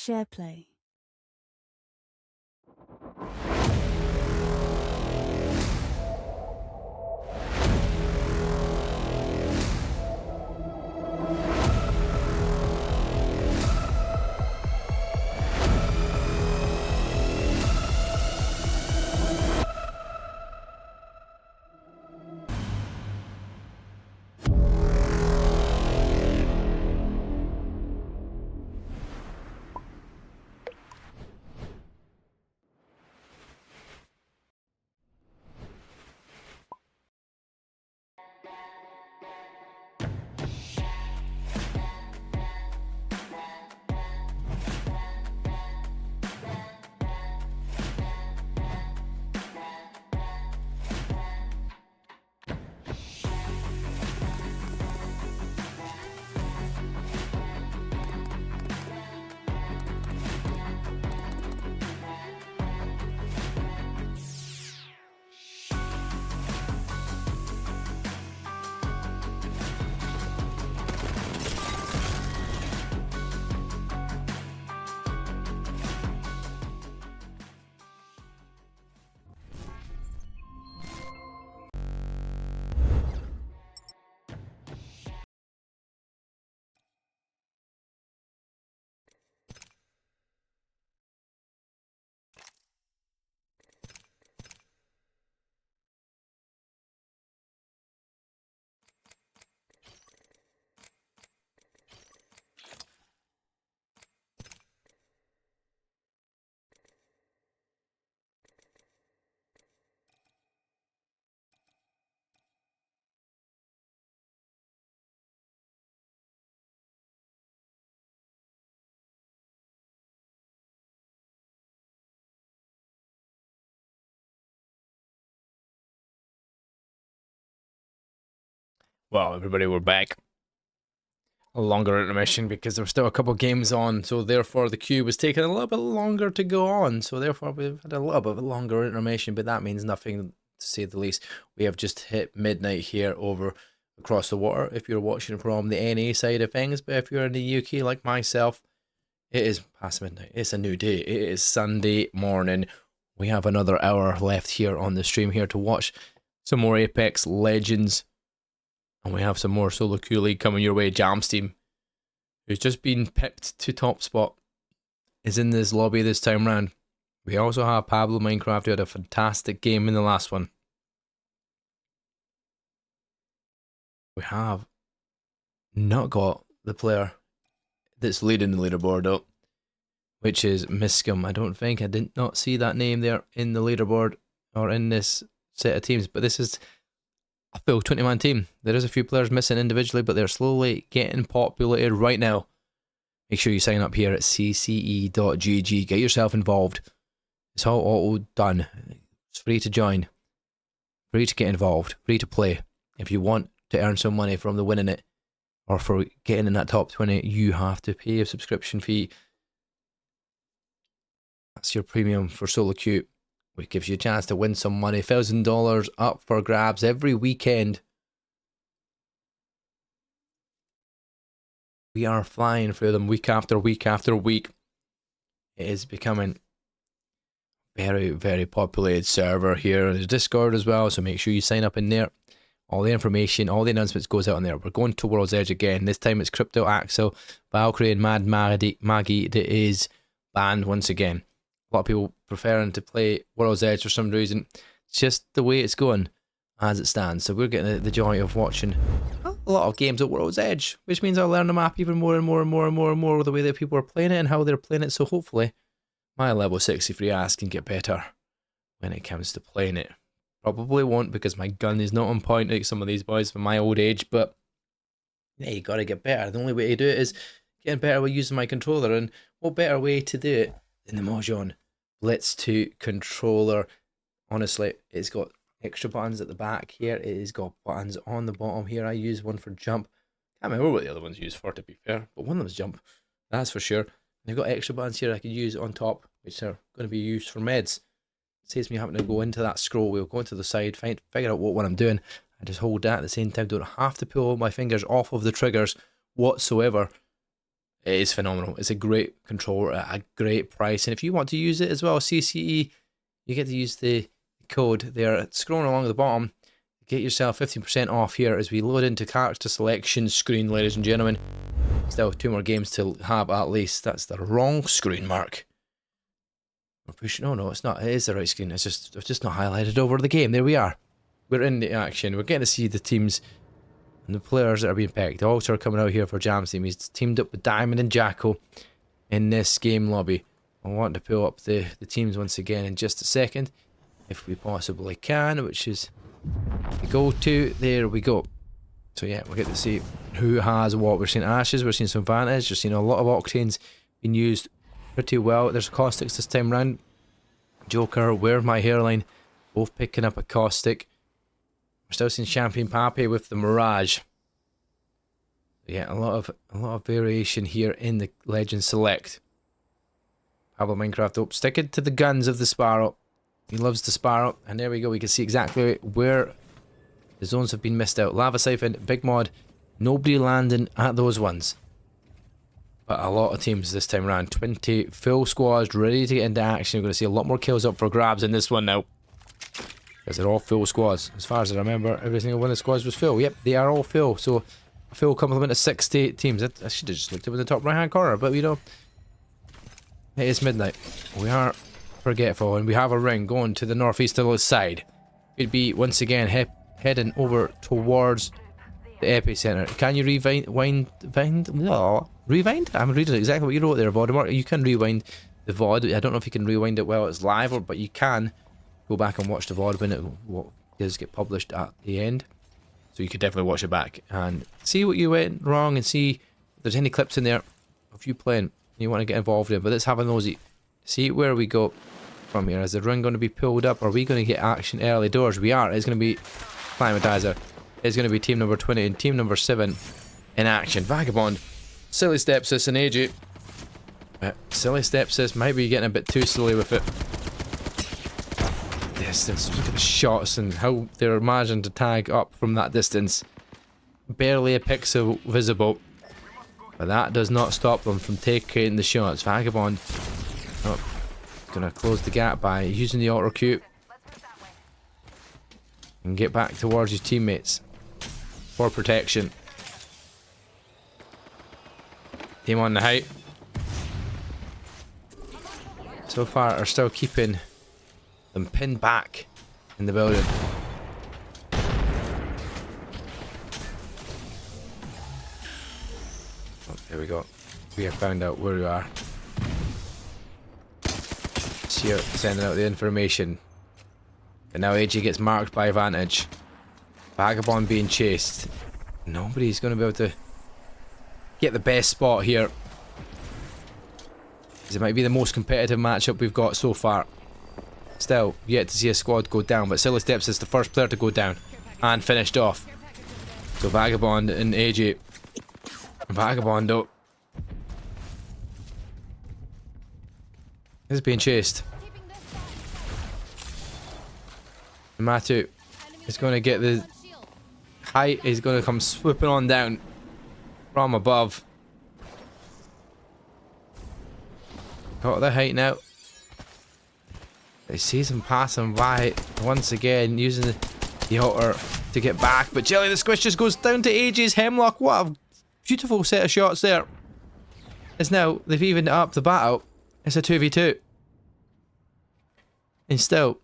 Shareplay. Well, everybody, we're back. A longer intermission because there were still a couple of games on, so therefore the queue was taking a little bit longer to go on. So therefore we've had a little bit of a longer intermission, but that means nothing to say the least. We have just hit midnight here over across the water if you're watching from the NA side of things, but if you're in the UK like myself, it is past midnight. It's a new day. It is Sunday morning. We have another hour left here on the stream here to watch some more Apex Legends. And we have some more Solo Queue League coming your way. Jam's team, who's just been picked to top spot, is in this lobby this time round. We also have Pablo Minecraft, who had a fantastic game in the last one. We have not got the player that's leading the leaderboard up, which is Miscum. I did not see that name there in the leaderboard or in this set of teams, but this is a full 20-man team. There is a few players missing individually, but they're slowly getting populated right now. Make sure you sign up here at cce.gg. Get yourself involved. It's all auto done. It's free to join, free to get involved, free to play. If you want to earn some money from the winning it, or for getting in that top 20, you have to pay a subscription fee. That's your premium for Solo Queue, which gives you a chance to win some money. $1,000 up for grabs every weekend. We are flying through them week after week after week. It is becoming very, very populated server here. There's Discord as well, so make sure you sign up in there. All the information, all the announcements goes out on there. We're going to World's Edge again. This time it's Crypto Axel, Valkyrie and Mad Maggie that is banned once again. A lot of people preferring to play World's Edge for some reason. It's just the way it's going as it stands. So we're getting the joy of watching a lot of games at World's Edge, which means I'll learn the map even more and more and more and more and more with the way that people are playing it and how they're playing it. So hopefully my level 63 ass can get better when it comes to playing it. Probably won't, because my gun is not on point like some of these boys from my old age, but yeah, you gotta get better. The only way to do it is getting better with using my controller, and what better way to do it than the Mojang Blitz 2 controller. Honestly, it's got extra buttons at the back here. It has got buttons on the bottom here. I use one for jump. Can't remember what the other one's used for, to be fair, but one of them is jump, that's for sure. And they've got extra buttons here I can use on top, which are going to be used for meds. It saves me having to go into that scroll wheel, go into the side, figure out what I'm doing. I just hold that at the same time. Don't have to pull my fingers off of the triggers whatsoever. It is phenomenal. It's a great controller at a great price. And if you want to use it as well, CCE, you get to use the code there. Scrolling along the bottom, get yourself 15% off here as we load into character selection screen, ladies and gentlemen. Still 2 more games to have at least. That's the wrong screen, Mark. We're pushing. Oh no, it's not. It is the right screen. It's just not highlighted over the game. There we are. We're in the action. We're getting to see the teams and the players that are being picked. The Alter coming out here for Jam's team. He's teamed up with Diamond and Jacko in this game lobby. I want to pull up the teams once again in just a second, if we possibly can, which is the go-to. There we go. So yeah, we'll get to see who has what. We're seeing Ashes, we're seeing some Vantage, we're seeing a lot of Octanes being used pretty well. There's Caustics this time round. Joker, Where My Hairline, both picking up a Caustic. We're still seeing Champion Pape with the Mirage. Yeah, a lot of variation here in the Legend Select. Pablo Minecraft up, sticking to the guns of the Sparrow. He loves the Sparrow, and there we go. We can see exactly where the zones have been missed out. Lava Siphon, Big Mod, nobody landing at those ones. But a lot of teams this time around. 20 full squads ready to get into action. We're going to see a lot more kills up for grabs in this one now, because they're all full squads. As far as I remember, every single one of the squads was full. Yep, they are all full. So a full complement of 68 teams. I should have just looked up in the top right hand corner, but you know, it is midnight. We are forgetful, and we have a ring going to the northeasterly side. We'd be once again heading over towards the epicenter. Can you rewind? Rewind? I'm reading exactly what you wrote there, Voldemort. You can rewind the VOD. I don't know if you can rewind it while it's live, but you can go back and watch the VOD when it does get published at the end. So you could definitely watch it back and see what you went wrong and see if there's any clips in there of you playing you want to get involved in. But let's have a nosy. See where we go from here. Is the ring going to be pulled up? Are we going to get action early doors? We are. It's going to be Climatizer. is going to be team number 20 and team number 7 in action. Vagabond, Silly Stepsis and AJ. Silly Stepsis might be getting a bit too silly with it. Distance, look at the shots and how they're managing to tag up from that distance. Barely a pixel visible. But that does not stop them from taking the shots. Vagabond, gonna close the gap by using the auto cue. And get back towards his teammates for protection. Team on the height. So far are still keeping them pinned back in the building. Oh, there we go. We have found out where we are. Here, sending out the information. And now AJ gets marked by Vantage. Vagabond being chased. Nobody's going to be able to get the best spot here. It might be the most competitive matchup we've got so far. Still, yet to see a squad go down, but Silly Steps is the first player to go down and finished off. So Vagabond and AJ. Vagabond though is being chased. Matu is going to get the height, is going to come swooping on down from above. Got the height now. He sees him passing by once again, using the altar to get back. But Jelly the Squish just goes down to AJ's Hemlock. What a beautiful set of shots there. It's now, they've evened up the battle. It's a 2v2. And still.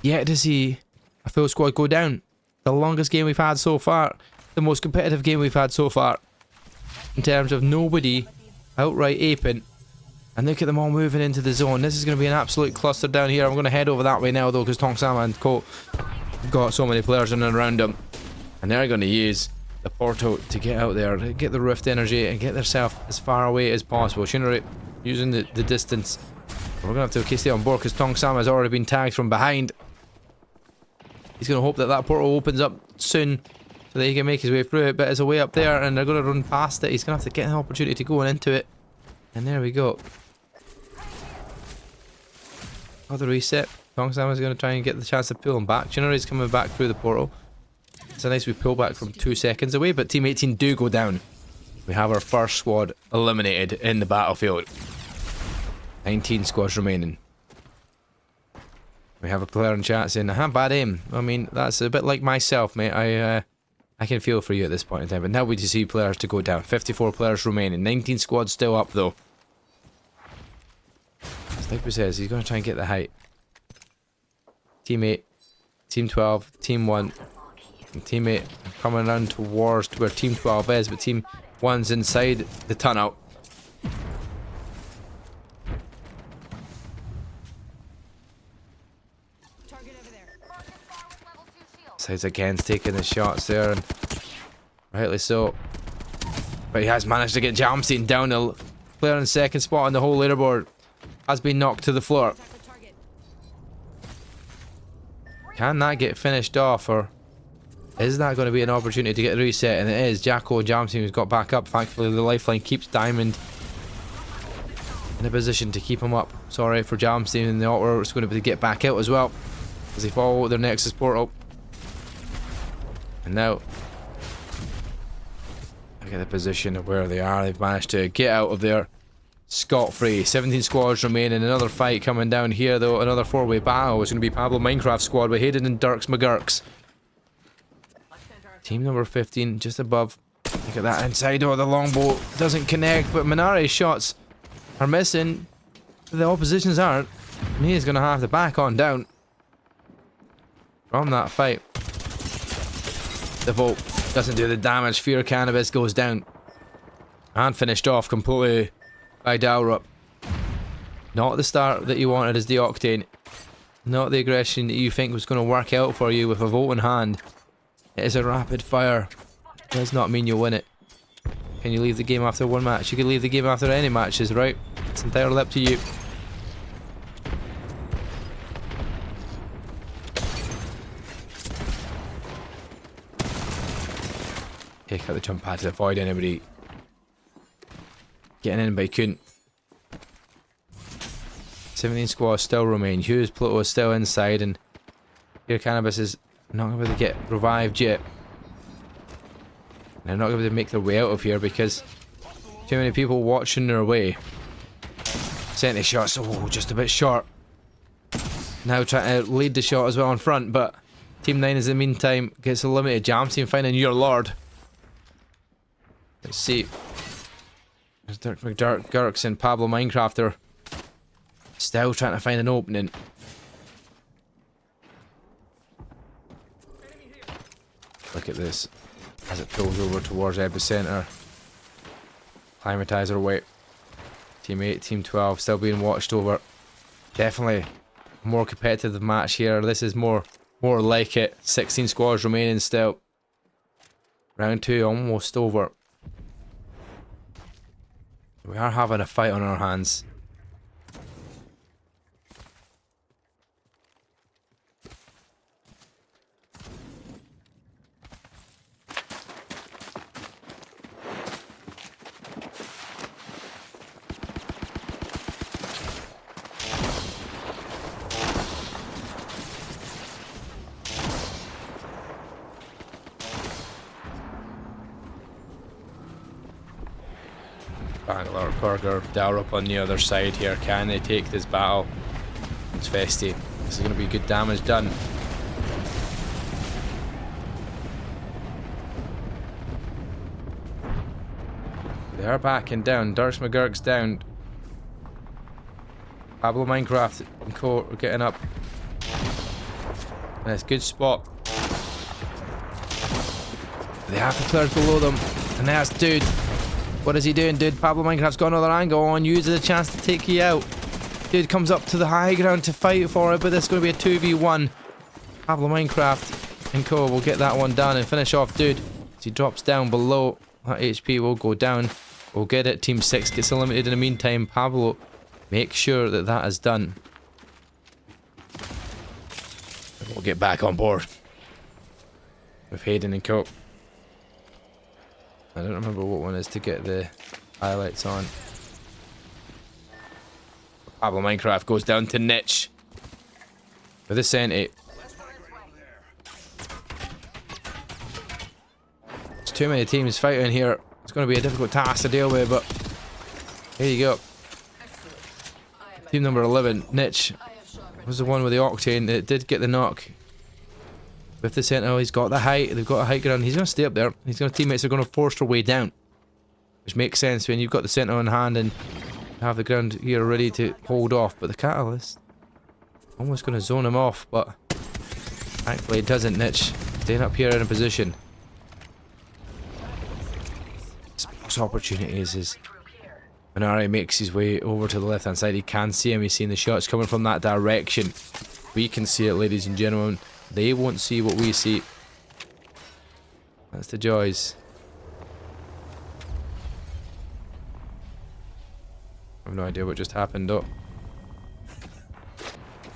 Yet to see a full squad go down. The longest game we've had so far. The most competitive game we've had so far. In terms of nobody outright aping. And look at them all moving into the zone. This is going to be an absolute cluster down here. I'm going to head over that way now though, because Tongsama and Co have got so many players in and around them. And they're going to use the portal to get out there, get the rift energy and get themselves as far away as possible. Shinra using the distance. We're going to have to stay on board because Tongsama has already been tagged from behind. He's going to hope that that portal opens up soon so that he can make his way through it, but it's a way up there and they're going to run past it. He's going to have to get an opportunity to go into it. And there we go. Got the reset. Tongsama is going to try and get the chance to pull him back. Shinra's coming back through the portal. It's a nice wee pull back from 2 seconds away, but Team 18 do go down. We have our first squad eliminated in the battlefield. 19 squads remaining. We have a player in chat saying, "Aha, bad aim." I mean, that's a bit like myself, mate. I can feel for you at this point in time. But now we just see players to go down. 54 players remaining. 19 squads still up, though. Sniper says he's going to try and get the height. Team 8, Team 12, Team 1. And Team 8 coming around towards where Team 12 is, but Team 1's inside the tunnel. Sides again's taking the shots there, and rightly so. But he has managed to get Jamstein down. The player in second spot on the whole leaderboard has been knocked to the floor. Can that get finished off, or is that going to be an opportunity to get a reset? And it is. Jacko Jamstein who's got back up. Thankfully the lifeline keeps Diamond in a position to keep him up. Sorry for Jamstein, and the altar is going to be to get back out as well as they follow their Nexus portal. And now, look at the position of where they are. They've managed to get out of there scot-free. 17 squads remaining. Another fight coming down here though. Another 4-way battle. It's going to be Pablo Minecraft squad with Hayden and Dirks McGurks. Team number 15 just above. Look at that inside. Oh, the longbow doesn't connect, but Minare's shots are missing. The opposition's aren't. And he's going to have to back on down from that fight. The Volt doesn't do the damage. Fear Cannabis goes down. And finished off completely by Dalrup. Not the start that you wanted as the Octane. Not the aggression that you think was going to work out for you with a Volt in hand. It is a rapid fire. It does not mean you win it. Can you leave the game after one match? You can leave the game after any matches, right? It's entirely up to you. Take out the jump pad to avoid anybody getting in, but he couldn't. 17 squads still remain. Hughes, Pluto is still inside, and here Cannabis is not going to get revived yet. They're not going to make their way out of here because too many people watching their way. Sent shots, oh, just a bit short. Now trying to lead the shot as well in front, but Team 9 is in the meantime gets eliminated. Jam Team finding your lord. Let's see. There's Dirk McGurks and Pablo Minecrafter still trying to find an opening. Look at this as it pulls over towards epicenter. Climatizer away. Team 8, Team 12 still being watched over. Definitely a more competitive match here. This is more like it. 16 squads remaining still. Round 2 almost over. We are having a fight on our hands. Bangalore, Burger, Dower up on the other side here. Can they take this battle? It's Festi. This is going to be good damage done. They are backing down. Dirks McGurk's down. Pablo Minecraft and Co are getting up. And it's a good spot. They have the players below them. And that's Dude. What is he doing, Dude? Pablo Minecraft's got another angle on, uses the chance to take you out. Dude comes up to the high ground to fight for it, but this is going to be a 2v1. Pablo Minecraft and Co will get that one done and finish off Dude. As he drops down below, that HP will go down. We'll get it. Team 6 gets eliminated in the meantime. Pablo, make sure that that is done. We'll get back on board with Hayden and Co. I don't remember what one is to get the highlights on. Pablo Minecraft goes down to niche with a Senti. There's too many teams fighting here. It's going to be a difficult task to deal with, but here you go. Team number 11, Niche, was the one with the Octane that did get the knock. With the Sentinel, he's got the height, they've got a height ground, he's going to stay up there. Teammates are going to force their way down. Which makes sense when you've got the Sentinel in hand and have the ground here ready to hold off. But the Catalyst, almost going to zone him off, but thankfully it doesn't. Niche, staying up here in a position. His opportunities is when Ari makes his way over to the left hand side, he can see him, he's seeing the shots coming from that direction. We can see it, ladies and gentlemen. They won't see what we see. That's the joys. I have no idea what just happened. Oh,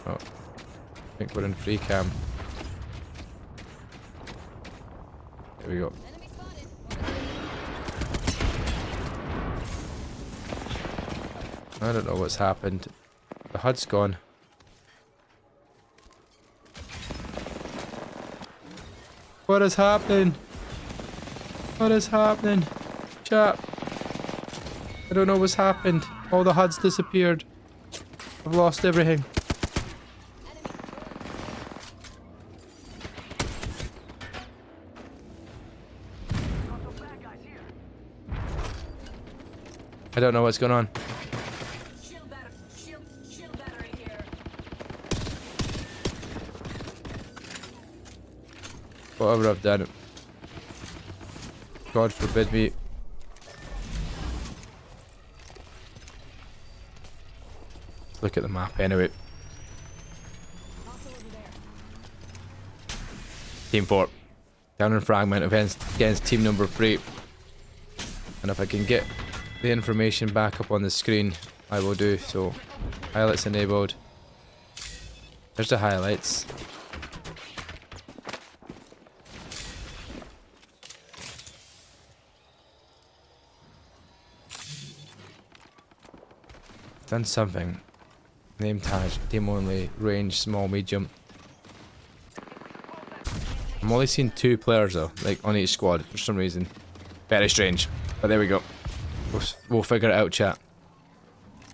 I think we're in free cam. There we go. I don't know what's happened. The HUD's gone. What is happening? What is happening? Chat. I don't know what's happened. All the HUDs disappeared. I've lost everything. I don't know what's going on. Whatever I've done, God forbid me. Let's look at the map anyway. Team 4 down in fragment against team number 3, and if I can get the information back up on the screen, I will do so. Highlights enabled. There's the highlights. done something. Name tag, team only, range, small, medium. I'm only seeing 2 players though, like on each squad for some reason. Very strange, but there we go. We'll figure it out, chat.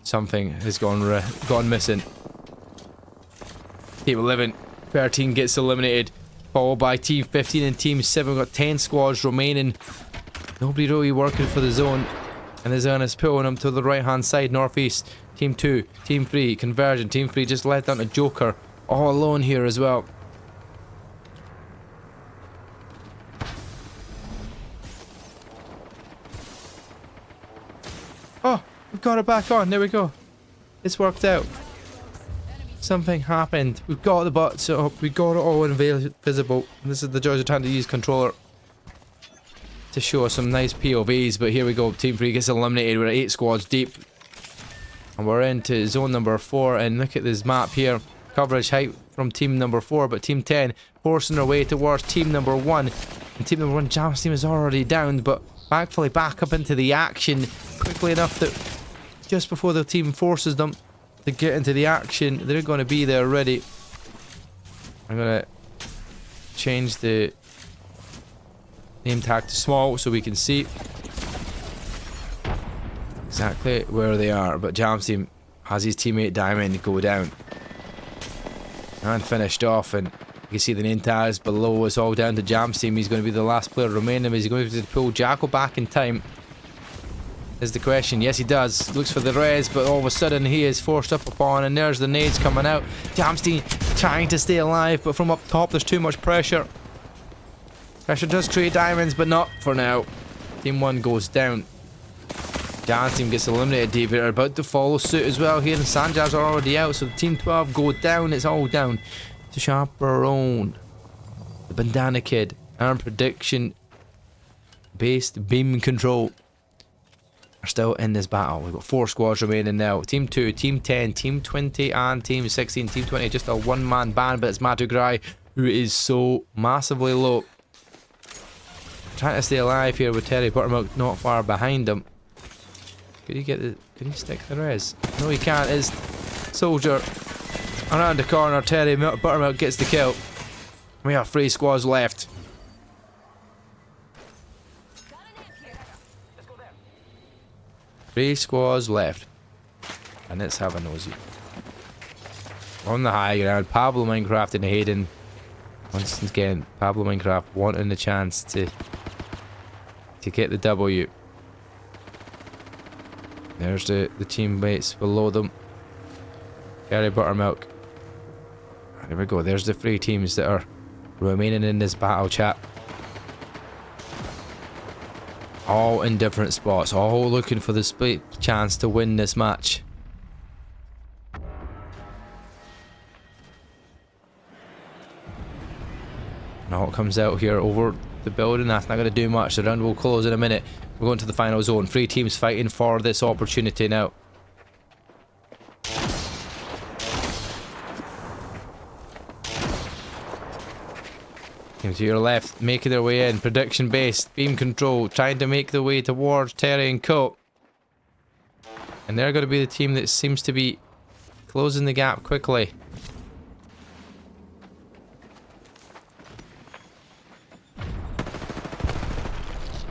Something has gone missing. Team 11, 13 gets eliminated, followed by Team 15 and Team 7. We've got 10 squads remaining. Nobody really working for the zone. And the zone is pulling them to the right hand side, northeast. Team 2, Team 3, conversion. Team 3 just let down a Joker. All alone here as well. Oh, we've got it back on. There we go. It's worked out. Something happened. We've got the butts up. We got it all invisible. This is the joys of trying to use controller to show us some nice POVs. But here we go. Team 3 gets eliminated. We're at 8 squads deep. And we're into zone number 4. And look at this map here. Coverage height from team number 4. But team 10 forcing their way towards team number 1. And team number 1, Jam's team is already down. But thankfully back up into the action quickly enough that just before the team forces them to get into the action, they're going to be there ready. I'm going to change the name tag to small so we can see exactly where they are. But Jam's team has his teammate Diamond go down and finished off, and you can see the name tags below. It's all down to Jam's team. He's going to be the last player remaining. Is he going to pull Jacko back in time? Is the question. Yes, he does. Looks for the res, but all of a sudden he is forced up upon, and there's the nades coming out. Jamstein trying to stay alive, but from up top there's too much pressure. Pressure does create diamonds, but not for now. Team 1 goes down. Jan's team gets eliminated. David are about to follow suit as well here, and Sanjars are already out, so Team 12 go down. It's all down to Chaperone, the Bandana Kid, and prediction based beam control are still in this battle. We've got 4 squads remaining now. Team 2, Team 10, Team 20, and Team 16. Team 20 just a one-man band, but it's Matugrai who is so massively low. Trying to stay alive here with Terry Buttermilk not far behind him. Could he get the... Could he stick the res? No, he can't. It's Soldier around the corner. Terry Buttermilk gets the kill. We have 3 squads left. Three squads left. And let's have a nosy. On the high ground, Pablo Minecraft and Hayden. Once again, Pablo Minecraft wanting the chance to get the W. There's the teammates below them. Terry Buttermilk. There we go. There's the 3 teams that are remaining in this battle, chat. All in different spots, all looking for the split chance to win this match. Now it comes out here over the building. That's not going to do much. The round will close in a minute. We're going to the final zone. 3 teams fighting for this opportunity now. Team to your left, making their way in. Prediction based, beam control, trying to make their way towards Terry and Co. And they're going to be the team that seems to be closing the gap quickly.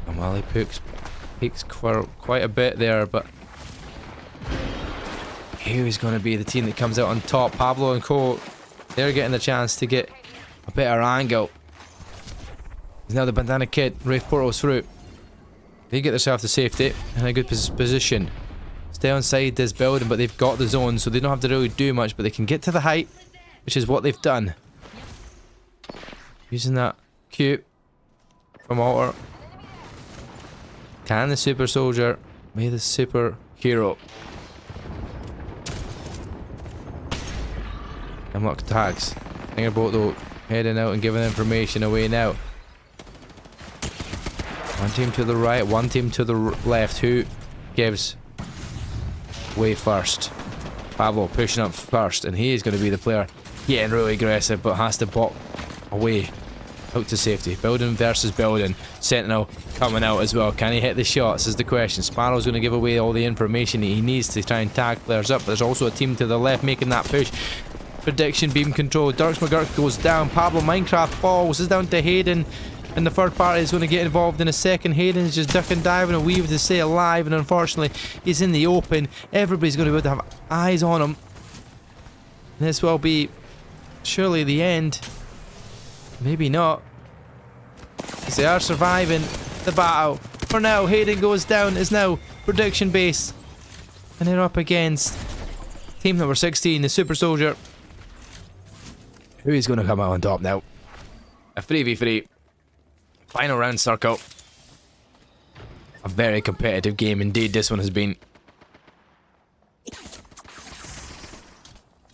And while he peaks for quite a bit there, but who's going to be the team that comes out on top? Pablo and Co. They're getting the chance to get a better angle. Now the Bandana Kid, Wraith portals through. They get themselves to safety in a good position. Stay inside this building, but they've got the zone, so they don't have to really do much, but they can get to the height, which is what they've done. Using that Q from Alter. Can the super soldier be the super hero? Unlock tags. Fingerbolt though, heading out and giving information away now. One team to the right, one team to the left. Who gives way first? Pablo pushing up first, and he is going to be the player getting really aggressive, but has to bop away Out to safety. Building versus building. Sentinel coming out as well. Can he hit the shots is the question. Sparrow's going to give away all the information he needs to try and tag players up. There's also a team to the left making that push. Prediction beam control. Dirks McGurk goes down. Pablo Minecraft falls. Is down to Hayden. And the third party is going to get involved in a second. Hayden is just ducking, diving, and weaving to stay alive. And unfortunately, he's in the open. Everybody's going to be able to have eyes on him. This will be surely the end. Maybe not. Because they are surviving the battle. For now, Hayden goes down. Is now prediction base. And they're up against team number 16, the Super Soldier. Who is going to come out on top now? A 3v3. Final round circle. A very competitive game indeed this one has been.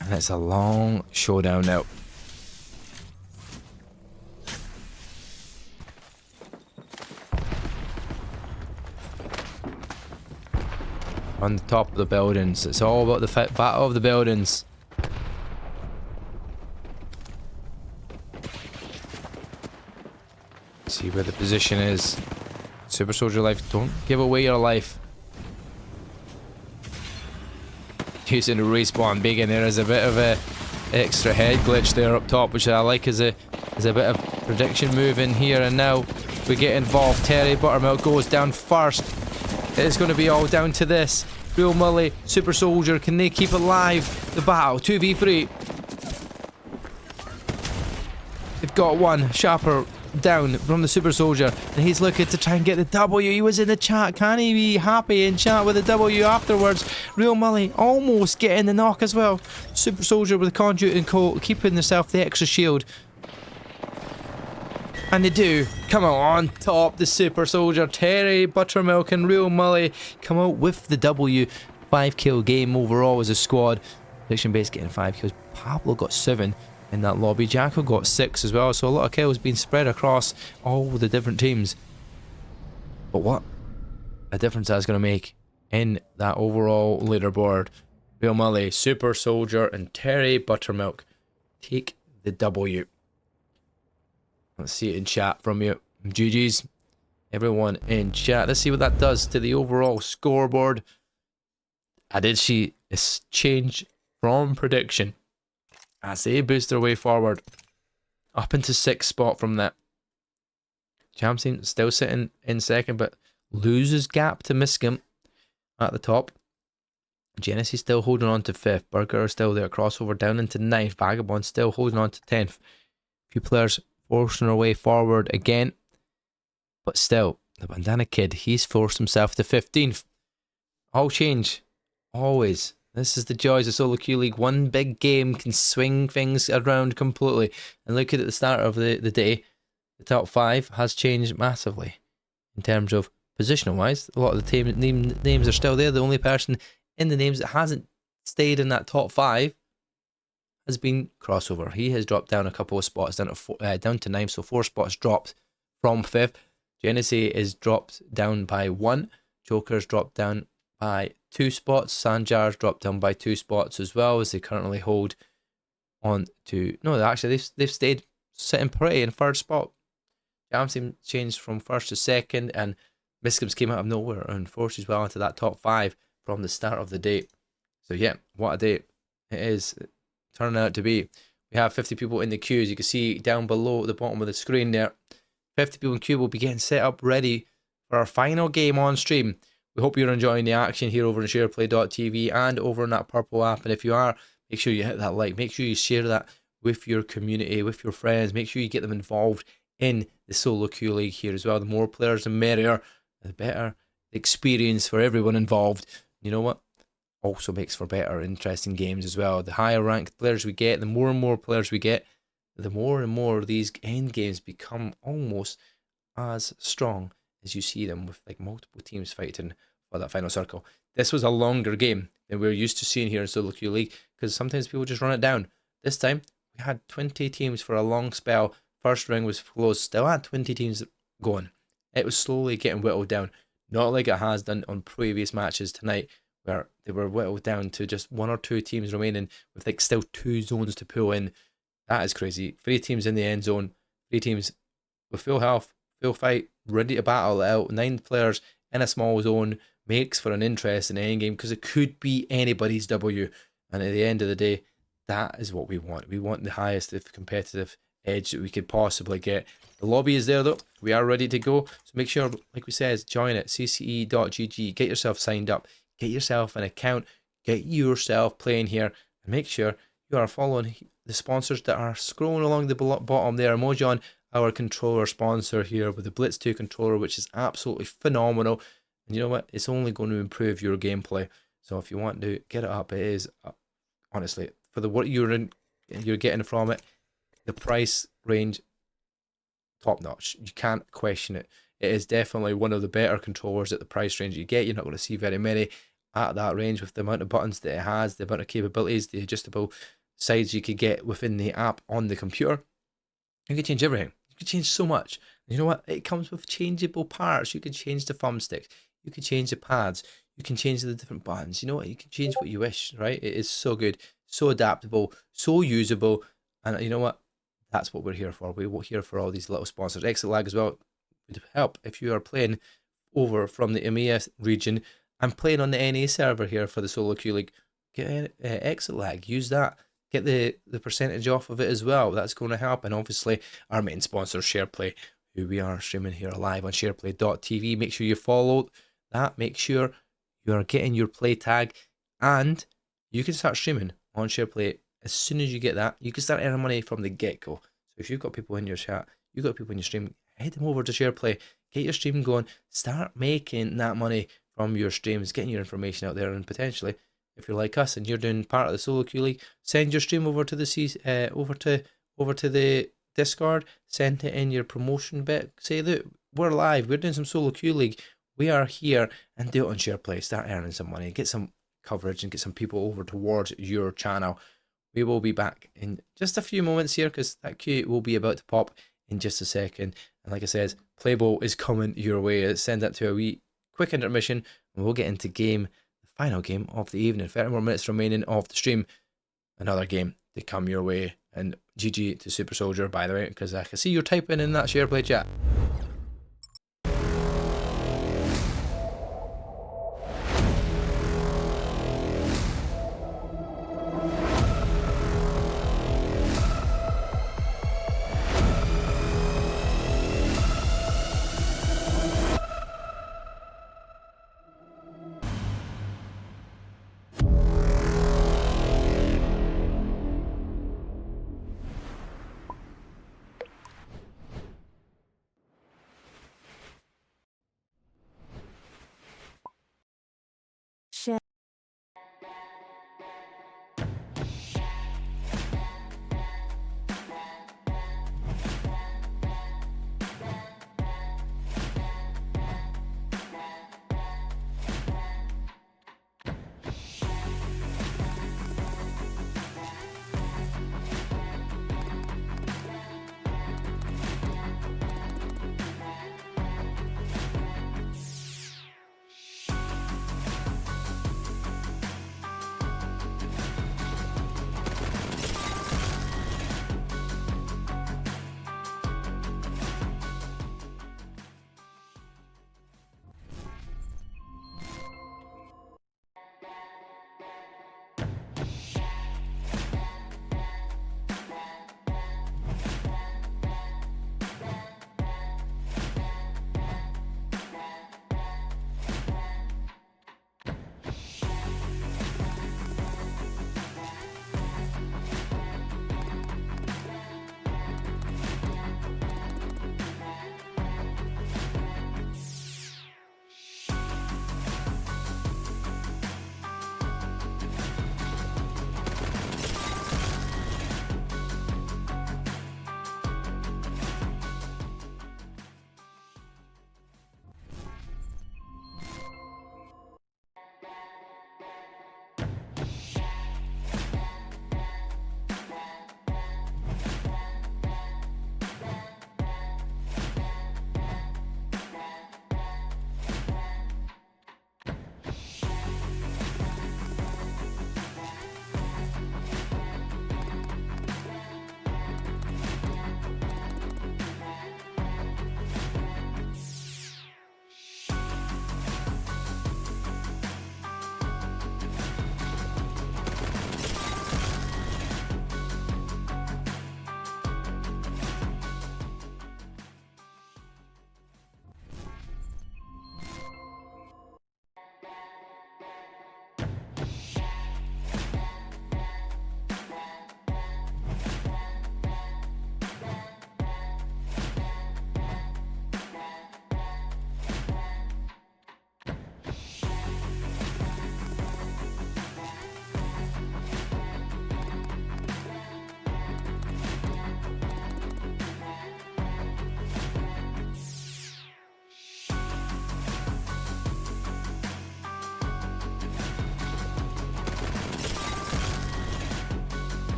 And it's a long showdown now. On the top of the buildings. It's all about the battle of the buildings. See where the position is. Super Soldier life. Don't give away your life. Using a respawn big in there is a bit of a extra head glitch there up top, which I like as a bit of prediction move in here. And now we get involved. Terry Buttermilk goes down first. It's going to be all down to this. Real Mully, Super Soldier, can they keep alive the battle? 2v3. They've got one. Sharper down from the Super Soldier. And he's looking to try and get the W. He was in the chat. Can he be happy in chat with the W afterwards? Real Mully almost getting the knock as well. Super Soldier with the conduit and coat, keeping himself the extra shield. And they do come out on top. The Super Soldier, Terry Buttermilk and Real Mully come out with the W. 5-kill game overall as a squad. Prediction base getting 5 kills. Pablo got 7 in that lobby. Jacko got 6 as well. So a lot of kills being spread across all the different teams. But what a difference that's going to make in that overall leaderboard. Real Mully, Super Soldier and Terry Buttermilk take the W. Let's see it in chat from you. GG's. Everyone in chat. Let's see what that does to the overall scoreboard. I did see a change from prediction as they boost their way forward up into 6th spot from that. Champ team still sitting in 2nd, but loses gap to Miscom at the top. Genesis still holding on to 5th. Burger still there. Crossover down into 9th. Vagabond still holding on to 10th. Few players forcing their way forward again. But still, the Bandana Kid, he's forced himself to 15th. All change. Always. This is the joys of Solo Queue League. One big game can swing things around completely. And look at the start of the day. The top 5 has changed massively. In terms of positional wise. A lot of the team names are still there. The only person in the names that hasn't stayed in that top 5 has been Crossover. He has dropped down a couple of spots down to 9, so 4 spots dropped from 5th. Genesee is dropped down by 1. Joker's dropped down by 2 spots. Sanjar's dropped down by 2 spots as well, as they currently hold on to... No, actually, they've stayed sitting pretty in 3rd spot. Jam team changed from 1st to 2nd, and Miscom's came out of nowhere and forced as well into that top 5 from the start of the day. So yeah, what a day it is turning out to be. We have 50 people in the queue, as you can see down below at the bottom of the screen there. 50 people in queue will be getting set up ready for our final game on stream. We hope you're enjoying the action here over on shareplay.tv and over on that purple app. And if you are, make sure you hit that like. Make sure you share that with your community, with your friends. Make sure you get them involved in the Solo Queue League here as well. The more players, the merrier. The better experience for everyone involved. You know what? Also makes for better, interesting games as well. The higher ranked players we get, the more and more players we get, the more and more these end games become almost as strong as you see them, with like multiple teams fighting for that final circle. This was a longer game than we're used to seeing here in Solo Queue League, because sometimes people just run it down. This time we had 20 teams for a long spell. First ring was closed, still had 20 teams going. It was slowly getting whittled down, not like it has done on previous matches tonight, where they were whittled down to just 1 or 2 teams remaining with like still 2 zones to pull in. That is crazy. 3 teams in the end zone, 3 teams with full health, full fight, ready to battle it out. 9 players in a small zone makes for an interesting endgame because it could be anybody's W. And at the end of the day, that is what we want. We want the highest of competitive edge that we could possibly get. The lobby is there though. We are ready to go. So make sure, like we said, join it. CCE.gg. Get yourself signed up. Get yourself an account. Get yourself playing here. And make sure you are following the sponsors that are scrolling along the bottom there. Emojon, our controller sponsor here with the Blitz 2 controller, which is absolutely phenomenal. And you know what? It's only going to improve your gameplay. So if you want to get it up, it is, honestly, for the what you're getting from it, the price range, top notch. You can't question it. It is definitely one of the better controllers at the price range you get. You're not going to see very many at that range with the amount of buttons that it has, the amount of capabilities, the adjustable sides you could get within the app on the computer. You can change everything. You can change so much. You know what? It comes with changeable parts. You can change the thumbsticks. You can change the pads. You can change the different buttons. You know what? You can change what you wish, right? It is so good, so adaptable, so usable. And you know what? That's what we're here for. We're here for all these little sponsors. Exit lag as well would help if you are playing over from the EMEA region. I'm playing on the NA server here for the solo queue league. Get exit lag. Use that. Get the percentage off of it as well. That's going to help. And obviously, our main sponsor, Shareplay, who we are streaming here live on shareplay.tv. Make sure you follow that. Make sure you are getting your play tag. And you can start streaming on Shareplay. As soon as you get that, you can start earning money from the get-go. So if you've got people in your chat, you've got people in your stream, head them over to Shareplay. Get your stream going. Start making that money from your streams, getting your information out there, and potentially, if you're like us and you're doing part of the solo queue league, send your stream over to the over to the Discord. Send it in your promotion bit. Say that we're live. We're doing some solo queue league. We are here, and do it on Shareplay. Start earning some money. Get some coverage and get some people over towards your channel. We will be back in just a few moments here because that queue will be about to pop in just a second. And like I said, Playbowl is coming your way. Let's send that to a wee quick intermission and we'll get into the final game of the evening. 30 more minutes remaining of the stream. Another game to come your way. And GG to Super Soldier, by the way, because I can see you're typing in that Shareplay chat.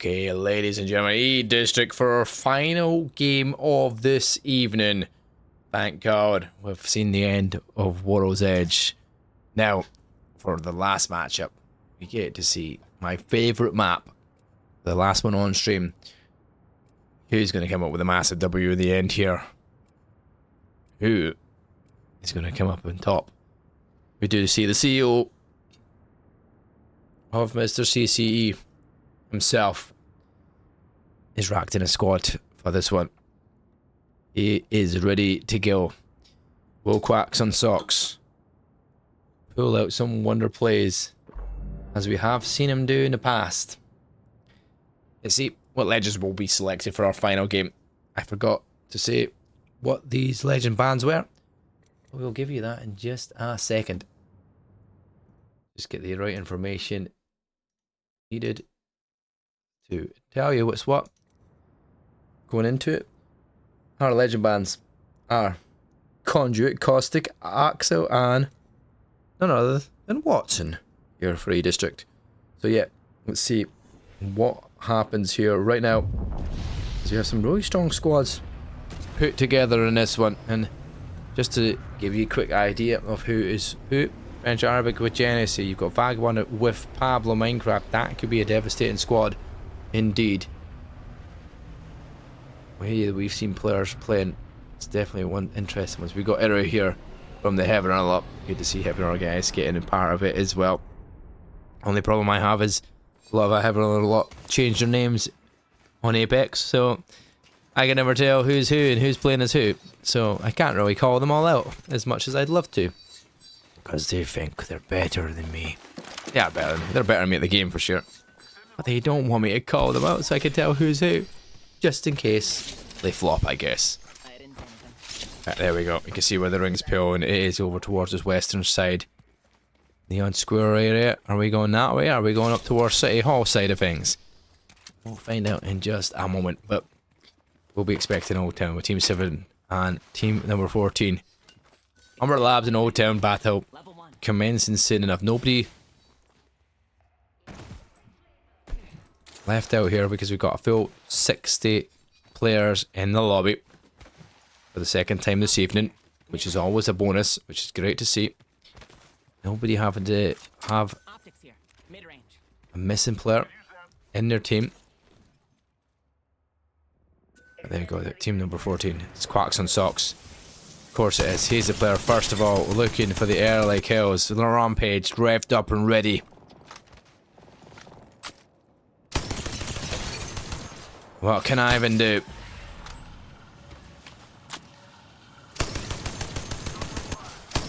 Okay, ladies and gentlemen, E District for our final game of this evening. Thank God we've seen the end of World's Edge. Now, for the last matchup, we get to see my favourite map, the last one on stream. Who's going to come up with a massive W at the end here? Who is going to come up on top? We do see the CEO of Mr. CCE himself is racked in a squad for this one. He is ready to go. Will Quacks on Socks pull out some wonder plays as we have seen him do in the past? Let's see what legends will be selected for our final game. I forgot to say what these legend bands were. We'll give you that in just a second. Just get the right information needed to tell you what's what going into it. Our legend bands are Conduit, Caustic, Axel, and none other than Watson here for E District. So yeah, let's see what happens here right now. So we have some really strong squads put together in this one, and just to give you a quick idea of who is who. French Arabic with Genesee, you've got Vagabond with Pablo Minecraft. That could be a devastating squad indeed. We've seen players playing. It's definitely one interesting ones. We've got Ero here from the Heaven Up. Good to see Heaven guys getting a part of it as well. Only problem I have is a lot of Heaven changed their names on Apex, so I can never tell who's who and who's playing as who. So I can't really call them all out as much as I'd love to, because they think they're better than me. Yeah, better than me. They're better than me at the game for sure. But they don't want me to call them out so I can tell who's who. Just in case they flop, I guess. Right, there we go. You can see where the ring's pull, and it is over towards this western side. Neon Square area. Are we going that way? Are we going up towards City Hall side of things? We'll find out in just a moment. But we'll be expecting Old Town with Team 7 and Team number 14. Umber Labs and Old Town battle commencing soon enough. Nobody left out here because we've got a full 60 players in the lobby for the second time this evening, which is always a bonus, which is great to see. Nobody having to have a missing player in their team. There you go, team number 14. It's Quacks on Socks. Of course it is. He's the player first of all, looking for the early kills. The rampage revved up and ready. What can Ivan do?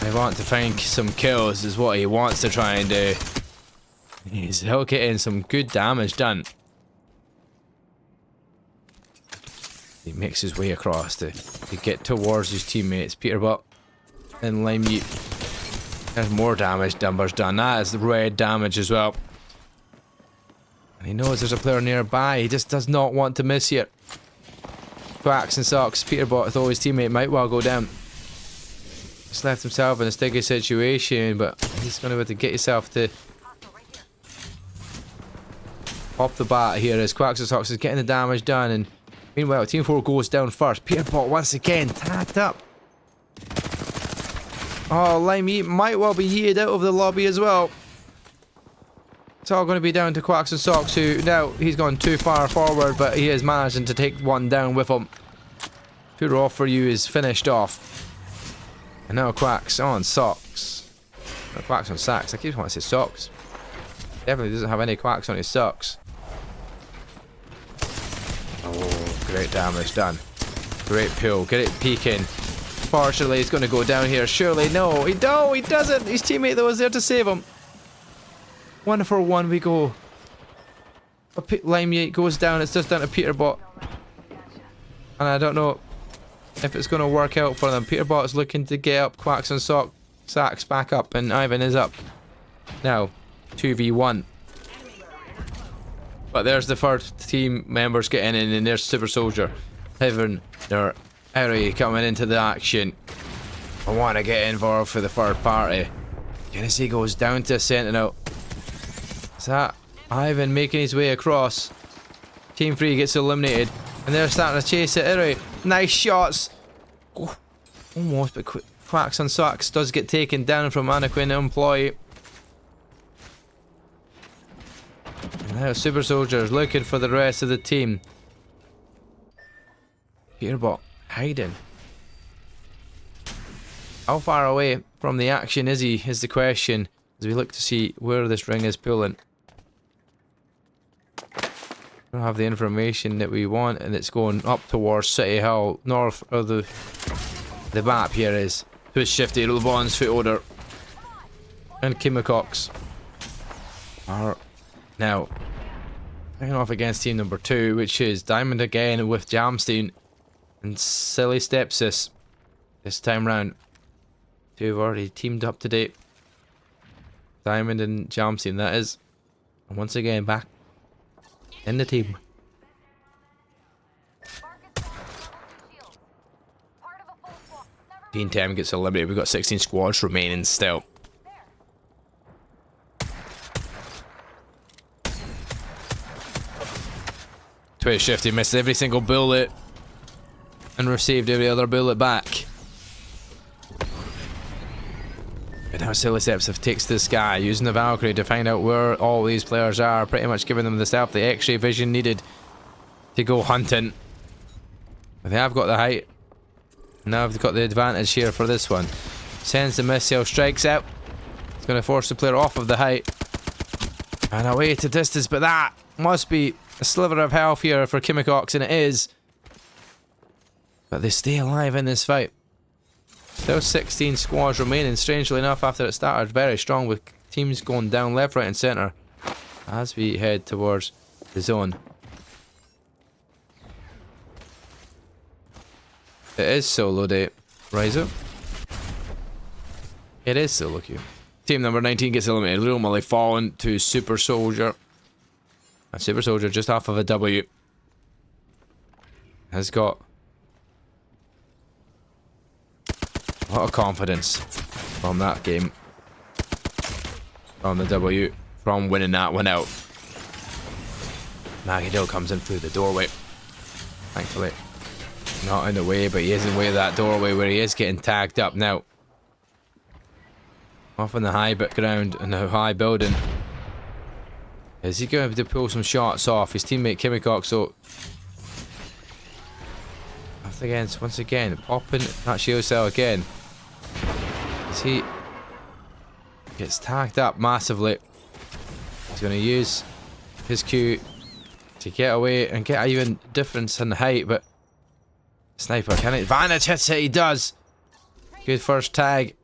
I want to find some kills is what he wants to try and do. He'll get in some good damage done. He makes his way across to get towards his teammates. Peterbot and Limey. There's more damage numbers done. That is the red damage as well. And he knows there's a player nearby. He just does not want to miss here. Quacks and Socks. Peterbot, though his teammate might well go down. He's left himself in a sticky situation, but he's going to have to get himself to off the bat here as Quacks and Socks is getting the damage done. And meanwhile, Team 4 goes down first. Peterbot once again tagged up. Oh, Limey might well be yeeted out of the lobby as well. It's all going to be down to Quacks and Socks, who now he's gone too far forward, but he is managing to take one down with him. Pure off for you is finished off. And now Quacks on Socks. No, Quacks on Socks. I keep wanting to say Socks. Definitely doesn't have any Quacks on his socks. Oh, great damage done. Great pull. Get it peeking. Partially, he's going to go down here. Surely, no. He doesn't. His teammate, though, is there to save him. 1 for 1 we go. Limey goes down. It's just down to Peterbot. And I don't know if it's going to work out for them. Peterbot's looking to get up. Quacks and Sacks back up. And Ivan is up. Now, 2v1. But there's the first team members getting in, and there's Super Soldier. Heaven, their Harry coming into the action. I want to get involved for the third party. Genesee goes down to Sentinel. Is that Ivan making his way across? Team 3 gets eliminated. And they're starting to chase it anyway. Nice shots. Oh, almost, but Quacks on Socks does get taken down from Anaquin employee. And now Super Soldiers looking for the rest of the team. Peterbot hiding. How far away from the action is he, is the question, as we look to see where this ring is pulling. We don't have the information that we want, and it's going up towards City Hall, north of the map here is. Twist Shifty, LeBron's foot order, and Kimmercox are now picking off against team number 2, which is Diamond again with Jamstein and Silly Stepsis this time round. Two have already teamed up to date. Diamond and Jamstein, that is. And once again, back in the team. Team 10 gets eliminated. We've got 16 squads remaining still. Twitch Shifty missed every single bullet and received every other bullet back. And now Silly Steps takes this guy using the Valkyrie to find out where all these players are, pretty much giving them the X-ray vision needed to go hunting. But they have got the height. Now they've got the advantage here for this one. Sends the missile, strikes out. It's going to force the player off of the height. And away to distance, but that must be a sliver of health here for Kimmercox, and it is. But they stay alive in this fight. Still 16 squads remaining, strangely enough, after it started very strong with teams going down left, right and centre as we head towards the zone. It is solo day. Rise up. It is solo queue. Team number 19 gets eliminated. Little Molly falling to Super Soldier. And Super Soldier just off of a W. Has got a lot of confidence from that game. From the W. From winning that one out. Maggie comes in through the doorway. Thankfully. Not in the way, but he is in the way of that doorway where he is getting tagged up now. Off on the high ground in the high building. Is he going to pull some shots off his teammate Kimmercox? So once again, popping that shield cell again. As he gets tagged up massively. He's going to use his Q to get away and get an even difference in the height, but Sniper, can it? Vantage hits it, he does! Good first tag.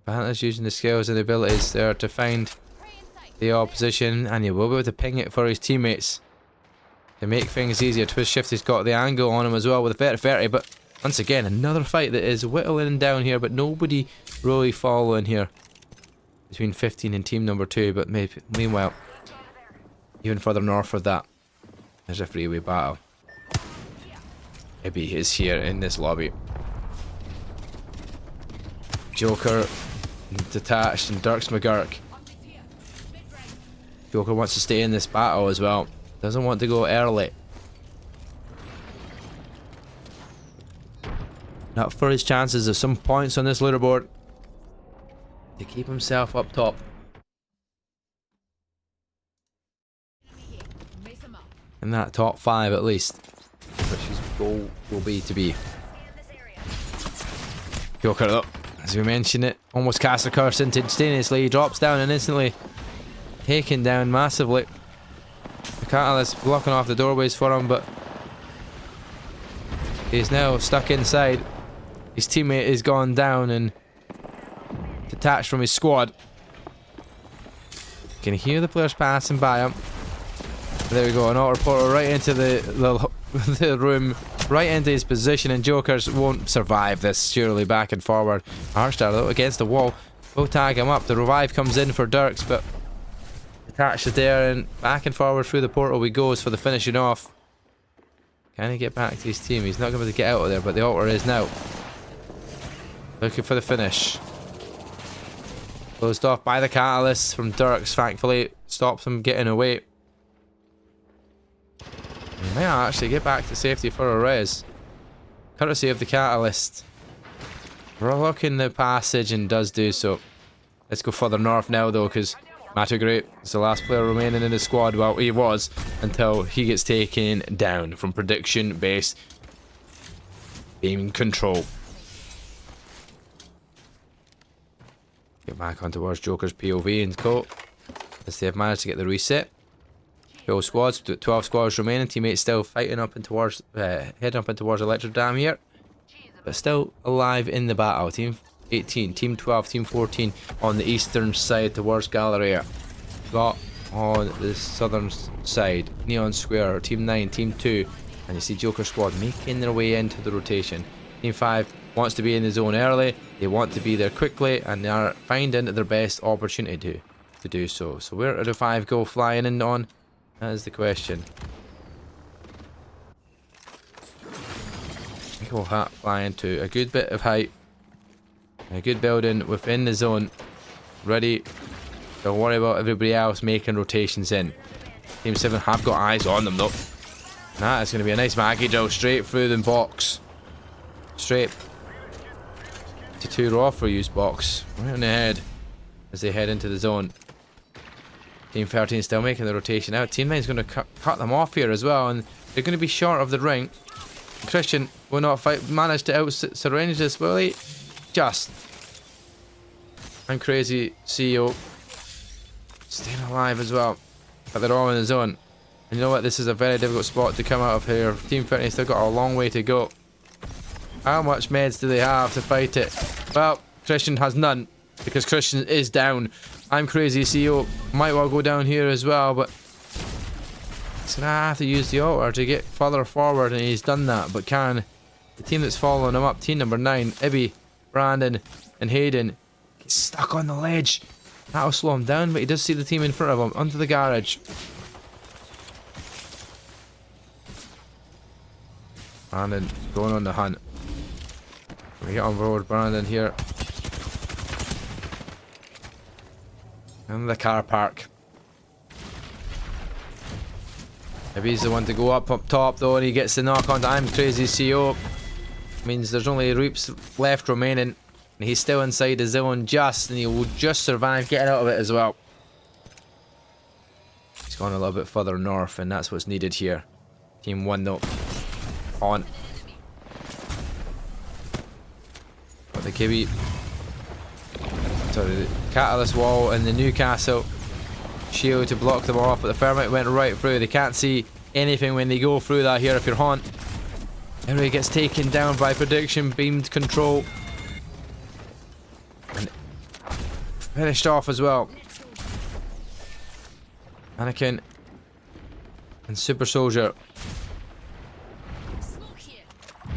Vantage using the skills and the abilities there to find the opposition, and he will be able to ping it for his teammates to make things easier. Twist Shifty's got the angle on him as well with a 30-30, but once again, another fight that is whittling down here, but nobody really following here between 15 and team number 2, but meanwhile, even further north of that, there's a freeway battle. Maybe he's here in this lobby. Joker detached and Dirks McGurk. Joker wants to stay in this battle as well. Doesn't want to go early. Up for his chances of some points on this leaderboard to keep himself up top. In that top 5 at least, which his goal will be to be. Joker up, as we mentioned it, almost cast a curse instantaneously. He drops down and instantly taken down massively. The catalyst blocking off the doorways for him, but he's now stuck inside. His teammate is gone down and detached from his squad. You can hear the players passing by him. There we go, an auto portal right into the room, right into his position, and Jokers won't survive this, surely back and forward. Archstar though against the wall, will tag him up. The revive comes in for Dirks, but attached it there, and back and forward through the portal he goes for the finishing off. Can he get back to his team? He's not going to be able to get out of there, but the altar is now. Looking for the finish. Closed off by the catalyst from Dirks, thankfully. Stops him getting away. He might actually get back to safety for a res. Courtesy of the catalyst. Blocking the passage and does do so. Let's go further north now though, because Matagreat is the last player remaining in the squad. Well, he was until he gets taken down from prediction-based beam control. Get back on towards Joker's POV and co. As they have managed to get the reset. 12 squads, 12 squads remaining. Teammates still fighting up and towards, heading up and towards Electro Dam here. But still alive in the battle. Team 18, Team 12, Team 14 on the eastern side towards Galleria. Got on the southern side, Neon Square, Team 9, Team 2. And you see Joker Squad making their way into the rotation. Team 5 wants to be in the zone early. They want to be there quickly, and they are finding their best opportunity to do so. So where do the 5 go flying in on? That is the question. Eagle Hat flying to a good bit of height. A good building within the zone. Ready. Don't worry about everybody else making rotations in. Team 7 have got eyes on them though. That is going to be a nice Maggie drill straight through the box. Straight to 2 raw for use box. Right on the head as they head into the zone. Team 13 still making the rotation out. Team 9 is going to cut them off here as well, and they're going to be short of the ring. Christian will not manage to out-syringe this, will he? Just. I'm crazy, CEO. Staying alive as well. But they're all in the zone. And you know what? This is a very difficult spot to come out of here. Team 13 still got a long way to go. How much meds do they have to fight it? Well, Christian has none. Because Christian is down. I'm crazy, CEO. Might well go down here as well, but he's going to have to use the altar to get further forward, and he's done that. But can the team that's following him up, team number 9, Ibby, Brandon, and Hayden, get stuck on the ledge? That'll slow him down, but he does see the team in front of him, onto the garage. Brandon going on the hunt. We get on board Brandon here. In the car park. Maybe he's the one to go up top though, and he gets the knock onto I'm crazy CO. Means there's only Reaps left remaining, and he's still inside the zone just, and he will just survive getting out of it as well. He's gone a little bit further north, and that's what's needed here. Team 1 though. On. Got the Kibby. Sorry, the Catalyst wall and the Newcastle shield to block them off, but the Thermite went right through. They can't see anything when they go through that here if you're Haunt. Anyway, gets taken down by prediction beamed control. And finished off as well. Anakin and Super Soldier.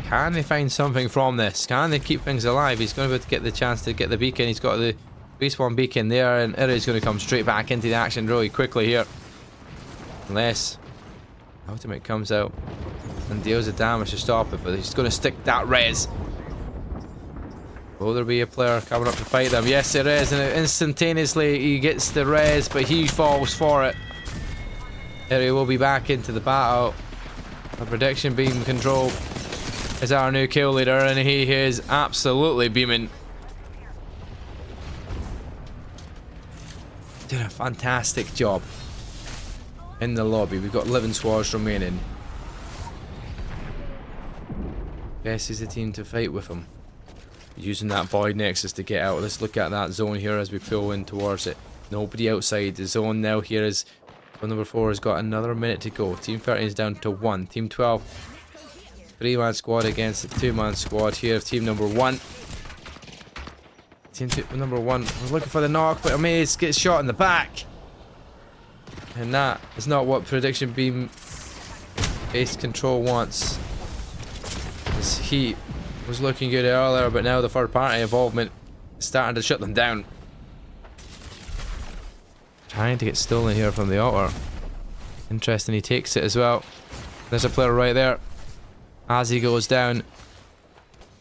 Can they find something from this? Can they keep things alive? He's going to be able to get the chance to get the beacon. He's got the respawn beacon there, and Iri's going to come straight back into the action really quickly here. Unless Ultimate comes out and deals the damage to stop it, but he's going to stick that res. Will there be a player coming up to fight them? Yes, there is, and instantaneously he gets the res, but he falls for it. Iri will be back into the battle. A prediction beam control is our new kill leader, and he is absolutely beaming. Did a fantastic job in the lobby. We've got 11 squads remaining. Guess he's the team to fight with him. Using that void nexus to get out. Let's look at that zone here as we pull in towards it. Nobody outside the zone now. Here is number 4 has got another minute to go. Team 13 is down to 1. Team 12, 3-man squad against a 2-man squad here. Team number 1. Team number 1 was looking for the knock, but Amaze gets shot in the back. And that is not what prediction beam based control wants. This heat was looking good earlier, but now the third party involvement is starting to shut them down. Trying to get stolen here from the altar. Interesting, he takes it as well. There's a player right there. As he goes down,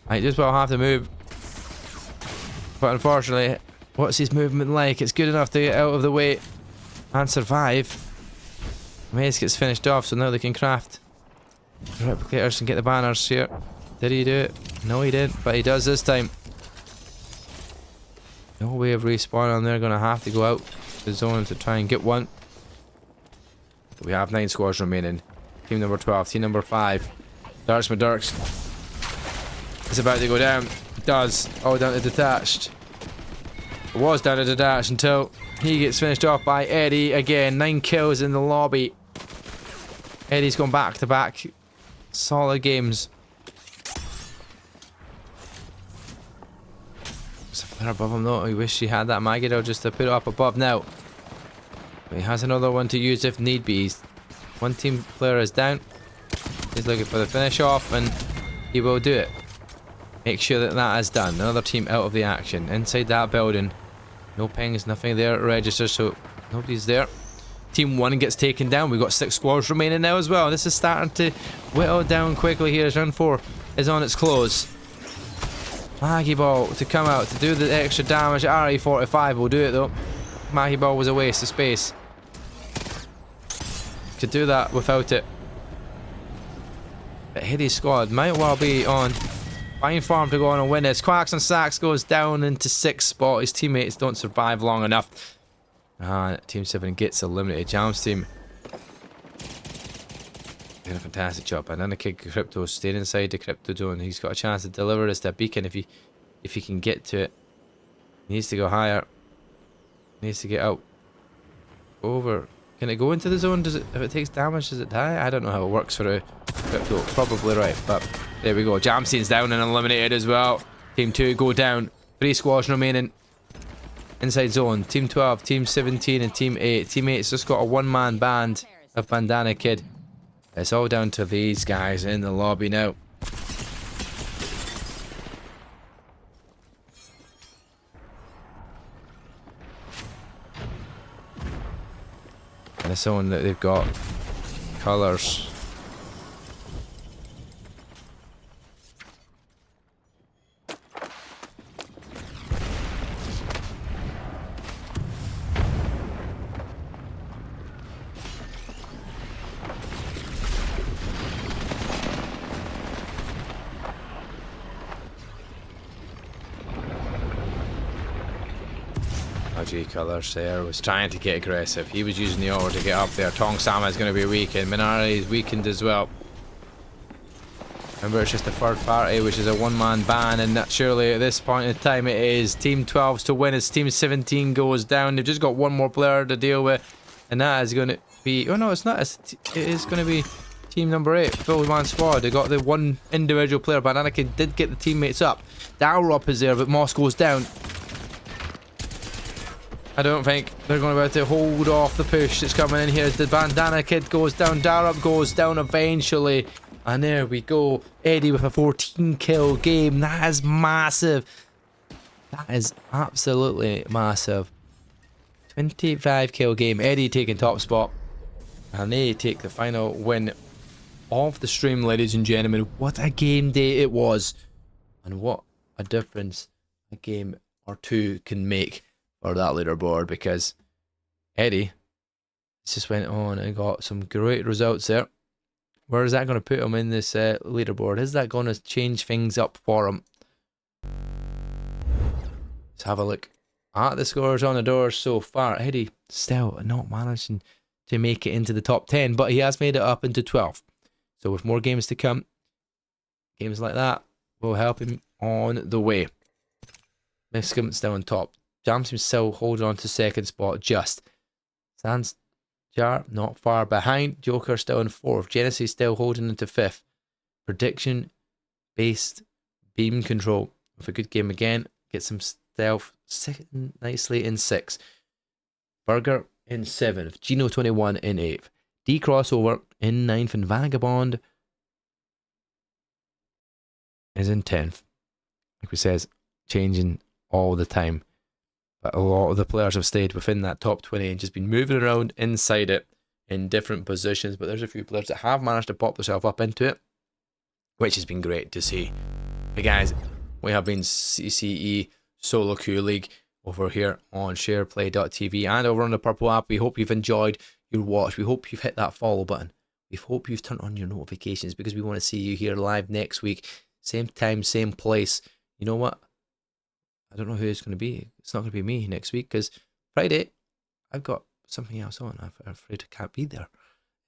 I just well have to move. But unfortunately, What's his movement like? It's good enough to get out of the way and survive. Mace gets finished off, so now they can craft replicators and get the banners here. Did he do it? No, he didn't, but he does this time. No way of respawning. They're going to have to go out to the zone to try and get one. We have 9 squads remaining. Team number 12, team number 5. Darks McDurks is about to go down. It does. All down to detached. It was down to detached until he gets finished off by Eddie. Again, 9 kills in the lobby. Eddie's gone back to back. Solid games. There's a player above him though. I wish he had that Magiddo just to put it up above now. But he has another one to use if need be. One team player is down. He's looking for the finish off and he will do it. Make sure that that is done. Another team out of the action. Inside that building. No pings, nothing there registered, so nobody's there. Team 1 gets taken down. We've got 6 squads remaining now as well. This is starting to whittle down quickly here as round 4 is on its close. Maggie Ball to come out to do the extra damage. RE45 will do it though. Maggie Ball was a waste of space. Could do that without it. But Hiddy's squad might well be on fine form to go on and win this. Quacks and Sacks goes down into 6th spot. His teammates don't survive long enough. Team 7 gets eliminated. Jam's team doing a fantastic job. And then the kid Crypto stayed inside the Crypto zone. He's got a chance to deliver this to a beacon if he can get to it. He needs to go higher. He needs to get out. Over. Can it go into the zone? Does it? If it takes damage, does it die? I don't know how it works for a Crypto. Probably right, but there we go. Jamstein's down and eliminated as well. Team 2 go down. 3 squads remaining. Inside zone. Team 12, Team 17, and Team 8. Team 8's just got a one-man band of Bandana Kid. It's all down to these guys in the lobby now. And it's on that they've got colours. RG Colours there was trying to get aggressive. He was using the order to get up there. Tong Sama is going to be weakened. Minari is weakened as well. Remember, it's just a third party, which is a one-man ban, and surely at this point in time it is Team 12's to win as Team 17 goes down. They've just got one more player to deal with, and that is going to be... Oh no, it's not. It is going to be Team number 8, full man squad. They got the one individual player, but Anakin did get the teammates up. Dalrop is there, but Moss goes down. I don't think they're going to be able to hold off the push that's coming in here. The Bandana Kid goes down. Darup goes down eventually. And there we go. Eddie with a 14 kill game. That is massive. That is absolutely massive. 25 kill game. Eddie taking top spot. And they take the final win of the stream, ladies and gentlemen. What a game day it was. And what a difference a game or two can make for that leaderboard, because Eddie just went on and got some great results there. Where is that going to put him in this leaderboard? Is that going to change things up for him? Let's have a look at the scores on the door so far. Eddie still not managing to make it into the top 10, but he has made it up into 12. So with more games to come, games like that will help him on the way. Miscom still on top. Jams himself holding on to 2nd spot just. Sans Jar not far behind. Joker still in 4th. Genesis still holding into 5th. Prediction based beam control with a good game again. Get some stealth sitting nicely in 6th. Burger in 7th. Gino 21 in 8th. D Crossover in 9th, and Vagabond is in 10th. Like we says, changing all the time. But a lot of the players have stayed within that top 20 and just been moving around inside it in different positions. But there's a few players that have managed to pop themselves up into it, which has been great to see. But guys, we have been CCE Solo Queue League over here on shareplay.tv and over on the Purple app. We hope you've enjoyed your watch. We hope you've hit that follow button. We hope you've turned on your notifications because we want to see you here live next week. Same time, same place. You know what? I don't know who it's going to be. It's not going to be me next week because Friday, I've got something else on. I'm afraid I can't be there.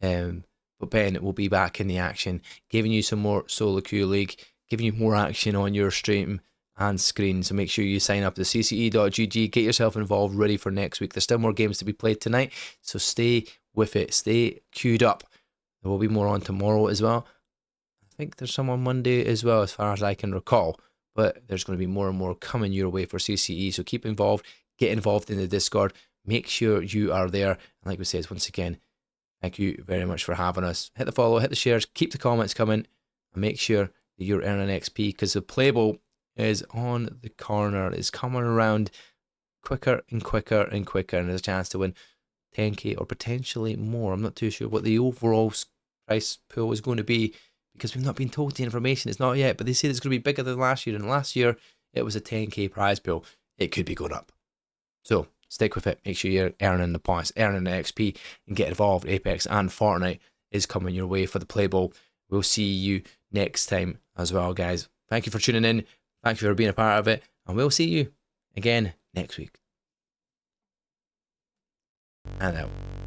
But Ben will be back in the action, giving you some more solo queue league, giving you more action on your stream and screen. So make sure you sign up to CCE.gg, get yourself involved, ready for next week. There's still more games to be played tonight, so stay with it. Stay queued up. There will be more on tomorrow as well. I think there's some on Monday as well, as far as I can recall. But there's going to be more and more coming your way for CCE. So keep involved, get involved in the Discord. Make sure you are there. And like we said, once again, thank you very much for having us. Hit the follow, hit the shares, keep the comments coming, and make sure that you're earning XP because the Playbowl is on the corner. It's coming around quicker and quicker and quicker, and there's a chance to win 10k or potentially more. I'm not too sure what the overall price pool is going to be because we've not been told the information. It's not yet, but they say it's going to be bigger than last year, and last year it was a 10k prize pool. It could be going up. So stick with it. Make sure you're earning the points, earning the XP, and get involved. Apex and Fortnite is coming your way for the Playbowl. We'll see you next time as well, guys. Thank you for tuning in. Thank you for being a part of it. And we'll see you again next week. And out.